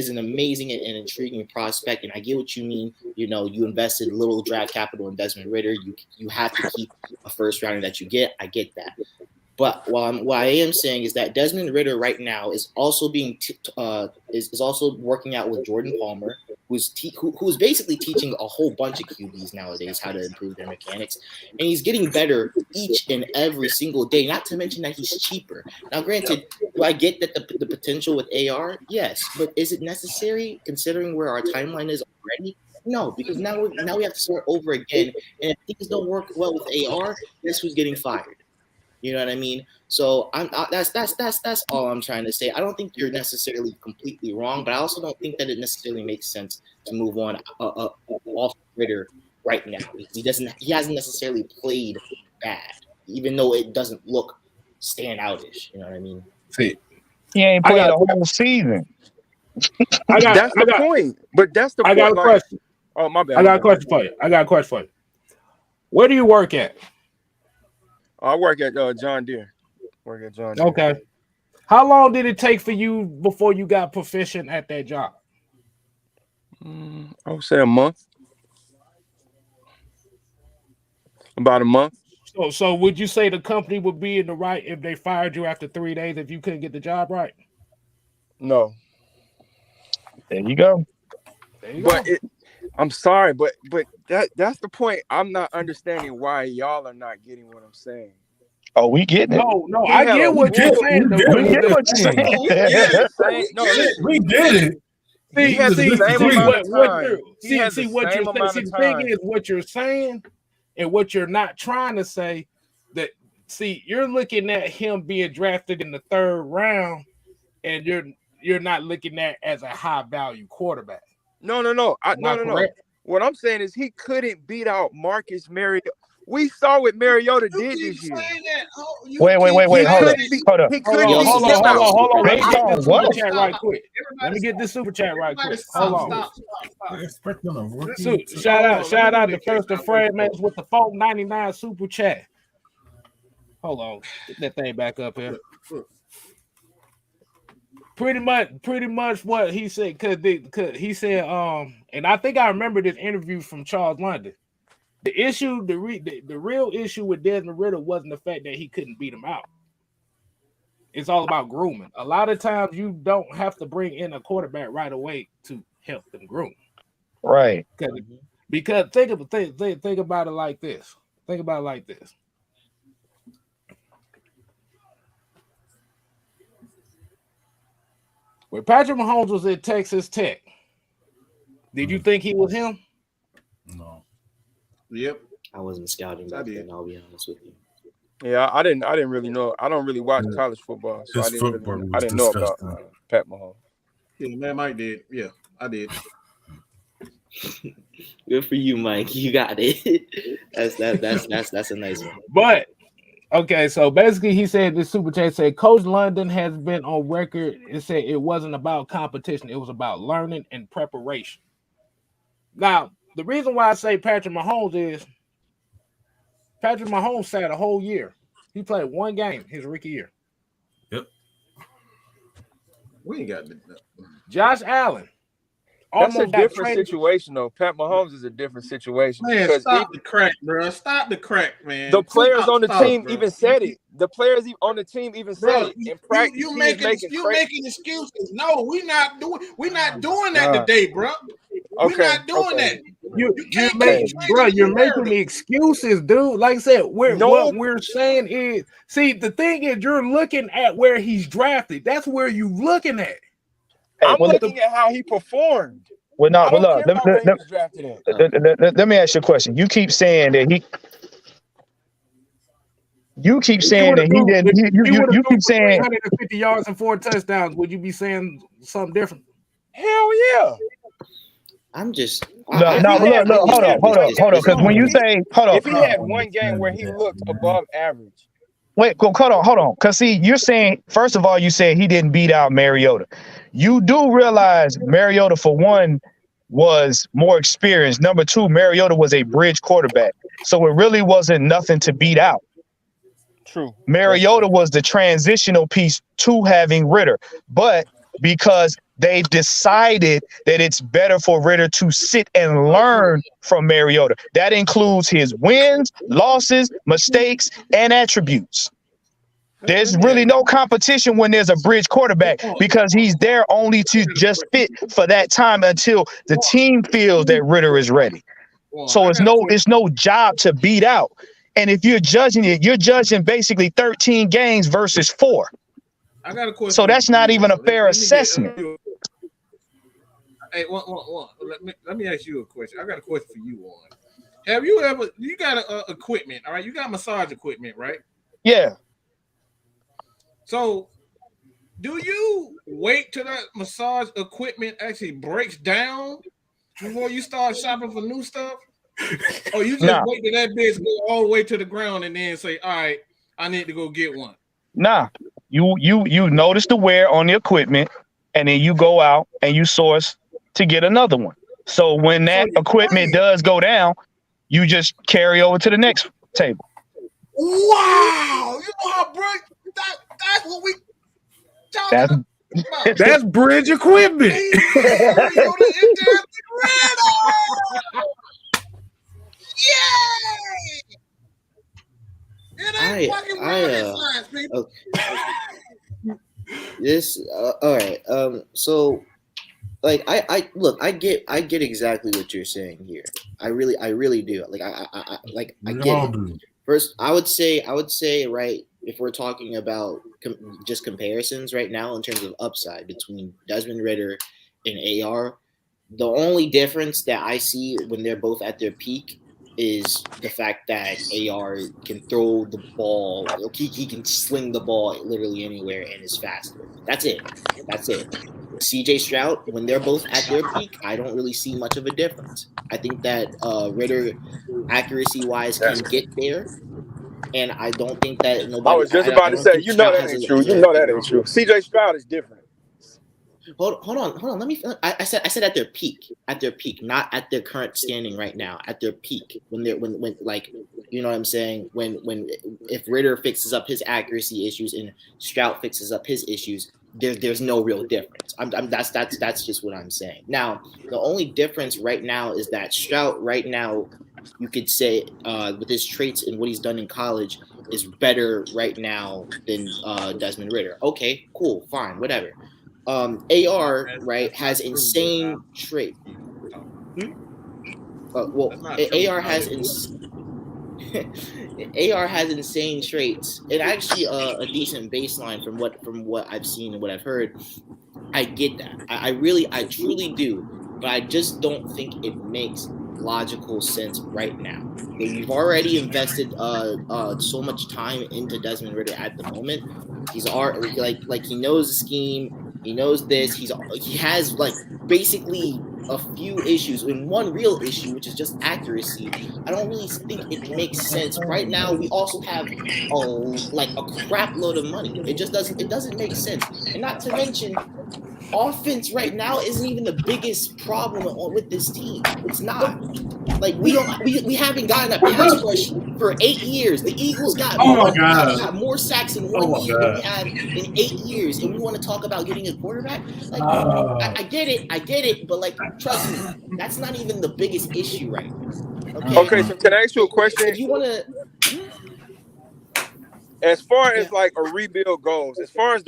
an amazing and intriguing prospect, and I get what you mean. You know, you invested little draft capital in Desmond Ritter. You have to keep a first rounder that you get. I get that. But what I am saying is that Desmond Ridder right now is also being is also working out with Jordan Palmer, who's basically teaching a whole bunch of QBs nowadays how to improve their mechanics, and he's getting better each and every single day. Not to mention that he's cheaper. Now, granted, do I get that the potential with AR? Yes, but is it necessary considering where our timeline is already? No, because now we have to start over again, and if things don't work well with AR, guess who's getting fired? You know what I mean? So that's all I'm trying to say. I don't think you're necessarily completely wrong, but I also don't think that it necessarily makes sense to move on off Ridder right now. He hasn't necessarily played bad, even though it doesn't look standoutish. You know what I mean? See, he ain't played a whole season. That's the point. But that's the point. I got a question. Oh, my bad. I got a question for you. Where do you work at? I work at John Deere. Okay. How long did it take for you before you got proficient at that job? I would say a month. About a month. So would you say the company would be in the right if they fired you after 3 days if you couldn't get the job right? No. There you go. But I'm sorry, but that's the point. I'm not understanding why y'all are not getting what I'm saying. Oh, we getting it. No, I get what you're saying. We get what you're saying. No, listen, We did it. He had the same amount of time. See what you're saying. The thing is what you're saying and what you're not trying to say. That you're looking at him being drafted in the 3rd round, and you're not looking at as a high value quarterback. No. No. What I'm saying is he couldn't beat out Marcus Mariota. We saw what Mariota did this year. Wait. Hold up. He couldn't Hold on. Based on what? Let me get this super chat right quick. Hold on. Stop. Shout out to First and Fred man with the $4.99 super chat. Hold on. Get that thing back up here. Pretty much what he said, cause he said, and I think I remember this interview from Charles London. The issue, the real issue with Desmond Ridder wasn't the fact that he couldn't beat him out. It's all about grooming. A lot of times you don't have to bring in a quarterback right away to help them groom. Right. Because think about it like this. When Patrick Mahomes was at Texas Tech, did you think he was him? No. Yep. I wasn't scouting back then, I'll be honest with you. Yeah, I didn't really know. I don't really watch college football, so I didn't know about Pat Mahomes. Yeah, man, Mike did. Yeah, I did. Good for you, Mike. You got it. That's a nice one. But okay, so basically he said this super chat said Coach London has been on record. It said it wasn't about competition, it was about learning and preparation. Now, the reason why I say Patrick Mahomes is Patrick Mahomes sat a whole year. He played one game his rookie year. Yep. We ain't got Josh Allen. That's a different situation, though. Pat Mahomes is a different situation. Man, stop the crack, bro. Stop the crack, man. The players on the team even said it. The players on the team even said it. In practice, you making excuses. No, we're not doing that today, bro. We're not doing that. You're making the excuses, dude. Like I said, what we're saying is, see, the thing is, you're looking at where he's drafted. That's where you're looking at. I'm looking at how he performed. Well, no, let me ask you a question. You keep saying that he keep saying 150 yards and 4 touchdowns. Would you be saying something different? Hell yeah. I'm just hold on. Because when you say if he had one game where he looked above average. Wait, hold on. Because see, you're saying, first of all, you said he didn't beat out Mariota. You do realize Mariota, for one, was more experienced. Number two, Mariota was a bridge quarterback. So it really wasn't nothing to beat out. True. Mariota was the transitional piece to having Ridder. But because they decided that it's better for Ridder to sit and learn from Mariota. That includes his wins, losses, mistakes, and attributes. There's really no competition when there's a bridge quarterback because he's there only to just fit for that time until the team feels that Ritter is ready. So it's no job to beat out. And if you're judging it, you're judging basically 13 games versus 4. I got a question. So that's not even a fair assessment. Hey, let me ask you a question. I got a question for you, Warren. Have you ever? You got equipment, all right? You got massage equipment, right? Yeah. So, do you wait till that massage equipment actually breaks down before you start shopping for new stuff? Or you just wait till that bitch go all the way to the ground and then say, all right, I need to go get one? Nah. You notice the wear on the equipment, and then you go out and you source to get another one. So when that equipment does go down, you just carry over to the next table. Wow. You know how bridge that's what we that's bridge equipment. All right. So like I look, I get exactly what you're saying here. I really do. Like I get it. First, I would say right, if we're talking about just comparisons right now in terms of upside between Desmond Ridder and AR, the only difference that I see when they're both at their peak is the fact that AR can throw the ball. He can sling the ball literally anywhere and is faster. That's it. CJ Stroud, when they're both at their peak, I don't really see much of a difference. I think that Ridder, accuracy-wise, can get there. And I don't think that nobody... I was just about to say, you know that ain't true. You know that ain't true. CJ Stroud is different. Hold on. Let me. I said at their peak, not at their current standing right now. At their peak, when like, you know what I'm saying? When if Ridder fixes up his accuracy issues and Stroud fixes up his issues, there's no real difference. That's just what I'm saying. Now, the only difference right now is that Stroud right now, you could say with his traits and what he's done in college, is better right now than Desmond Ridder. Okay, cool, fine, whatever. AR right has insane trait. AR has AR has insane traits and actually a decent baseline from what I've seen and what I've heard. I get that. I truly do, but I just don't think it makes logical sense right now. We've already invested so much time into Desmond Ridder at the moment. He's already like he knows the scheme. He knows this. He has like basically a few issues and one real issue, which is just accuracy. I don't really think it makes sense right now. We also have a crap load of money. It doesn't make sense. And not to mention, offense right now isn't even the biggest problem with this team. It's not. Like we haven't gotten a pass rush for 8 years. The Eagles got more sacks in 1 year than we had in 8 years, and we want to talk about getting a quarterback. Like I get it, but like trust me, that's not even the biggest issue right now. Okay, so can I ask you a question? If you want to. As far as like a rebuild goes, because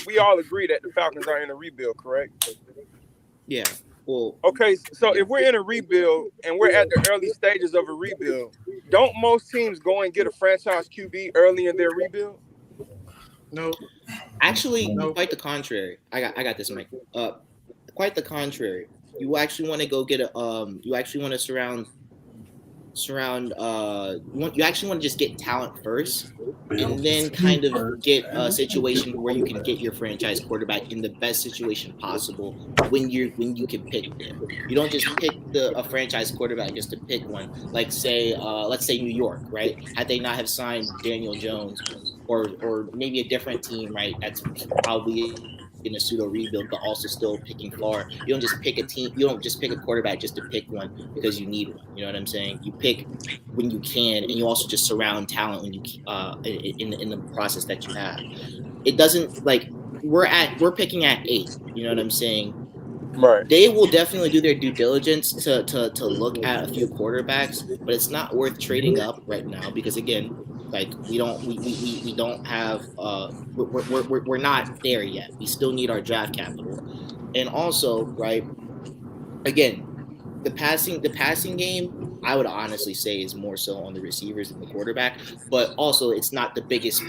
we all agree that the Falcons are in a rebuild, correct? Yeah. Well, okay, so if we're in a rebuild and we're at the early stages of a rebuild, don't most teams go and get a franchise QB early in their rebuild? No. Actually, quite the contrary. I got this, Mike. Quite the contrary. You actually want to go get you actually want to surround you actually want to just get talent first and then kind of get a situation where you can get your franchise quarterback in the best situation possible when you can pick them. You don't just pick a franchise quarterback just to pick one. Like say let's say New York, right? Had they not have signed Daniel Jones or maybe a different team, right? That's probably in a pseudo rebuild, but also still picking far. You don't just pick a team. You don't just pick a quarterback just to pick one because you need one. You know what I'm saying? You pick when you can, and you also just surround talent when you in the process that you have. It doesn't like we're picking at 8. You know what I'm saying? Right. They will definitely do their due diligence to look at a few quarterbacks, but it's not worth trading up right now because again, Like we don't have we're not there yet. We still need our draft capital, and also right again the passing game. I would honestly say is more so on the receivers than the quarterback, but also it's not the biggest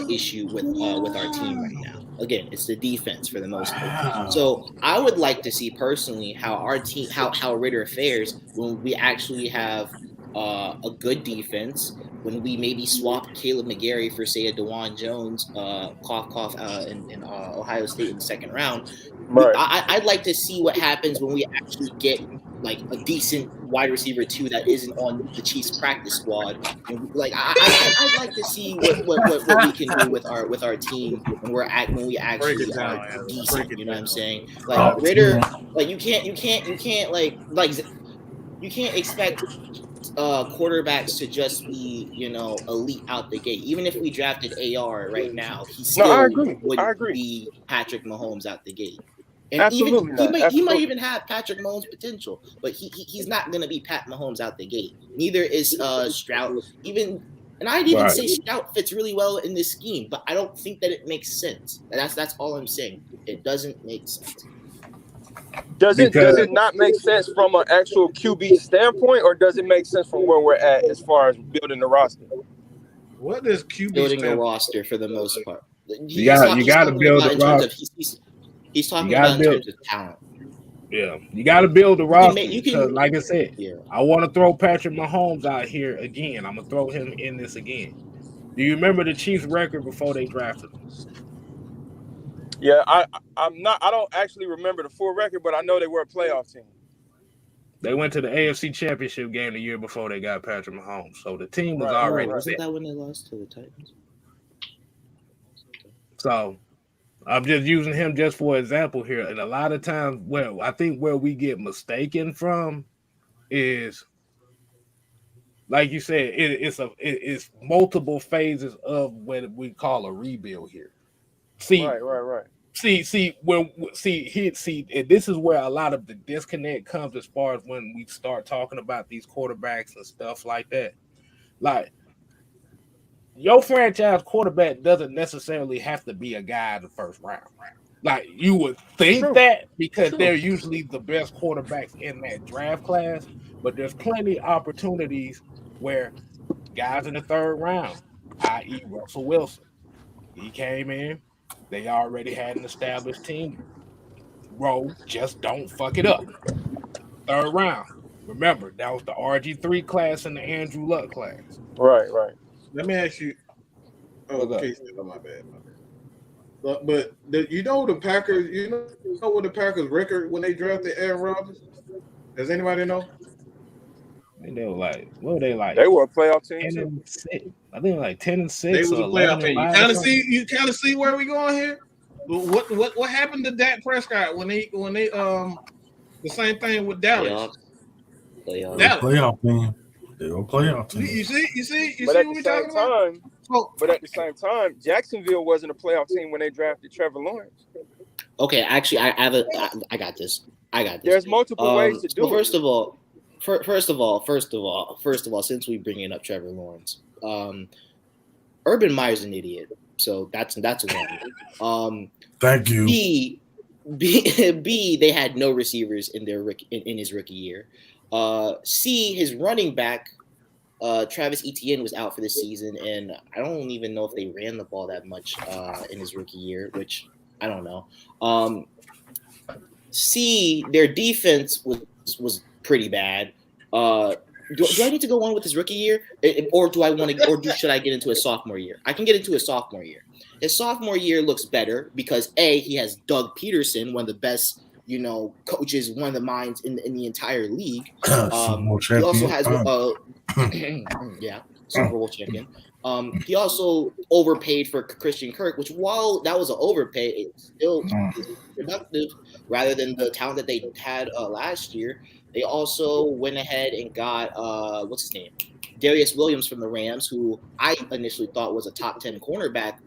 issue with our team right now. Again, it's the defense for the most part. So I would like to see personally how our team, how Ritter fares when we actually have a good defense. When we maybe swap Caleb McGarry for say a DeJuan Jones, in Ohio State in the second round. Right. I'd like to see what happens when we actually get like a decent wide receiver too that isn't on the Chiefs practice squad. And like I'd like to see what we can do with our team when we actually are decent. You know what I'm saying? Like Ritter, like you can't expect quarterbacks to just be elite out the gate. Even if we drafted AR right now, he still wouldn't be Patrick Mahomes out the gate. And Absolutely even he might even have Patrick Mahomes potential, but he's not going to be Pat Mahomes out the gate. Neither is Stroud. And I'd even say Stroud fits really well in this scheme, but I don't think that it makes sense. That's all I'm saying. It doesn't make sense. Does it not make sense from an actual QB standpoint, or does it make sense from where we're at as far as building the roster? What does QB building a roster for the most part? You got to build the roster. He's talking about in terms of talent. Yeah, you got to build the roster. Like I said, I want to throw Patrick Mahomes out here again. I'm gonna throw him in this again. Do you remember the Chiefs' record before they drafted him? Yeah, I don't actually remember the full record, but I know they were a playoff team. They went to the AFC Championship game the year before they got Patrick Mahomes, so the team was already set. Wasn't that when they lost to the Titans? So I'm just using him just for example here. And a lot of times where we get mistaken from is, like you said, it's multiple phases of what we call a rebuild here. Right. And this is where a lot of the disconnect comes as far as when we start talking about these quarterbacks and stuff like that. Like, your franchise quarterback doesn't necessarily have to be a guy in the first round. Like, you would think that because they're usually the best quarterbacks in that draft class, but there's plenty of opportunities where guys in the third round, i.e. Russell Wilson, he came in, they already had an established team. Just don't fuck it up. Third round. Remember, that was the RG3 class and the Andrew Luck class. Right. Let me ask you. Okay, my bad. But the Packers. You know what the Packers record when they drafted Aaron Rodgers? Does anybody know? I think they were like, what were they like? They were a playoff team. 10-6. I think like 10-6. They was a playoff team. You kind of see where we going here. What happened to Dak Prescott when they the same thing with Dallas? Playoff team. They were playoff team. You see But at what the we same talking about? But at the same time, Jacksonville wasn't a playoff team when they drafted Trevor Lawrence. Okay, actually, I got this. There's multiple ways to do it. First of all, since we bringing up Trevor Lawrence, Urban Meyer's an idiot, so that's one. Thank you. B, they had no receivers in his rookie year. C, his running back, Travis Etienne, was out for the season, and I don't even know if they ran the ball that much in his rookie year, which I don't know. C, their defense was pretty bad. Do I need to go on with his rookie year, or should I get into his sophomore year? I can get into his sophomore year. His sophomore year looks better because he has Doug Peterson, one of the best, coaches, one of the minds in the entire league. He also has Super Bowl champion. He also overpaid for Christian Kirk, which while that was an overpay, it's still productive rather than the talent that they had last year. They also went ahead and got what's his name? Darius Williams from the Rams, who I initially thought was a top 10 cornerback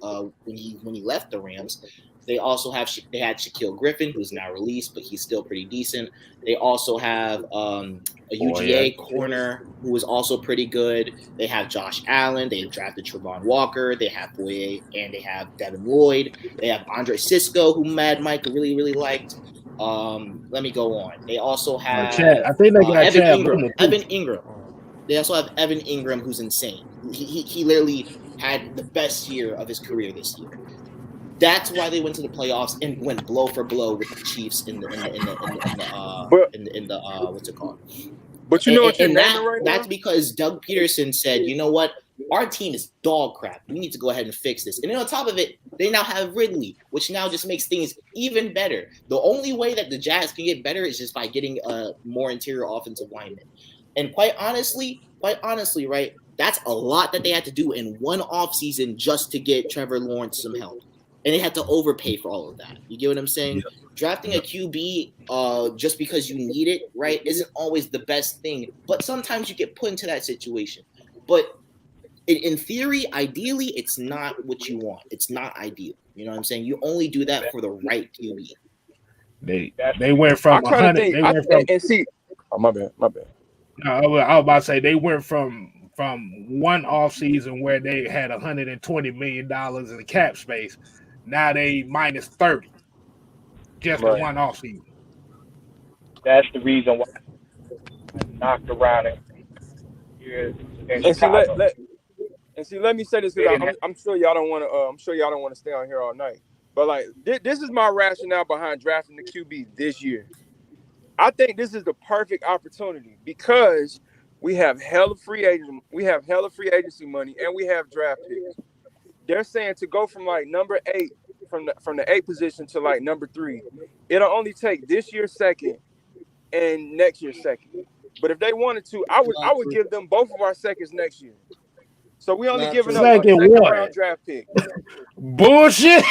when he left the Rams. They also had Shaquille Griffin, who's now released, but he's still pretty decent. They also have a UGA corner who is also pretty good. They have Josh Allen. They drafted Trevon Walker. They have Boye, and they have Devin Lloyd. They have Andre Cisco, who Mad Mike really, really liked. Let me go on. They also have I think they got Evan Chad Ingram. Boomer, too. Evan Ingram. They also have Evan Ingram, who's insane. He literally had the best year of his career this year. That's why they went to the playoffs and went blow for blow with the Chiefs in the what's it called? But you know what you're naming right now? That's because Doug Peterson said, you know what? Our team is dog crap. We need to go ahead and fix this. And then on top of it, they now have Ridley, which now just makes things even better. The only way that the Jazz can get better is just by getting a more interior offensive lineman. And quite honestly, right, that's a lot that they had to do in one offseason just to get Trevor Lawrence some help. And they had to overpay for all of that. You get what I'm saying? Yeah. Drafting a QB just because you need it, right, isn't always the best thing. But sometimes you get put into that situation. But in theory, ideally, it's not what you want. It's not ideal. You know what I'm saying? You only do that for the right QB. They went from 100. And see, oh, my bad. No, I was about to say they went from one offseason where they had $120 million in cap space. Now they minus 30 just in one offseason. That's the reason why I knocked around it. Let me say this because I'm sure y'all don't want to. I'm sure y'all don't want to stay on here all night. But like, this is my rationale behind drafting the QB this year. I think this is the perfect opportunity because we have hella free agent. We have hella free agency money, and we have draft picks. They're saying to go from like number 8 from the 8 position to like number 3. It'll only take this year's second and next year's second. But if they wanted to, I would give them both of our seconds next year. So we only giving up a second round draft pick. Bullshit.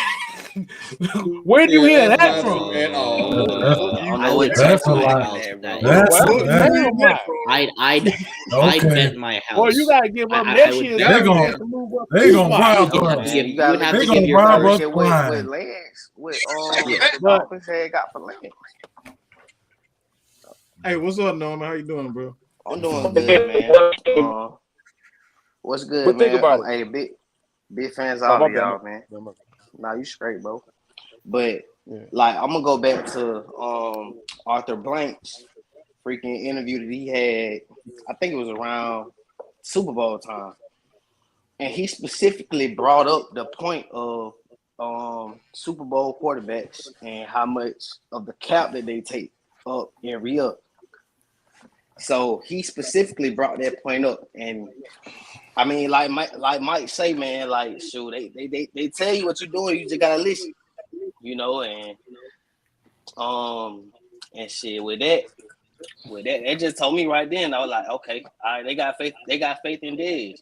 Where do you hear that from? I'd bet my house. Well, you gotta give up next year. They're gonna rob us. You would have to give your rob us with Lance. With Dolphins had got for Lance. Hey, what's up, Norman? How you doing, bro? I'm doing good, man. What's good, but man? Think about hey, big fans of all of y'all, man. Nah, you straight, bro. But like, I'm gonna go back to Arthur Blank's freaking interview that he had. I think it was around Super Bowl time, and he specifically brought up the point of Super Bowl quarterbacks and how much of the cap that they take up and re-up. So he specifically brought that point up, and I mean, like Mike say, man, like, shoot, they tell you what you're doing, you just gotta listen, you know, and shit with that, they just told me right then. I was like, okay, all right, they got faith in Dez,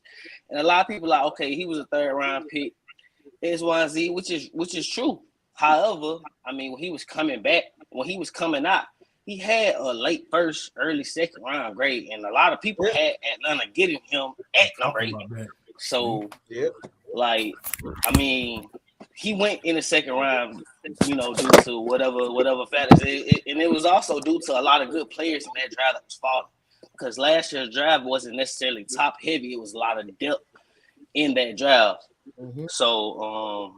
and a lot of people like, okay, he was a 3rd round pick, X, Y, Z, which is true. However, I mean, when he was coming out, he had a late 1st, early 2nd round grade, and a lot of people had Atlanta getting him at number 8. So, like, I mean, he went in the 2nd round, you know, due to whatever factors, and it was also due to a lot of good players in that draft that was falling. Because last year's draft wasn't necessarily top heavy; it was a lot of depth in that draft. So,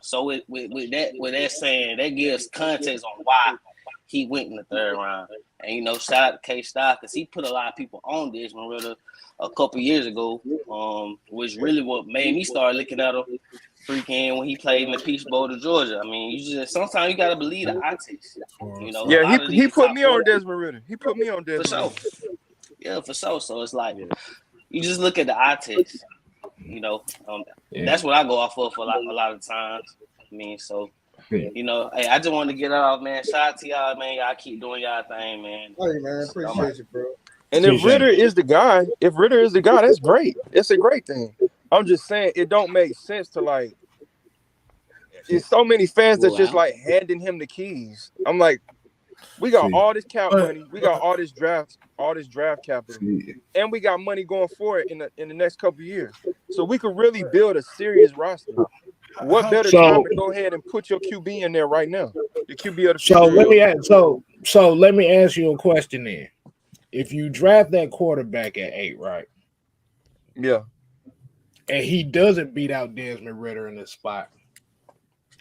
So with that saying, that gives context on why he went in the 3rd round. And, you know, shout out to K-Star because he put a lot of people on Desmond Ritter a couple years ago, which really what made me start looking at him freaking when he played in the Peach Bowl to Georgia. I mean, sometimes you got to believe the eye test. You know, he put me on Desmond Ritter. He put me on Desmond Ritter. Yeah, for sure. So it's like, you just look at the eye test. You know, that's what I go off of for a lot of times. I mean, so, you know, hey, I just wanted to get off, man. Shout out to y'all, man. Y'all keep doing y'all thing, man. Hey, man, appreciate you, bro. And if Ritter is the guy, that's great. It's a great thing. I'm just saying it don't make sense to like. There's so many fans that's just like handing him the keys. I'm like, we got all this cap money, we got all this draft capital, and we got money going for it in the next couple of years. So we could really build a serious roster. What better time to go ahead and put your QB in there right now? The QB of the future. So let me ask you a question then. If you draft that quarterback at 8, right? Yeah. And he doesn't beat out Desmond Ridder in this spot,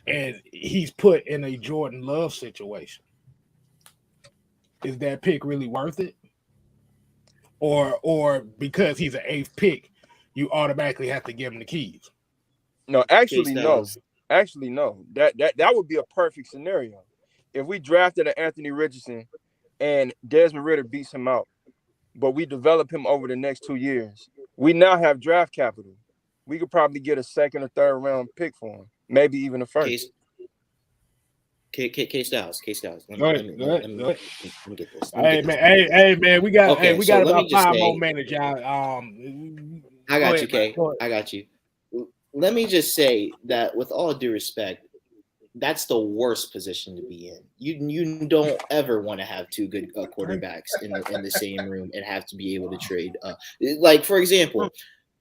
and he's put in a Jordan Love situation, is that pick really worth it? Or because he's an 8th pick, you automatically have to give him the keys? No, actually, no. Actually, no. That would be a perfect scenario. If we drafted an Anthony Richardson and Desmond Ridder beats him out, but we develop him over the next 2 years, we now have draft capital. We could probably get a 2nd or 3rd round pick for him, maybe even a 1st. K-Styles. Let me get this. Hey man, we got about 5 more minutes, y'all. I got you, K. I got you. Let me just say that with all due respect, that's the worst position to be in. You don't ever want to have 2 good quarterbacks in the same room and have to be able to trade. Like, for example,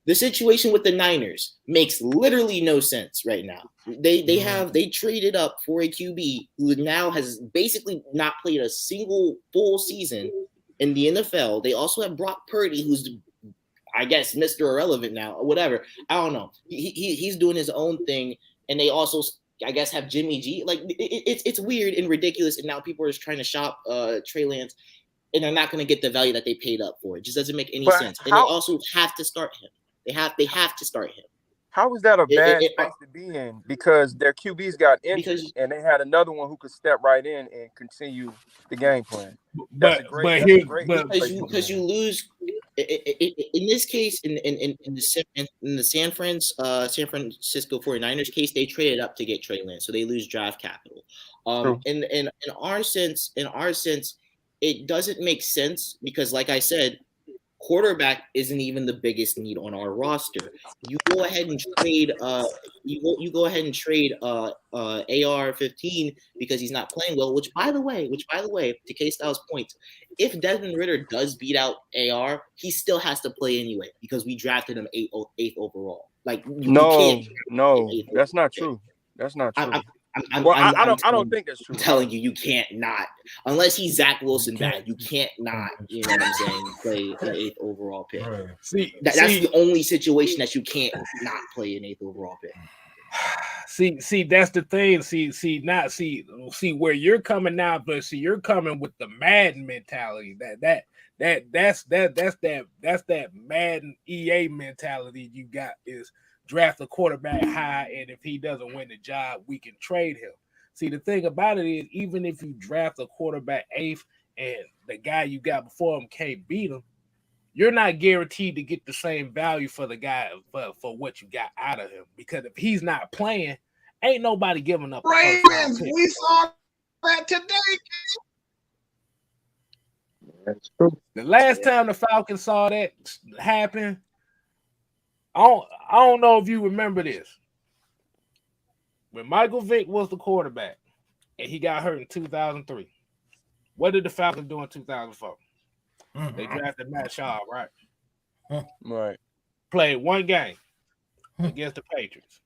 the situation with the Niners makes literally no sense right now. They traded up for a QB who now has basically not played a single full season in the NFL. They also have Brock Purdy, who's, I guess, Mr. Irrelevant now, or whatever. I don't know. He's doing his own thing, and they also, I guess, have Jimmy G. Like, it's weird and ridiculous, and now people are just trying to shop Trey Lance, and they're not going to get the value that they paid up for. It just doesn't make any sense. And they also have to start him. They have to start him. How is that a bad space to be in? Because their QBs got injured, and they had another one who could step right in and continue the game plan. Because you lose in this case in the San Francisco 49ers case, they traded up to get Trey Lance, so they lose draft capital. In our sense, it doesn't make sense because, like I said, quarterback isn't even the biggest need on our roster. You go ahead and trade AR-15 because he's not playing well, which by the way, to K-Styles' point, if Desmond Ridder does beat out AR, he still has to play anyway because we drafted him 8th overall. Like, no, that's not true. That's not true. I don't think that's true. I'm telling you, you can't not, unless he's Zach Wilson bad, you can't not, you know what I'm saying, play an 8th overall pick. Right. That's the only situation that you can't not play an 8th overall pick. See, that's the thing. See where you're coming now, but see, you're coming with the Madden mentality. That's that Madden EA mentality you got is draft a quarterback high, and if he doesn't win the job, we can trade him. See, the thing about it is, even if you draft a quarterback 8th and the guy you got before him can't beat him, you're not guaranteed to get the same value for the guy for what you got out of him. Because if he's not playing, ain't nobody giving up. Ravens, we saw that today. That's true. The last time the Falcons saw that happen, I don't know if you remember this. When Michael Vick was the quarterback and he got hurt in 2003, what did the Falcons do in 2004? They drafted Matt Schaub, right? Right. Played one game against the Patriots.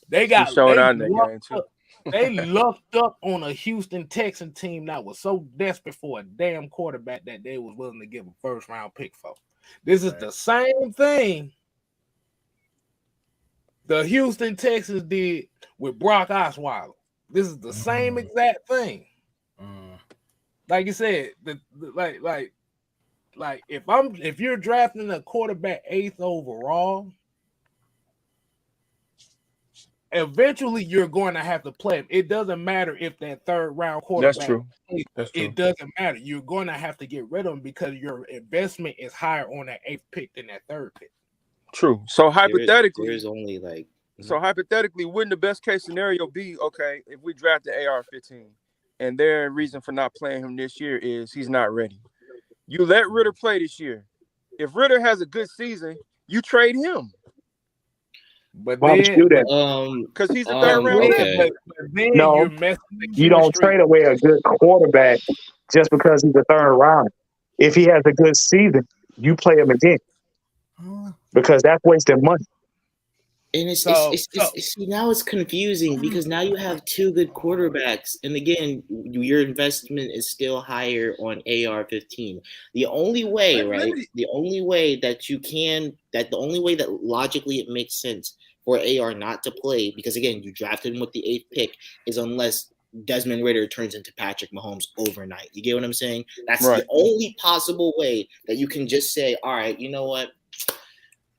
They lucked up on a Houston Texan team that was so desperate for a damn quarterback that they was willing to give a 1st round pick for. This is the same thing the Houston Texans did with Brock Osweiler. This is the same exact thing. Like you said, like if you're drafting a quarterback 8th overall, eventually you're going to have to play him. It doesn't matter if that 3rd round quarterback. That's true. It doesn't matter. You're going to have to get rid of him because your investment is higher on that 8th pick than that 3rd pick. True. So hypothetically, there's only like. So hypothetically, wouldn't the best case scenario be, okay, if we drafted AR-15 and their reason for not playing him this year is he's not ready. You let Ridder play this year. If Ridder has a good season, you trade him. But why would you do that? Because he's a 3rd round pick. No, you don't trade away a good quarterback just because he's a 3rd round. If he has a good season, you play him again because that's wasting money. And see, now it's confusing because now you have two good quarterbacks, and again, your investment is still higher on AR-15. The only way, right? The only way that logically it makes sense for AR not to play, because again, you drafted him with the 8th pick, is unless Desmond Ridder turns into Patrick Mahomes overnight. You get what I'm saying? That's the only possible way that you can just say, all right, you know what?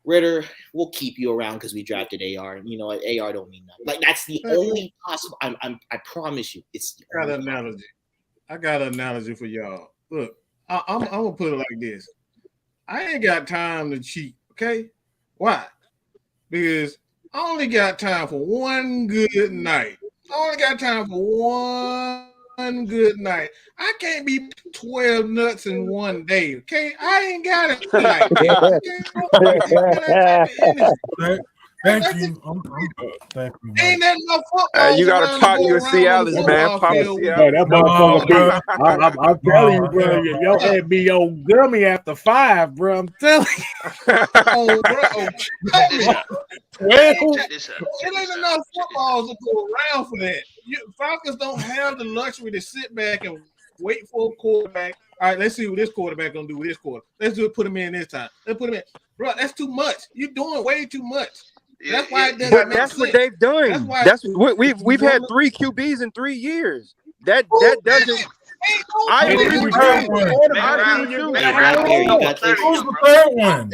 Ridder, we'll keep you around because we drafted AR. And you know what? AR don't mean nothing. Like, that's the only possible. I promise you, it's the I got an analogy. I got an analogy for y'all. Look, I'm gonna put it like this. I ain't got time to cheat. Okay, why? Because I only got time for one good night. I only got time for one good night. I can't be 12 nuts in one day. Okay, I ain't got it tonight. Thank you. Thank you. Ain't that no football? You gotta pop your Cialis, man. Pop your Cialis. That motherfucker. I'm telling you, bro. Your head be on gummy after 5, bro. I'm telling you. Oh, bro. It ain't enough footballs to go around for that. Falcons don't have the luxury to sit back and wait for a quarterback. All right, let's see what this quarterback gonna do with this quarter. Let's do it. Put him in this time. Let's put him in, bro. That's too much. You're doing way too much. That's why it doesn't make that's sense. what they've done. That's what we've had 3 QBs in 3 years. That doesn't. I agree with you. Who's the third one?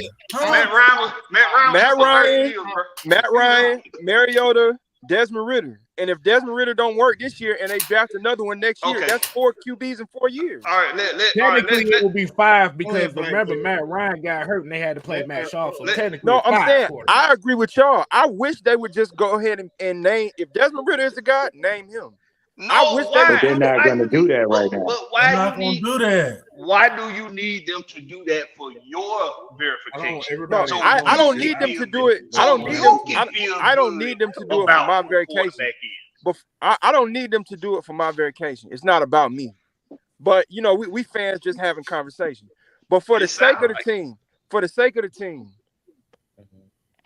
Matt Ryan, Mariota, Desmond Ridder. And if Desmond Ridder don't work this year and they draft another one next year, that's 4 QBs in 4 years. All right, technically it will be 5 because remember Matt Ryan got hurt and they had to play Matt Shaw. So technically, no, I'm saying I agree with y'all. I wish they would just go ahead and name, if Desmond Ridder is the guy, name him. I wish but they're not going to do that right now. But why not going to do that? Why do you need them to do that for your verification? I don't need them to do it. I don't need them to do it for my verification. But I don't need them to do it for my verification. It's not about me. But you know, we fans just having conversation. But for the sake of the team,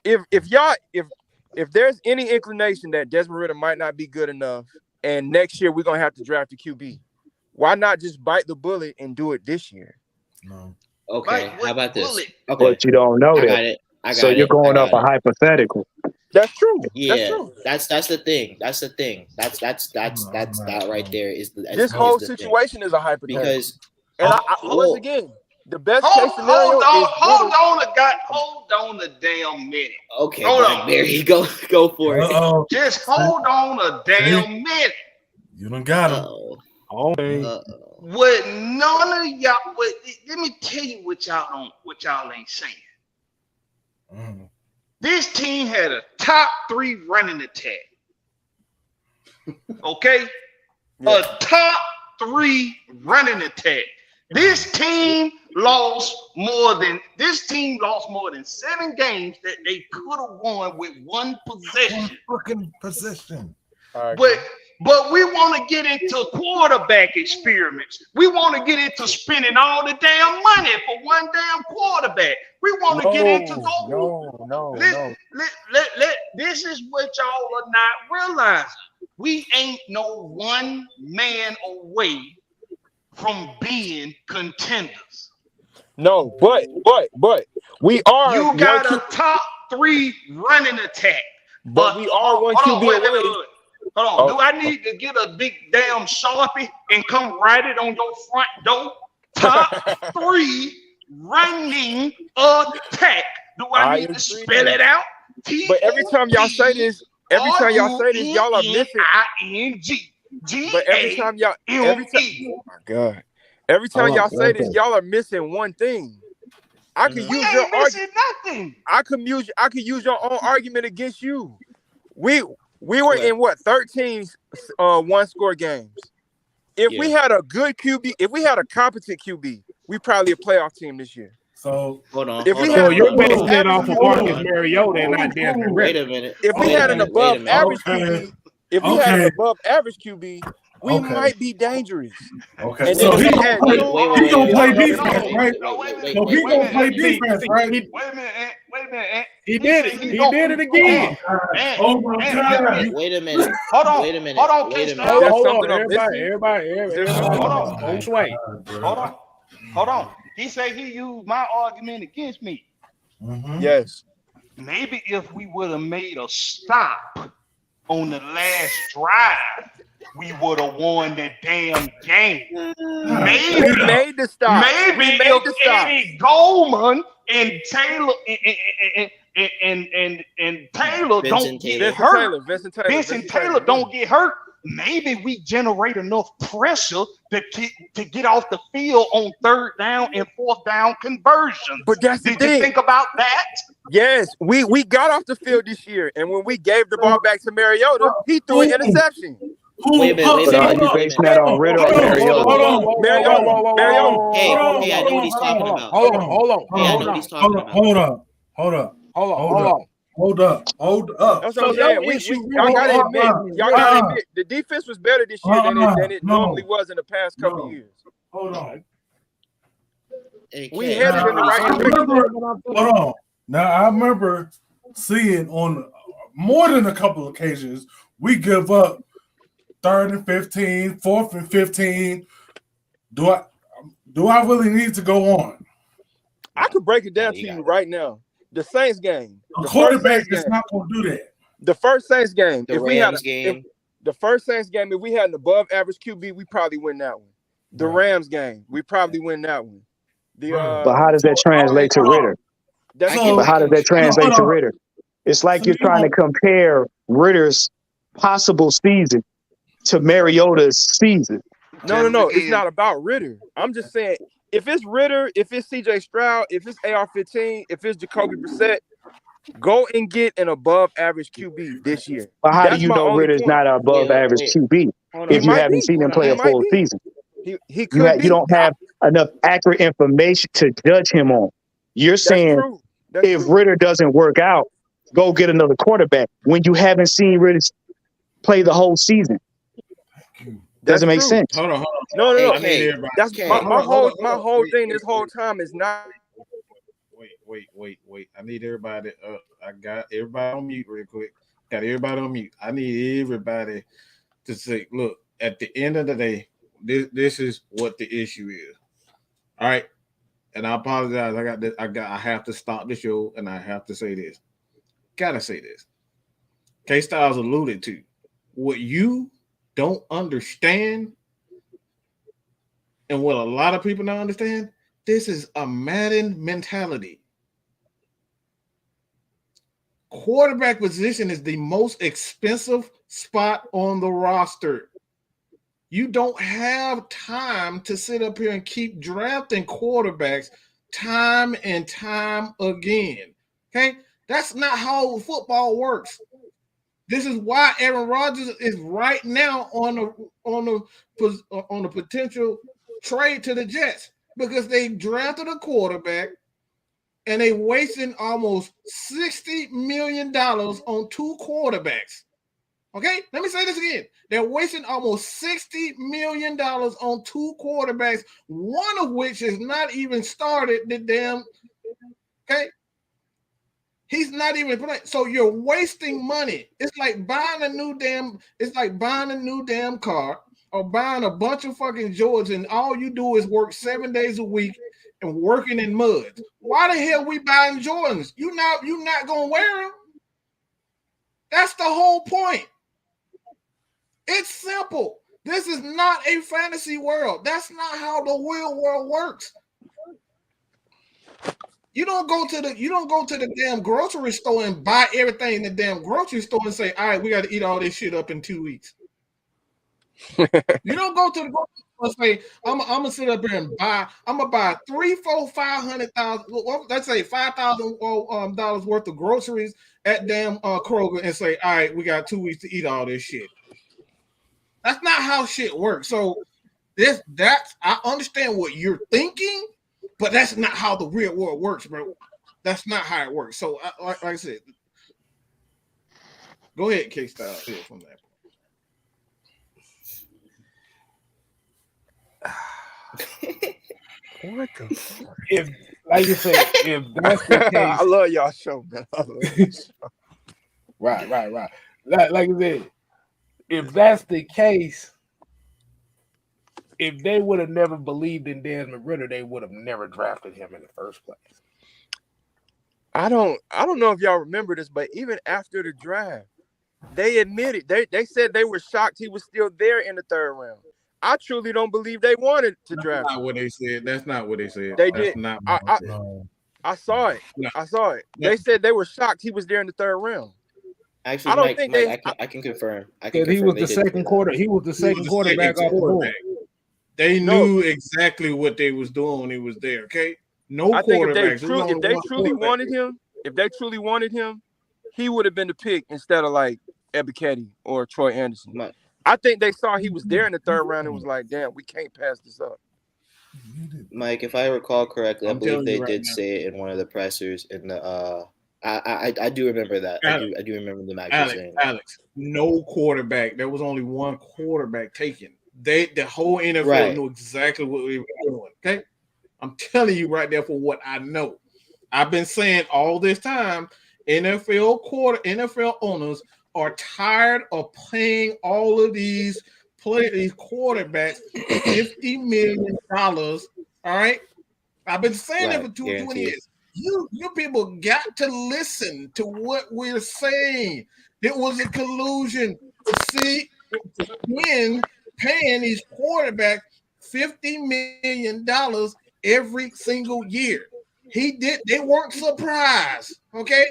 if there's any inclination that Desmond Ridder might not be good enough, and next year we're gonna have to draft a QB, why not just bite the bullet and do it this year? No. Okay, how about this? Okay. But you don't know that. So you're going off a hypothetical. That's true. Yeah, that's the thing. That's the thing. That's that right there is the this whole situation is a hypothetical. Because once again, the best case scenario hold on a damn minute. Okay, Blackberry, go for it. Just hold on a damn minute. You done got him. Okay. What none of y'all? Let me tell you what y'all ain't saying. This team had a top 3 running attack. Okay, a top 3 running attack. This team lost more than 7 games that they could have won with one possession. Fucking possession. But we want to get into quarterback experiments. We want to get into spending all the damn money for one damn quarterback. We want to get into those. No. This is what y'all are not realizing. We ain't no one man away from being contenders. No, but we are. You got a top 3 running attack. But we are one QB away. Hold on. Do I need to get a big damn Sharpie and come write it on your front door? Top 3 running attack. Do I need to spell it out? But every time y'all say this, y'all are missing. But every time y'all say this, y'all are missing one thing. I can use your argument. I can use your own argument against you. We were in 13 one-score games. If we had a good QB, if we had a competent QB, we probably a playoff team this year. So hold on. So you're basing it off of Marcus Mariota and not Desmond Ridder. Wait a minute. If we had an above average QB, we might be dangerous. Okay, And so then he if we gonna had, play defense, right? Wait So he gonna play defense, right? Wait a minute, Ant. Wait a minute, Ant. He did it. He did it again. Oh my God! Wait a minute. Hold on. Wait a minute. Hold on, Wait a K-Star. minute. There's Hold something on, I'm missing. everybody. Hold on. Don't wait. Hold on. He said he used my argument against me. Yes. Maybe if we would have made a stop on the last drive, we would have won that damn game. Maybe We made the stop. Maybe We made if the stop. Eddie Goldman and Taylor and Taylor don't get hurt. Vincent Taylor don't get hurt. Maybe we generate enough pressure to get off the field on 3rd down and 4th down conversions. But that's the Did thing. you think about that? Yes, we got off the field this year, and when we gave the ball back to Mariota, he threw an interception. Wait a minute. But you basing that on Ritter or Mariota? Mariota. Hey, I know what he's talking about. Hold on. Hey, I know what he's talking about. Hold up. That's what I'm saying. Y'all gotta admit, the defense was better this year than it normally was in the past couple of years. Hold on. We headed in the right direction. Hold on. Now I remember seeing on more than a couple of occasions we give up 3rd and 15, 4th and 15. Do I really need to go on? I could break it down to you right now. The Saints game. The quarterback is not going to do that. The first Saints game. The Rams game. The first Saints game, if we had an above average QB, we probably win that one. The Rams game, we probably win that one. But how does that translate to Ritter? But how does that translate to Ritter? It's like you're trying to compare Ritter's possible season to Mariota's season. No. It's not about Ritter. I'm just saying, if it's Ritter, if it's CJ Stroud, if it's AR-15, if it's Jacoby Brissett, go and get an above average QB this year. But how do you know Ritter's not an above average QB if you haven't seen him play a full season? He could you don't have enough accurate information to judge him on. You're saying if Ritter doesn't work out, go get another quarterback when you haven't seen Ritter play the whole season. Doesn't make sense. Hold on. No. Hey, That's my whole thing this whole time is not. Wait. I need everybody. I got everybody on mute real quick. Got everybody on mute. I need everybody to say, look, at the end of the day, this is what the issue is. All right. And I apologize. I have to stop the show and I have to say this. Gotta say this. K-Styles alluded to what you don't understand and what a lot of people don't understand. This is a Madden mentality. Quarterback position is the most expensive spot on the roster. You don't have time to sit up here and keep drafting quarterbacks time and time again. Okay? That's not how football works. This is why Aaron Rodgers is right now on a potential trade to the Jets, because they drafted a quarterback and they wasting almost $60 million on 2 quarterbacks. Okay, let me say this again. They're wasting almost $60 million on 2 quarterbacks, one of which has not even started the damn. Okay, he's not even playing. So you're wasting money. It's like buying a new damn car or buying a bunch of fucking Jordans, and all you do is work 7 days a week and working in mud. Why the hell we buying Jordans? You not gonna wear them. That's the whole point. It's simple. This is not a fantasy world. That's not how the real world works. You don't go to the damn grocery store and buy everything in the damn grocery store and say, all right, we got to eat all this shit up in 2 weeks. You don't go to the grocery store and say, I'm gonna sit up here and I'm gonna buy 3, 4, 500,000, let's say $5,000 worth of groceries at damn Kroger and say, all right, we got 2 weeks to eat all this shit. That's not how shit works. So I understand what you're thinking, but that's not how the real world works, bro. That's not how it works. So, like I said, go ahead, K-Style. From that. What the fuck? If, like you said, if that's the case, I love y'all show, man. I love y'all show. right. Like I said, if that's the case, if they would have never believed in Desmond Ritter, they would have never drafted him in the first place. I don't know if y'all remember this, but even after the draft, they admitted they said they were shocked he was still there in the third round. I truly don't believe they wanted to draft That's not what they said. That's not what they said. They That's did. not what they said. I saw it. No. I saw it. No. They said they were shocked he was there in the third round. Actually, I don't Mike, think Mike, they. I can confirm. He was the second quarter. He was the second quarterback off the board. They knew exactly what they was doing when he was there. Okay, no I think quarterbacks. if they truly wanted him, he would have been the pick instead of like Ebiketie or Troy Anderson. I think they saw he was there in the third round and was like, "Damn, we can't pass this up." Mike, if I recall correctly, I believe they right did now. say it in one of the pressers in the. I do remember that. I do remember the Mac saying that. Alex, no quarterback. There was only one quarterback taken. The whole NFL Right. knew exactly what we were doing. Okay, I'm telling you right there for what I know. I've been saying all this time. NFL owners are tired of paying all of these quarterbacks $50 million. All right, I've been saying that for 20 years. You people got to listen to what we're saying. It was a collusion. See, when paying these quarterbacks $50 million every single year. They weren't surprised. Okay.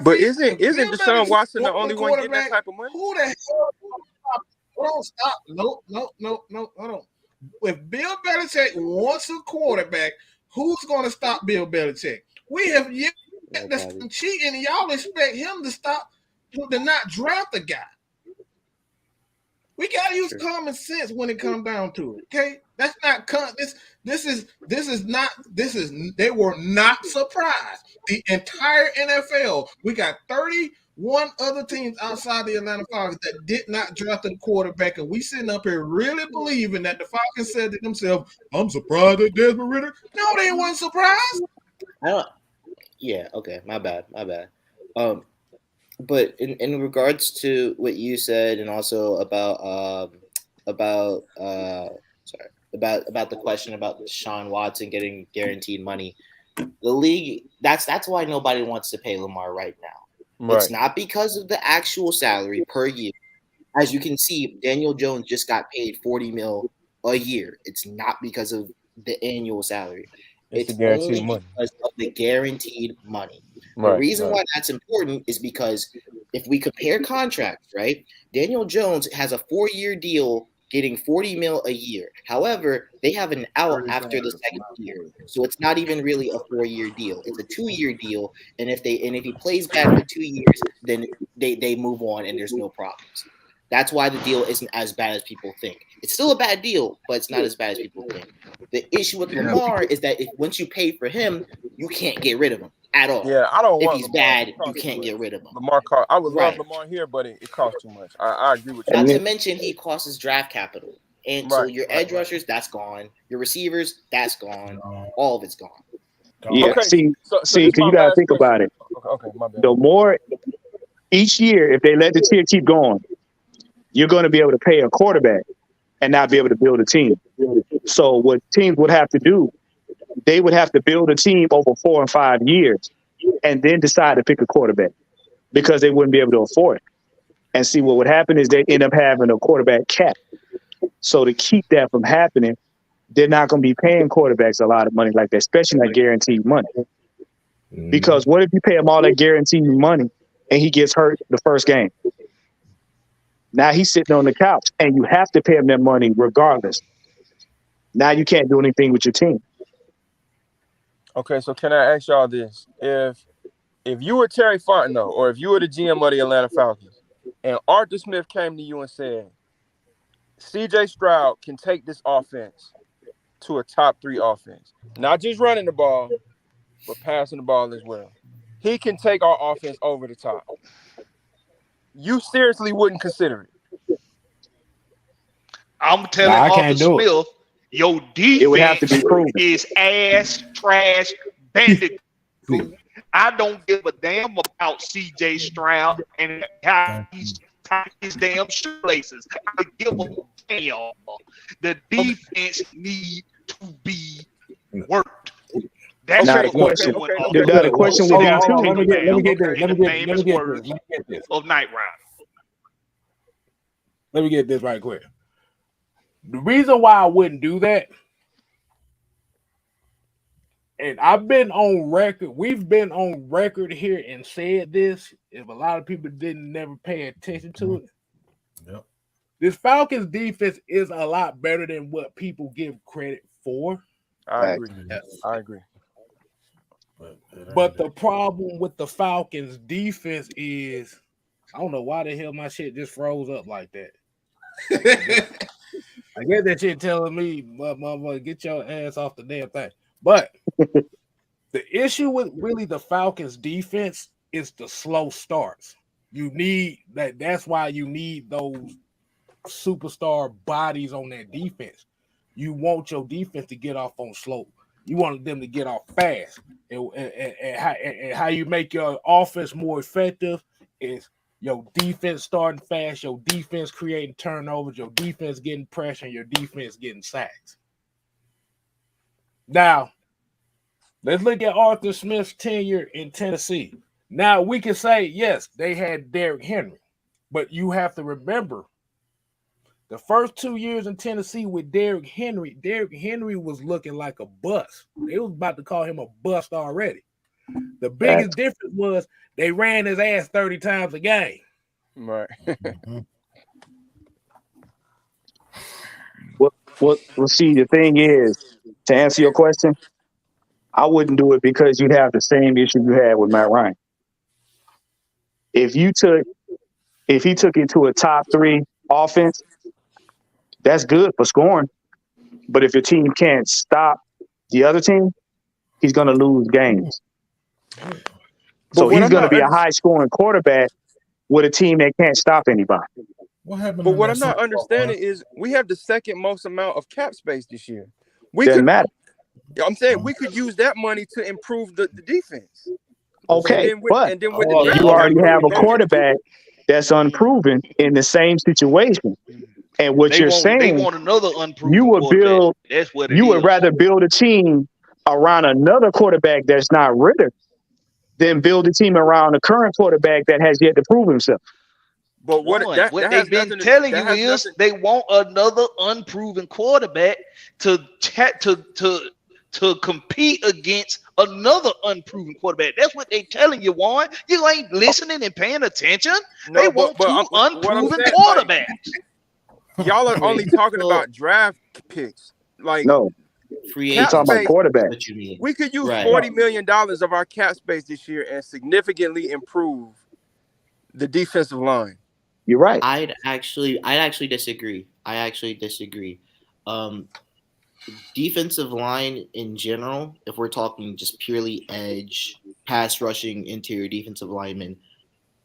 But isn't Deshaun Watson the only one getting that type of money? Who the hell? Stop. No. Hold on. If Bill Belichick wants a quarterback, who's going to stop Bill Belichick? We have yet to cheat, and y'all expect him to not draft a guy. We gotta use common sense when it comes down to it. Okay, that's not they were not surprised. The entire NFL, we got 31 other teams outside the Atlanta Falcons that did not draft a quarterback, and we sitting up here really believing that the Falcons said to themselves, "I'm surprised at Desmond Ritter." No, they weren't surprised. Yeah. Okay. My bad. But in regards to what you said, and also about the question about Deshaun Watson getting guaranteed money, the league that's why nobody wants to pay Lamar right now. Right. It's not because of the actual salary per year. As you can see, Daniel Jones just got paid $40 million a year. It's not because of the annual salary. It's only because of the guaranteed money. The reason why that's important is because if we compare contracts, right? Daniel Jones has a 4-year deal getting $40 million a year. However, they have an out after the second year. So it's not even really a 4-year deal. It's a 2-year deal. And if he plays bad for 2 years, then they move on and there's no problems. That's why the deal isn't as bad as people think. It's still a bad deal, but it's not as bad as people think. The issue with Lamar is that once you pay for him, you can't get rid of him at all. Yeah, I don't. If he's bad, you can't get rid of him. I would love Lamar here, but it costs too much. I agree with you. Not to mention he costs his draft capital, and so your edge rushers, that's gone. Your receivers, that's gone. All of it's gone. Yeah. Okay, See, so you gotta think about it. Okay, my bad. The more each year, if they let the tier keep going, you're going to be able to pay a quarterback and not be able to build a team. So what teams would have to do, they would have to build a team over 4 and 5 years and then decide to pick a quarterback because they wouldn't be able to afford it. And see, what would happen is they end up having a quarterback cap. So to keep that from happening, they're not going to be paying quarterbacks a lot of money like that, especially that guaranteed money. Because what if you pay him all that guaranteed money and he gets hurt the first game? Now he's sitting on the couch, and you have to pay him that money regardless. Now you can't do anything with your team. Okay, so can I ask y'all this? If you were Terry Fontenot, or if you were the GM of the Atlanta Falcons, and Arthur Smith came to you and said, C.J. Stroud can take this offense to a top 3 offense, not just running the ball, but passing the ball as well. He can take our offense over the top. You seriously wouldn't consider it? I'm telling I Arthur can't do it. Smith, your It would have to defense be proven. is ass, trash, bandicoot. I don't give a damn about CJ Stroud and how he's tied his damn shoelaces. I give a damn. The defense need to be worked. That's Now the what question, we're doing. the question would be too. Let me get this. In the famous words of Knight Rider. Let me get this right quick. The reason why I wouldn't do that, and I've been on record, we've been on record here and said this, if a lot of people didn't never pay attention to it. Yep. This Falcons defense is a lot better than what people give credit for. I agree. I agree. But the problem with the Falcons defense is, I don't know why the hell my shit just froze up like that. I guess that shit telling me, motherfucker, get your ass off the damn thing. But the issue with really the Falcons defense is the slow starts. You need that. That's why you need those superstar bodies on that defense. You want your defense to get off on slow. You want them to get off fast. And how you make your offense more effective is your defense starting fast, your defense creating turnovers, your defense getting pressure, and your defense getting sacks. Now, let's look at Arthur Smith's tenure in Tennessee. Now, we can say, yes, they had Derrick Henry, but you have to remember the first 2 years in Tennessee with Derrick Henry was looking like a bust. They was about to call him a bust already. The biggest difference was they ran his ass 30 times a game. Right. Well, see, the thing is, to answer your question, I wouldn't do it because you'd have the same issue you had with Matt Ryan. If he took it to a top 3 offense, that's good for scoring. But if your team can't stop the other team, he's going to lose games. So he's going to be a high-scoring quarterback with a team that can't stop anybody. What happened? But what I'm not understanding is we have the second most amount of cap space this year. Doesn't matter. I'm saying we could use that money to improve the defense. Okay, but you already have a quarterback that's unproven in the same situation. And what you're saying, they want another unproven you would build. That's what you would rather build a team around another quarterback that's not Ritter than build a team around a current quarterback that has yet to prove himself. But what they've been telling you is they want another unproven quarterback to compete against another unproven quarterback. That's what they telling you, Warren. You ain't listening and paying attention. They want two unproven quarterbacks. Y'all are only talking about draft picks. Like no, free agents. Talking about quarterback. We could use $40 million of our cap space this year and significantly improve the defensive line. You're right. I'd actually disagree. Defensive line in general, if we're talking just purely edge, pass rushing, interior defensive linemen,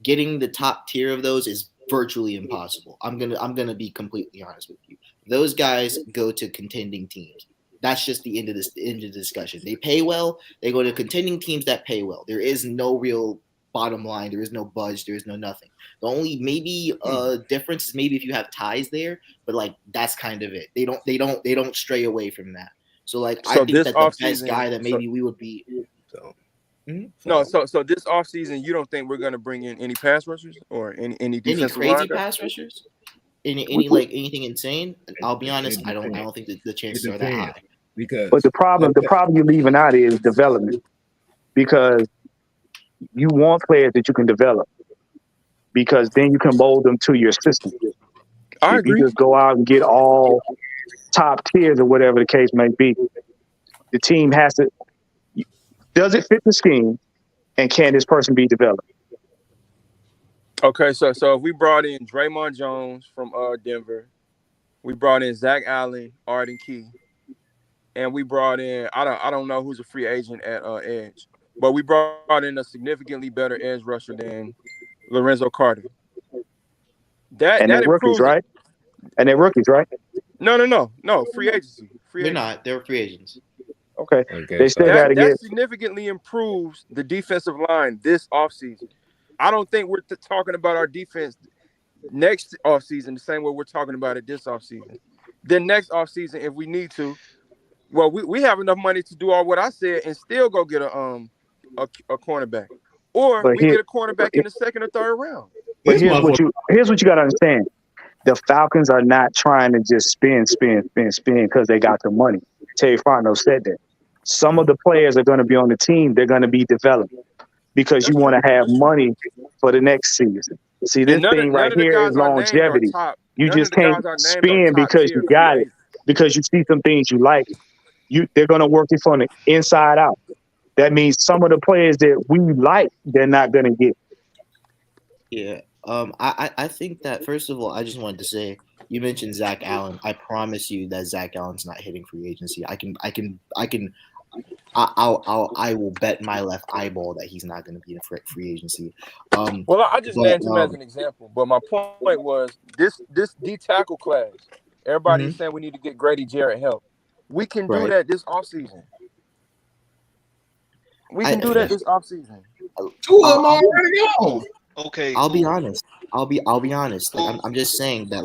getting the top tier of those is virtually impossible. I'm gonna be completely honest with you. Those guys go to contending teams. That's just the end of the discussion. They pay well. They go to contending teams that pay well. There is no real bottom line. There is no budge. There is no nothing. The only maybe difference is maybe if you have ties there, but like that's kind of it. They don't stray away from that. So I think that the best guy that maybe we would be. So this offseason, you don't think we're going to bring in any pass rushers or any defensive crazy pass rushers? Anything insane? I'll be honest, I don't think that the chances are that high. But the problem you're leaving out is development, because you want players that you can develop, because then you can mold them to your system. I agree. You just go out and get all top tiers or whatever the case may be. The team has to. Does it fit the scheme, and can this person be developed? Okay, so if we brought in Draymond Jones from Denver, we brought in Zach Allen, Arden Key, and we brought in I don't know who's a free agent at edge, but we brought in a significantly better edge rusher than Lorenzo Carter. They're rookies, right? And they're rookies, right? No. Free agency. They're not. They're free agents. Okay. Okay, They still got to That get. significantly improves the defensive line this offseason. I don't think we're talking about our defense next offseason the same way we're talking about it this offseason. Then next offseason, if we need to, well, we have enough money to do all what I said and still go get a cornerback, or But we get a cornerback in the second or third round. But here's what you got to understand: the Falcons are not trying to just spin because they got the money. Terry Fontenot said that. Some of the players are going to be on the team. They're going to be developed because you want to have money for the next season. See, this thing right here is longevity. You just can't spin because you got it, because you see some things you like. They're going to work it from the inside out. That means some of the players that we like, they're not going to get. Yeah. I think that, first of all, I just wanted to say, you mentioned Zach Allen. I promise you that Zach Allen's not hitting free agency. I will bet my left eyeball that he's not going to be in free agency. Well, I just named him as an example, but my point was this D tackle class. Everybody's saying we need to get Grady Jarrett help. We can do that this offseason. We can do that this offseason. Two of them already gone. Okay. I'll be honest. I'll be honest. Like, I'm just saying that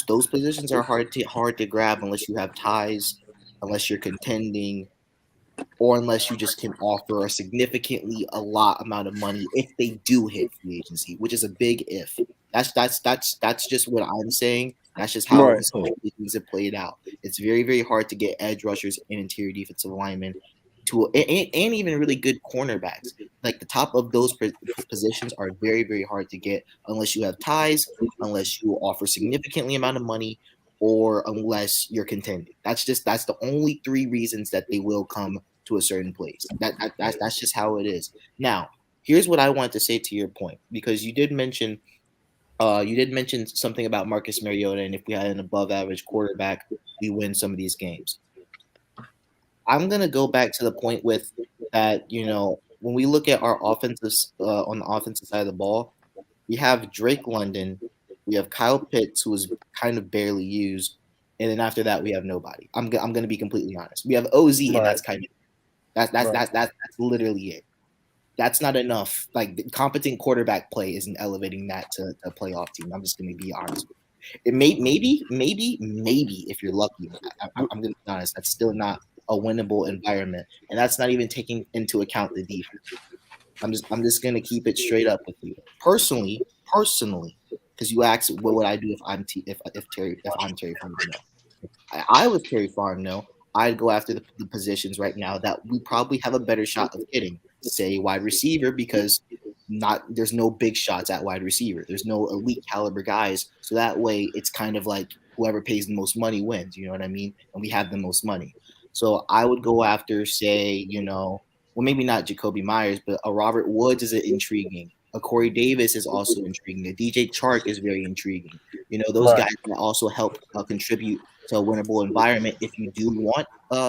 those positions are hard to grab unless you have ties, unless you're contending, or unless you just can offer a lot amount of money if they do hit free agency, which is a big if. That's just what I'm saying. That's just how things have played out. It's very, very hard to get edge rushers and interior defensive linemen and even really good cornerbacks. Like, the top of those positions are very, very hard to get unless you have ties, unless you offer significantly amount of money, or unless you're contending. That's the only three reasons that they will come to a certain place. That's just how it is. Now, here's what I wanted to say to your point, because you did mention something about Marcus Mariota, and if we had an above-average quarterback, we win some of these games. I'm gonna go back to the point with that. When we look at our offenses on the offensive side of the ball, we have Drake London, we have Kyle Pitts, who is kind of barely used, and then after that we have nobody. I'm gonna be completely honest. We have OZ, and that's kind of that's literally it. That's not enough. Like, the competent quarterback play isn't elevating that to a playoff team. I'm just going to be honest with you. It maybe if you're lucky. I'm going to be honest. That's still not a winnable environment, and that's not even taking into account the defense. I'm just going to keep it straight up with you. Personally, because you asked what would I do if I'm Terry Fontenot. If I was Terry Fontenot, I'd go after the positions right now that we probably have a better shot of hitting. Say wide receiver, because there's no big shots at wide receiver. There's no elite caliber guys. So that way it's kind of like whoever pays the most money wins, you know what I mean? And we have the most money. So I would go after, say, well, maybe not Jacoby Myers, but a Robert Woods is intriguing. A Corey Davis is also intriguing. A DJ Chark is very intriguing. Those guys can also help contribute to a winnable environment if you do want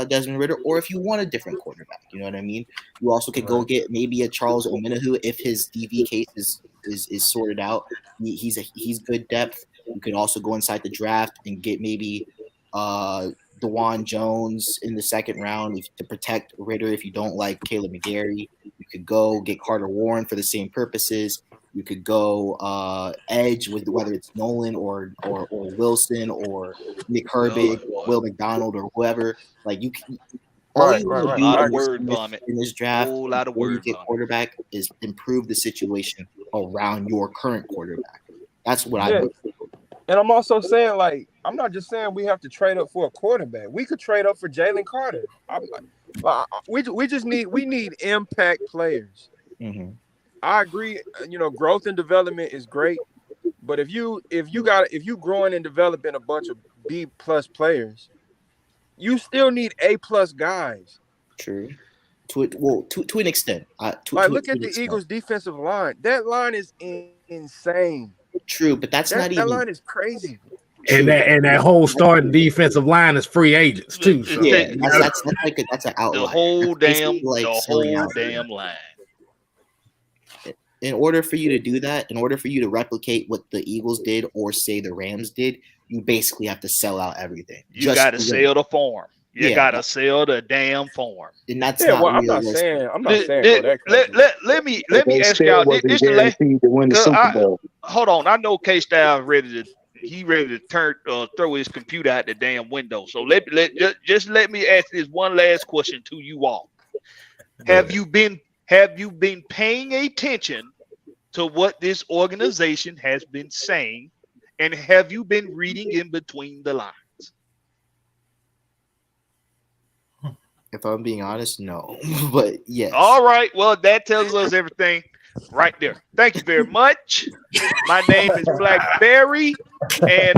Desmond Ridder, or if you want a different quarterback. You know what I mean? You also could go get maybe a Charles Omenihu if his DV case is sorted out. He's good depth. You could also go inside the draft and get maybe DeJuan Jones in the second round to protect Ridder if you don't like Caleb McGarry. You could go get Carter Warren for the same purposes. You could go edge with whether it's Nolan or Wilson or Nick Herbig, Will McDonald, or whoever. Like, you can. All you want to do in this draft, when you get quarterback, is improve the situation around your current quarterback. That's what I would do. And I'm also saying, like, I'm not just saying we have to trade up for a quarterback. We could trade up for Jalen Carter. We need impact players. Mm-hmm. I agree. Growth and development is great, but if you growing and developing a bunch of B+ players, you still need A+ guys. True. To an extent. Look at the Eagles' defensive line. That line is insane. True, but that line is crazy. And that whole starting defensive line is free agents too. So. Yeah, that's an outlier. The whole damn line. in order for you to do that, in order for you to replicate what the Eagles did or say the Rams did, you basically have to sell out everything. You got to sell the farm. You Yeah, got to sell the damn farm. And that's Yeah, not well, I'm not realistic. saying go that crazy. But Let me they ask still y'all. wasn't This the last. guaranteed to win the Super Bowl. Hold on. I know K-Style ready to throw his computer out the damn window. So let me ask this one last question to you all. Have you been paying attention to what this organization has been saying, and have you been reading in between the lines? If I'm being honest, no. But yes. All right. Well, that tells us everything right there. Thank you very much. My name is Blackberry, and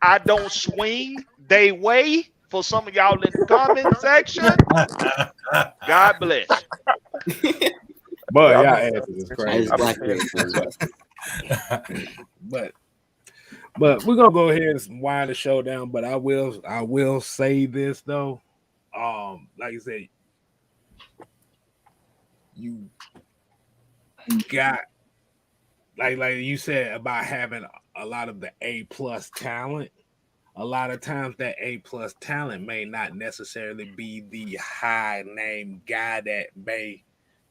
I don't swing they way for some of y'all in the comment section. God bless. But y'all answers is crazy. But we're gonna go ahead and wind the show down. But I will say this though. Like I said, you got like you said about having a lot of the A+ talent. A lot of times that A+ talent may not necessarily be the high name guy that may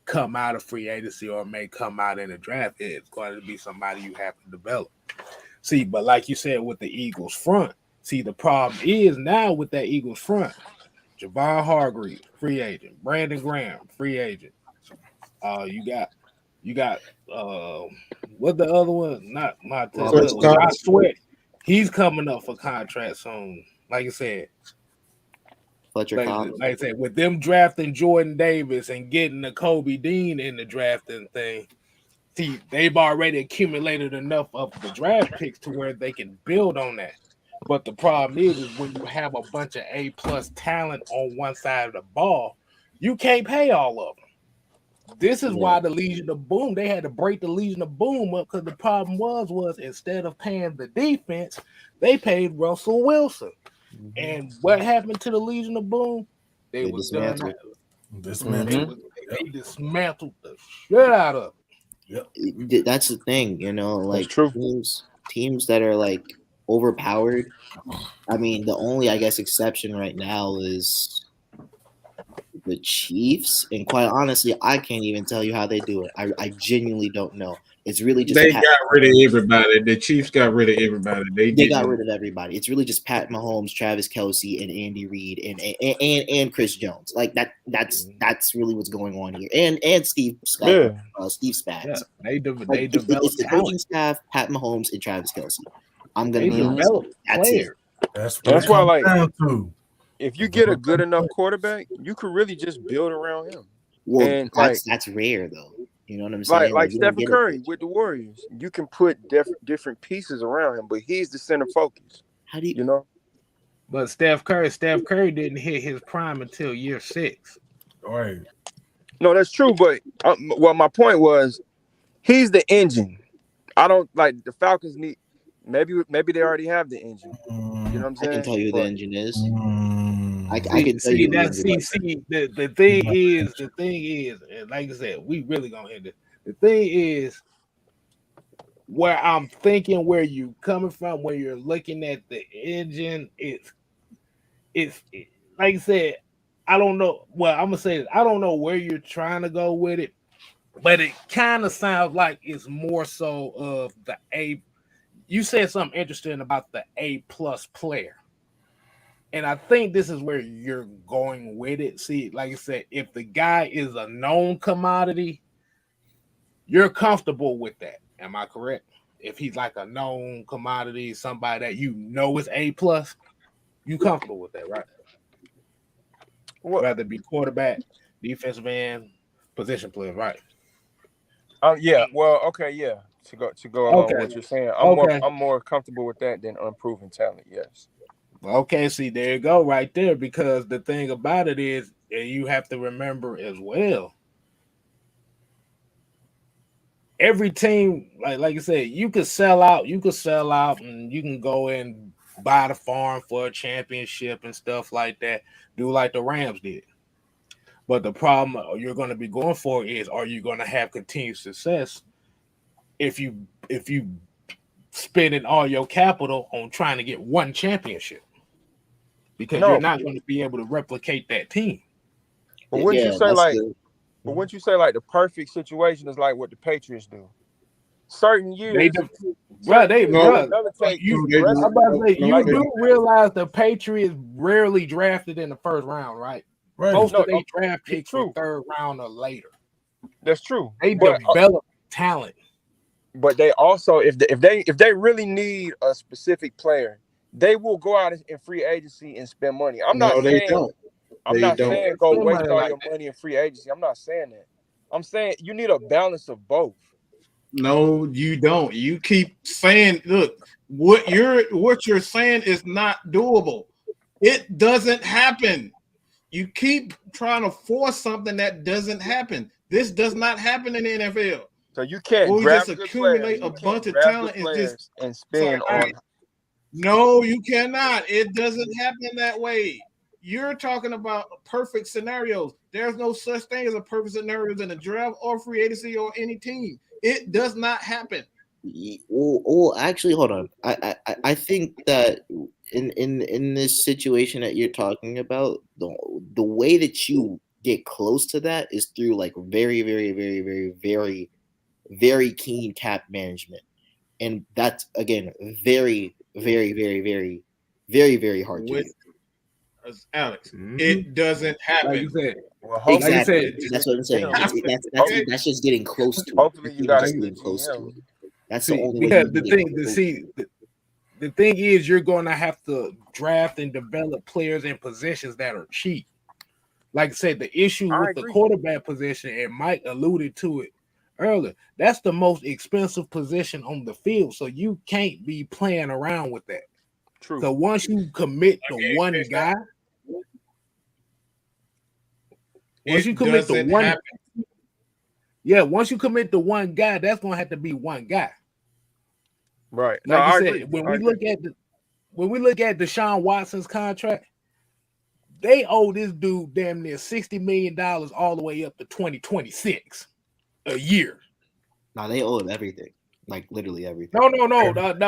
come out of free agency or may come out in the draft. It's going to be somebody you have to develop. See, but like you said with the Eagles front, see the problem is now with that Eagles front, Javon Hargreaves, free agent. Brandon Graham, free agent. You got what the other one? Not Josh Sweat. He's coming up for contract soon. Like I said, like I said, with them drafting Jordan Davis and getting the Kobe Dean in the drafting thing, see, they've already accumulated enough of the draft picks to where they can build on that. But the problem is when you have a bunch of A+ talent on one side of the ball, you can't pay all of them. This is why the Legion of Boom, they had to break the Legion of Boom up because the problem was instead of paying the defense, they paid Russell Wilson. Mm-hmm. And what happened to the Legion of Boom? They dismantled the shit out of it. Yep. That's the thing, like teams that are like overpowered. I mean, the only exception right now is the Chiefs, and quite honestly, I can't even tell you how they do it. I genuinely don't know. It's really just they got rid of everybody. The Chiefs got rid of everybody. They got rid of everybody. It's really just Pat Mahomes, Travis Kelce, and Andy Reid, and Chris Jones. Like that. That's really what's going on here. And Steve Spags. Yeah, they developed it's the coaching staff, Pat Mahomes, and Travis Kelce. I'm gonna be honest. That's it. That's why, like, if you get a good enough quarterback, you could really just build around him. Well, and that's rare though. You know what I'm saying? Like Stephen Curry with the Warriors, you can put different pieces around him, but he's the center focus. How do you But Steph Curry didn't hit his prime until year 6. Right. No, that's true. But my point was, he's the engine. I don't like the Falcons need. Maybe they already have the engine. You know what I'm saying? I can tell you who the engine is. I can tell you. The thing is, and like I said, we really gonna end it. The thing is, where I'm thinking, where you coming from, where you're looking at the engine, it's like I said, I don't know. Well, I'm gonna say this. I don't know where you're trying to go with it, but it kind of sounds like it's more so of the A. You said something interesting about the A+ player. And I think this is where you're going with it. See, like I said, if the guy is a known commodity, you're comfortable with that. Am I correct? If he's like a known commodity, somebody that is A+, you comfortable with that, right? Whether it be quarterback, defensive end, position player, right? Yeah. Well, okay, yeah. To go along with what you're saying, I'm more comfortable with that than unproven talent. Yes. Okay, see, there you go, right there. Because the thing about it is, and you have to remember as well, every team, like I said, you could sell out, and you can go and buy the farm for a championship and stuff like that. Do like the Rams did. But the problem you're going to be going for is, are you going to have continued success if you spending all your capital on trying to get one championship, because you're not going to be able to replicate that team. But wouldn't you say like? But wouldn't you say like the perfect situation is like what the Patriots do? Certain years, you do realize the Patriots rarely drafted in the first round, right? Most of their draft picks were third round or later. That's true. They develop talent, but they also, if they really need a specific player, they will go out in free agency and spend money. I'm not saying go waste all your money in free agency. I'm not saying that. I'm saying you need a balance of both. No, you don't. You keep saying, look, what you're saying is not doable. It doesn't happen. You keep trying to force something that doesn't happen. This does not happen in the NFL. So you can't just accumulate a bunch of talent and spend on. No, you cannot. It doesn't happen that way. You're talking about perfect scenarios. There's no such thing as a perfect scenario in the draft or free agency or any team. It does not happen. Well, actually, hold on. I think that in this situation that you're talking about, the way that you get close to that is through like very, very, very, very, very, very keen cap management, and that's again very, very, very, very, very, very hard to do. Alex, it doesn't happen. Like you said. Well, exactly. That's what I'm saying. That's just getting close to hopefully it. You got getting close to it. That's the only because way. The thing is, you're going to have to draft and develop players in positions that are cheap. Like I said, the issue with the quarterback position, and Mike alluded to it earlier, that's the most expensive position on the field. So you can't be playing around with that. True. So once you commit to one guy, once you commit to one guy, that's going to have to be one guy. Right. Like I said, when we look at Deshaun Watson's contract, they owe this dude damn near $60 million all the way up to 2026 a year. No, they owe him everything. Like literally everything. No. I'm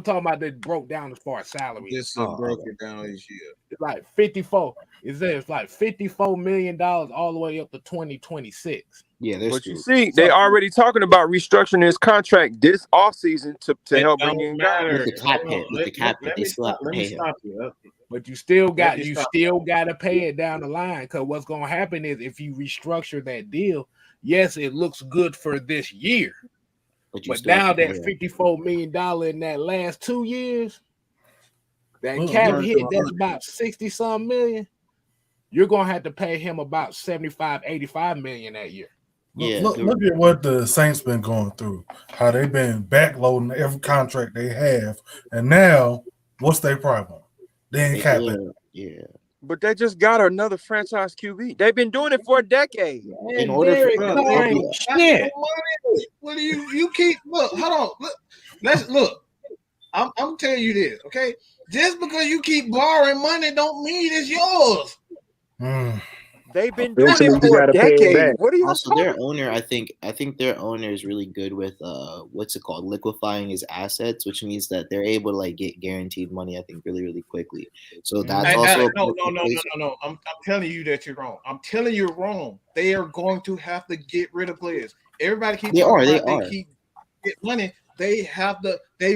talking about they broke down as far as salary. Just broke it down this year. It's like 54. It's like $54 million all the way up to 2026. Yeah, that's but true. You see, they already talking about restructuring his contract this offseason to help bring in guys. With the cap hit, they still have to pay him. But you still got to pay it down the line, because what's going to happen is if you restructure that deal, yes, it looks good for this year. But now that $54 million in that last 2 years, that cap hit, that's about 60-some million. You're going to have to pay him about 75, 85 million that year. Yeah, look at what the Saints been going through, how they've been backloading every contract they have. And now, what's their problem? They ain't capping. Yeah. But they just got another franchise QB. They've been doing it for a decade. In order shit. What do you keep look? Hold on. Look. I'm telling you this, okay? Just because you keep borrowing money don't mean it's yours. They've been doing it for a decade. What are you also their owner? I think their owner is really good with what's it called, liquefying his assets, which means that they're able to like get guaranteed money. I think really, really quickly. So that's also no. I'm telling you that you're wrong. I'm telling you wrong. They are going to have to get rid of players. Everybody keeps they keep get money. They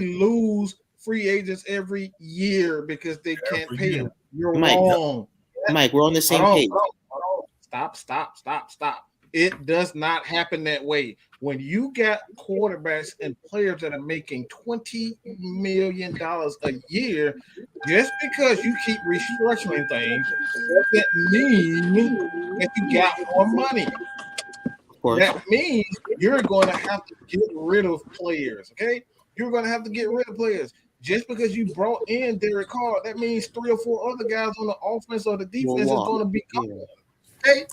lose free agents every year because they can't pay them. You're wrong. Mike, we're on the same page. Stop. It does not happen that way. When you got quarterbacks and players that are making $20 million a year, just because you keep restructuring things doesn't mean that you got more money. That means you're going to have to get rid of players, okay? You're going to have to get rid of players. Just because you brought in Derek Carr, that means 3 or 4 other guys on the offense or the defense is going to be gone. Okay?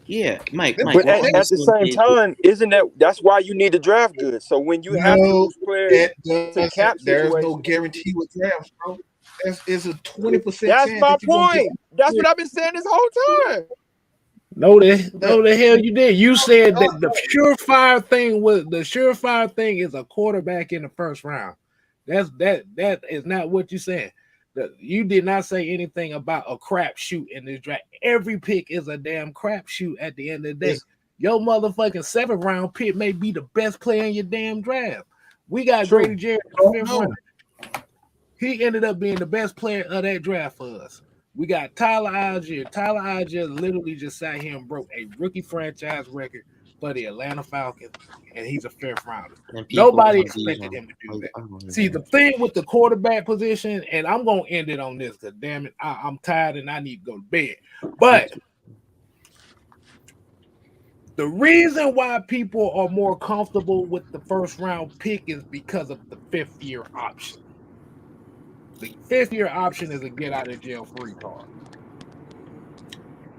Yeah, Mike. But at the same time, that's why you need to draft good. So when you have to lose players to cap there's no guarantee with drafts, bro. It's a 20% That's chance. my point. That's what I've been saying this whole time. No, the hell you did. You said that the surefire thing is a quarterback in the first round. That is not what you said. You did not say anything about a crapshoot in this draft. Every pick is a damn crapshoot at the end of the day. Your motherfucking 7th round pick may be the best player in your damn draft. We got Grady Jarrett in the 5th round. He ended up being the best player of that draft for us. We got Tyler Algier. Tyler Algier literally just sat here and broke a rookie franchise record for the Atlanta Falcons, and he's a 5th rounder. Nobody expected him to do that. See, the thing with the quarterback position, and I'm going to end it on this because, damn it, I'm tired and I need to go to bed. But the reason why people are more comfortable with the first-round pick is because of the 5th-year option. The 5th-year option is a get-out-of-jail-free card.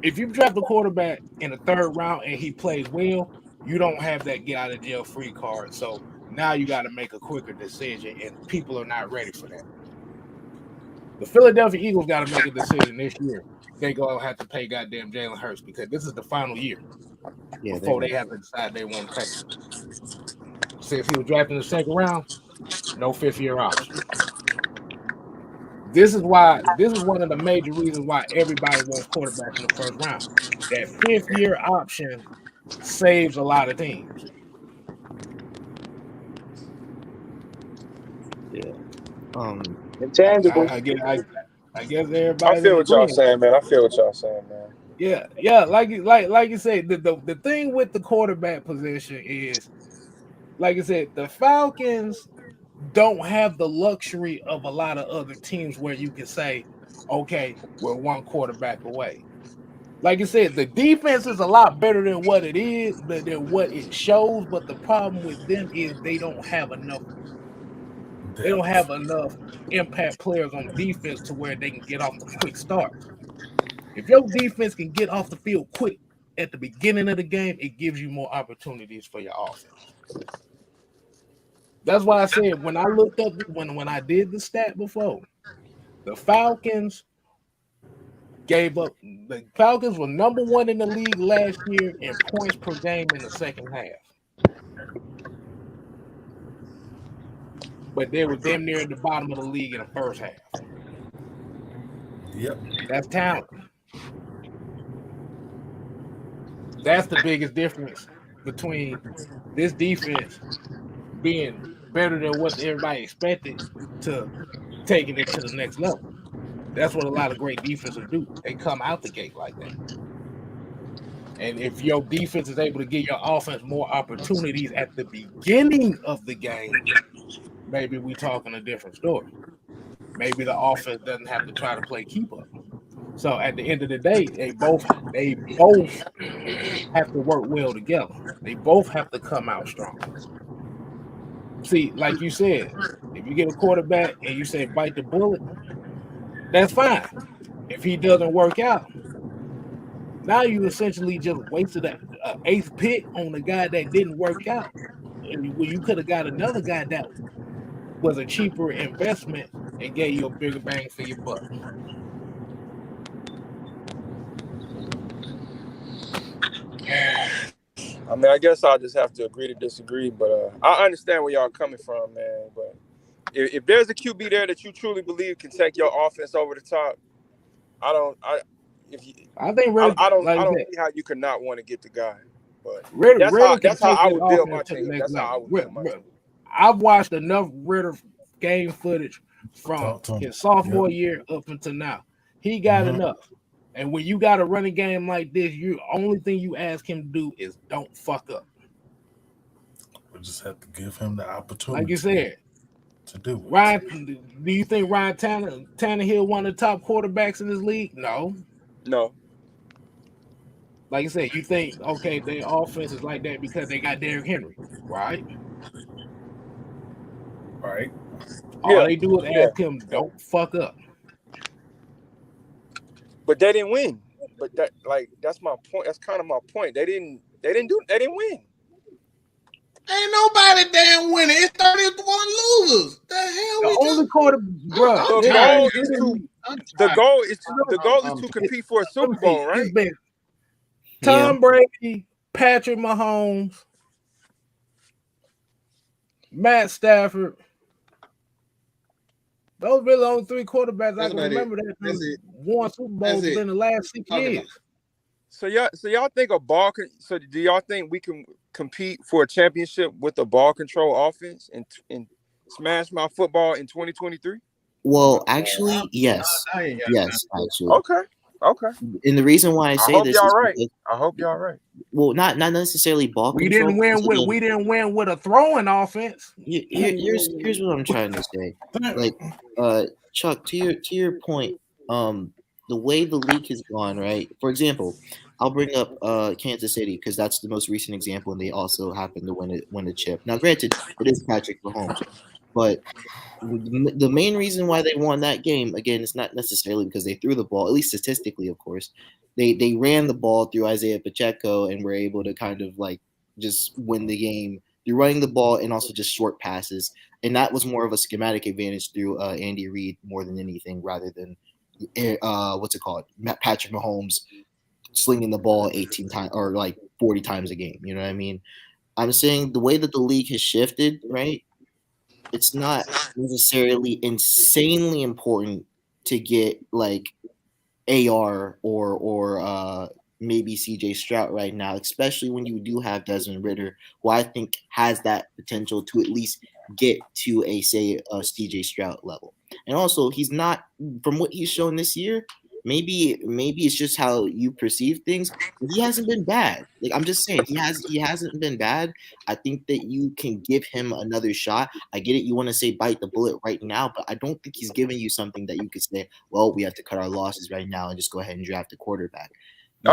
If you draft a quarterback in the 3rd round and he plays well, you don't have that get-out-of-jail-free card. So now you got to make a quicker decision, and people are not ready for that. The Philadelphia Eagles got to make a decision this year. They're going to have to pay goddamn Jalen Hurts because this is the final year before they have to decide they want to pay. Since he was drafted in the 2nd round, no 5th-year option. This is one of the major reasons why everybody wants quarterbacks in the 1st round. That 5th-year option saves a lot of teams. Yeah. Intangible. I guess everybody. I feel what y'all saying, man. Yeah. Like you said, the thing with the quarterback position is, like I said, the Falcons don't have the luxury of a lot of other teams where you can say, okay, we're one quarterback away. Like I said, the defense is a lot better than what it is, than what it shows. But the problem with them is they don't have enough. They don't have enough impact players on defense to where they can get off the quick starts. If your defense can get off the field quick at the beginning of the game, it gives you more opportunities for your offense. That's why I said when I looked up when I did the stat before, the Falcons gave up. The Falcons were number 1 in the league last year in points per game in the 2nd half, but they were damn near at the bottom of the league in the 1st half. Yep, that's talent. That's the biggest difference between this defense being better than what everybody expected to taking it to the next level. That's what a lot of great defenses do. They come out the gate like that. And if your defense is able to give your offense more opportunities at the beginning of the game, maybe we talking a different story. Maybe the offense doesn't have to try to play keep up. So at the end of the day, they both have to work well together. They both have to come out strong. See, like you said, if you get a quarterback and you say bite the bullet, that's fine. If he doesn't work out, now you essentially just wasted an 8th pick on the guy that didn't work out. And you could have got another guy that was a cheaper investment and gave you a bigger bang for your buck. I mean, I guess I'll just have to agree to disagree, but I understand where y'all coming from, man. But if there's a QB there that you truly believe can take your offense over the top, I don't see how you could not want to get the guy. But that's how I would build my team. That's how I would build my team. I've watched enough Ritter game footage from his sophomore year up until now. He got enough. And when you got a running game like this, the only thing you ask him to do is don't fuck up. We just have to give him the opportunity. Like you said, to do it. Ryan, do you think Ryan Tannehill one of the top quarterbacks in this league? No. Like I said, you think, okay, their offense is like that because they got Derrick Henry, right? Right. All they do is ask him, don't fuck up. But they didn't win. But that's my point. That's kind of my point. They didn't win. Ain't nobody damn winning. It's 31 losers. The hell the only quarter, bro. The goal is to compete for a Super Bowl, right? Tom Brady, Patrick Mahomes, Matt Stafford. Those really only 3 quarterbacks I can remember that won Super Bowls within the last 6 years. So y'all think a ball? So do y'all think we can compete for a championship with a ball control offense and smash my football in 2023? Well, actually, yes, actually. Okay. And the reason why I say hope this y'all is right. because, I hope y'all right. well, not necessarily ball We control. didn't win with a throwing offense. Here's what I'm trying to say. Like, Chuck, to your point, the way the league has gone, right? For example, I'll bring up Kansas City because that's the most recent example, and they also happened to win a chip. Now, granted, it is Patrick Mahomes, but the main reason why they won that game, again, it's not necessarily because they threw the ball, at least statistically, of course. They ran the ball through Isaiah Pacheco and were able to kind of like just win the game through running the ball and also just short passes. And that was more of a schematic advantage through Andy Reid more than anything, rather than Patrick Mahomes slinging the ball 18 times or like 40 times a game. You know what I mean? I'm saying the way that the league has shifted, right? It's not necessarily insanely important to get like AR or maybe CJ Stroud right now, especially when you do have Desmond Ridder, who I think has that potential to at least get to a CJ Stroud level. And also, he's not, from what he's shown this year, maybe it's just how you perceive things. He hasn't been bad. Like, I'm just saying, he hasn't been bad. I think that you can give him another shot. I get it. You want to say bite the bullet right now, but I don't think he's giving you something that you could say, well, we have to cut our losses right now and just go ahead and draft a quarterback. You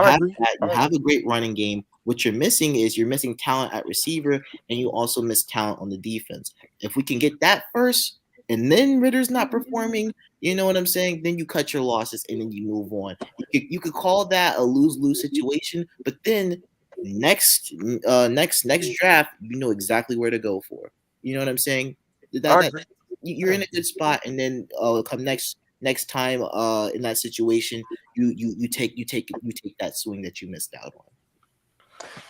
have a great running game. What you're missing is talent at receiver, and you also miss talent on the defense. If we can get that first, and then Ritter's not performing, you know what I'm saying? Then you cut your losses and then you move on. You could call that a lose-lose situation, but then next draft, you know exactly where to go for. You know what I'm saying? You're in a good spot, and then come next time in that situation, you take that swing that you missed out on.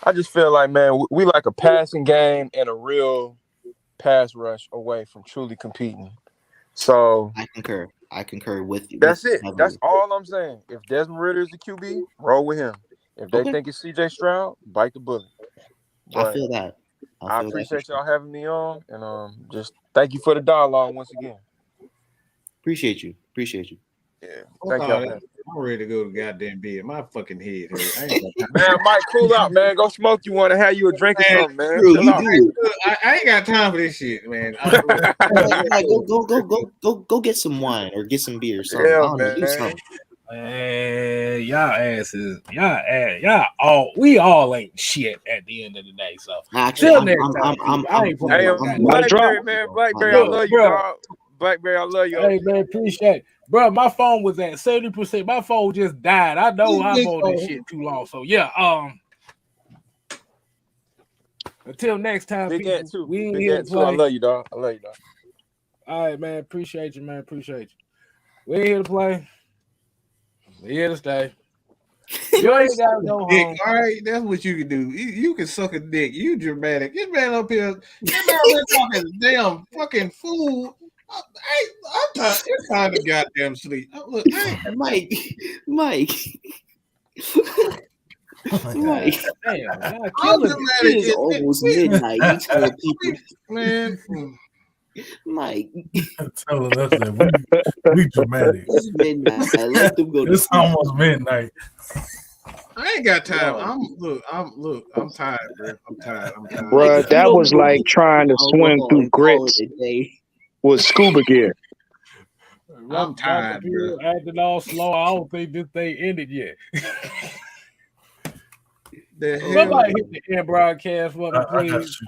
I just feel like, man, we like a passing game and a real pass rush away from truly competing. So I concur with you. That's it. That's all I'm saying. If Desmond Ridder is the QB, roll with him. If they think it's CJ Stroud, bite the bullet. But I feel that. I appreciate y'all having me on, and just thank you for the dialogue once again. Appreciate you. Yeah. Thank y'all, man. I'm ready to go to goddamn bed. My fucking head hurt. Man, Mike, cool out, man. Go smoke. You want to have you a drink or something, man? I ain't got time for this shit, man. Go get some wine or get some beer or something. Yeah, man. Do something. We all ain't shit at the end of the day. So Blackberry, man. Blackberry, I love you, dog. Blackberry, I love you. Hey, man, appreciate it. Bro, my phone was at 70%. My phone just died. I know I'm on this shit too long. So yeah, until next time, Big people, at too. we ain't Big here at to too. play. I love you, dog. All right, man. Appreciate you, man. Appreciate you. We ain't here to play. We here to stay. You ain't gotta go home. All right, that's what you can do. You can suck a dick. You dramatic. This man up here talking damn fucking fool. I'm tired. It's time to goddamn sleep. Look, Mike. Mike. Damn, it's almost midnight. You tell people, man. Mike, telling us that we dramatic. It's midnight. I let them go. It's almost midnight. I ain't got time. I'm tired, bro. I'm tired. Bro, that was like trying to swim through grits with scuba gear. I'm tired, bro. Acting all slow. I don't think this thing ended yet. Somebody hit the air broadcast for me, please.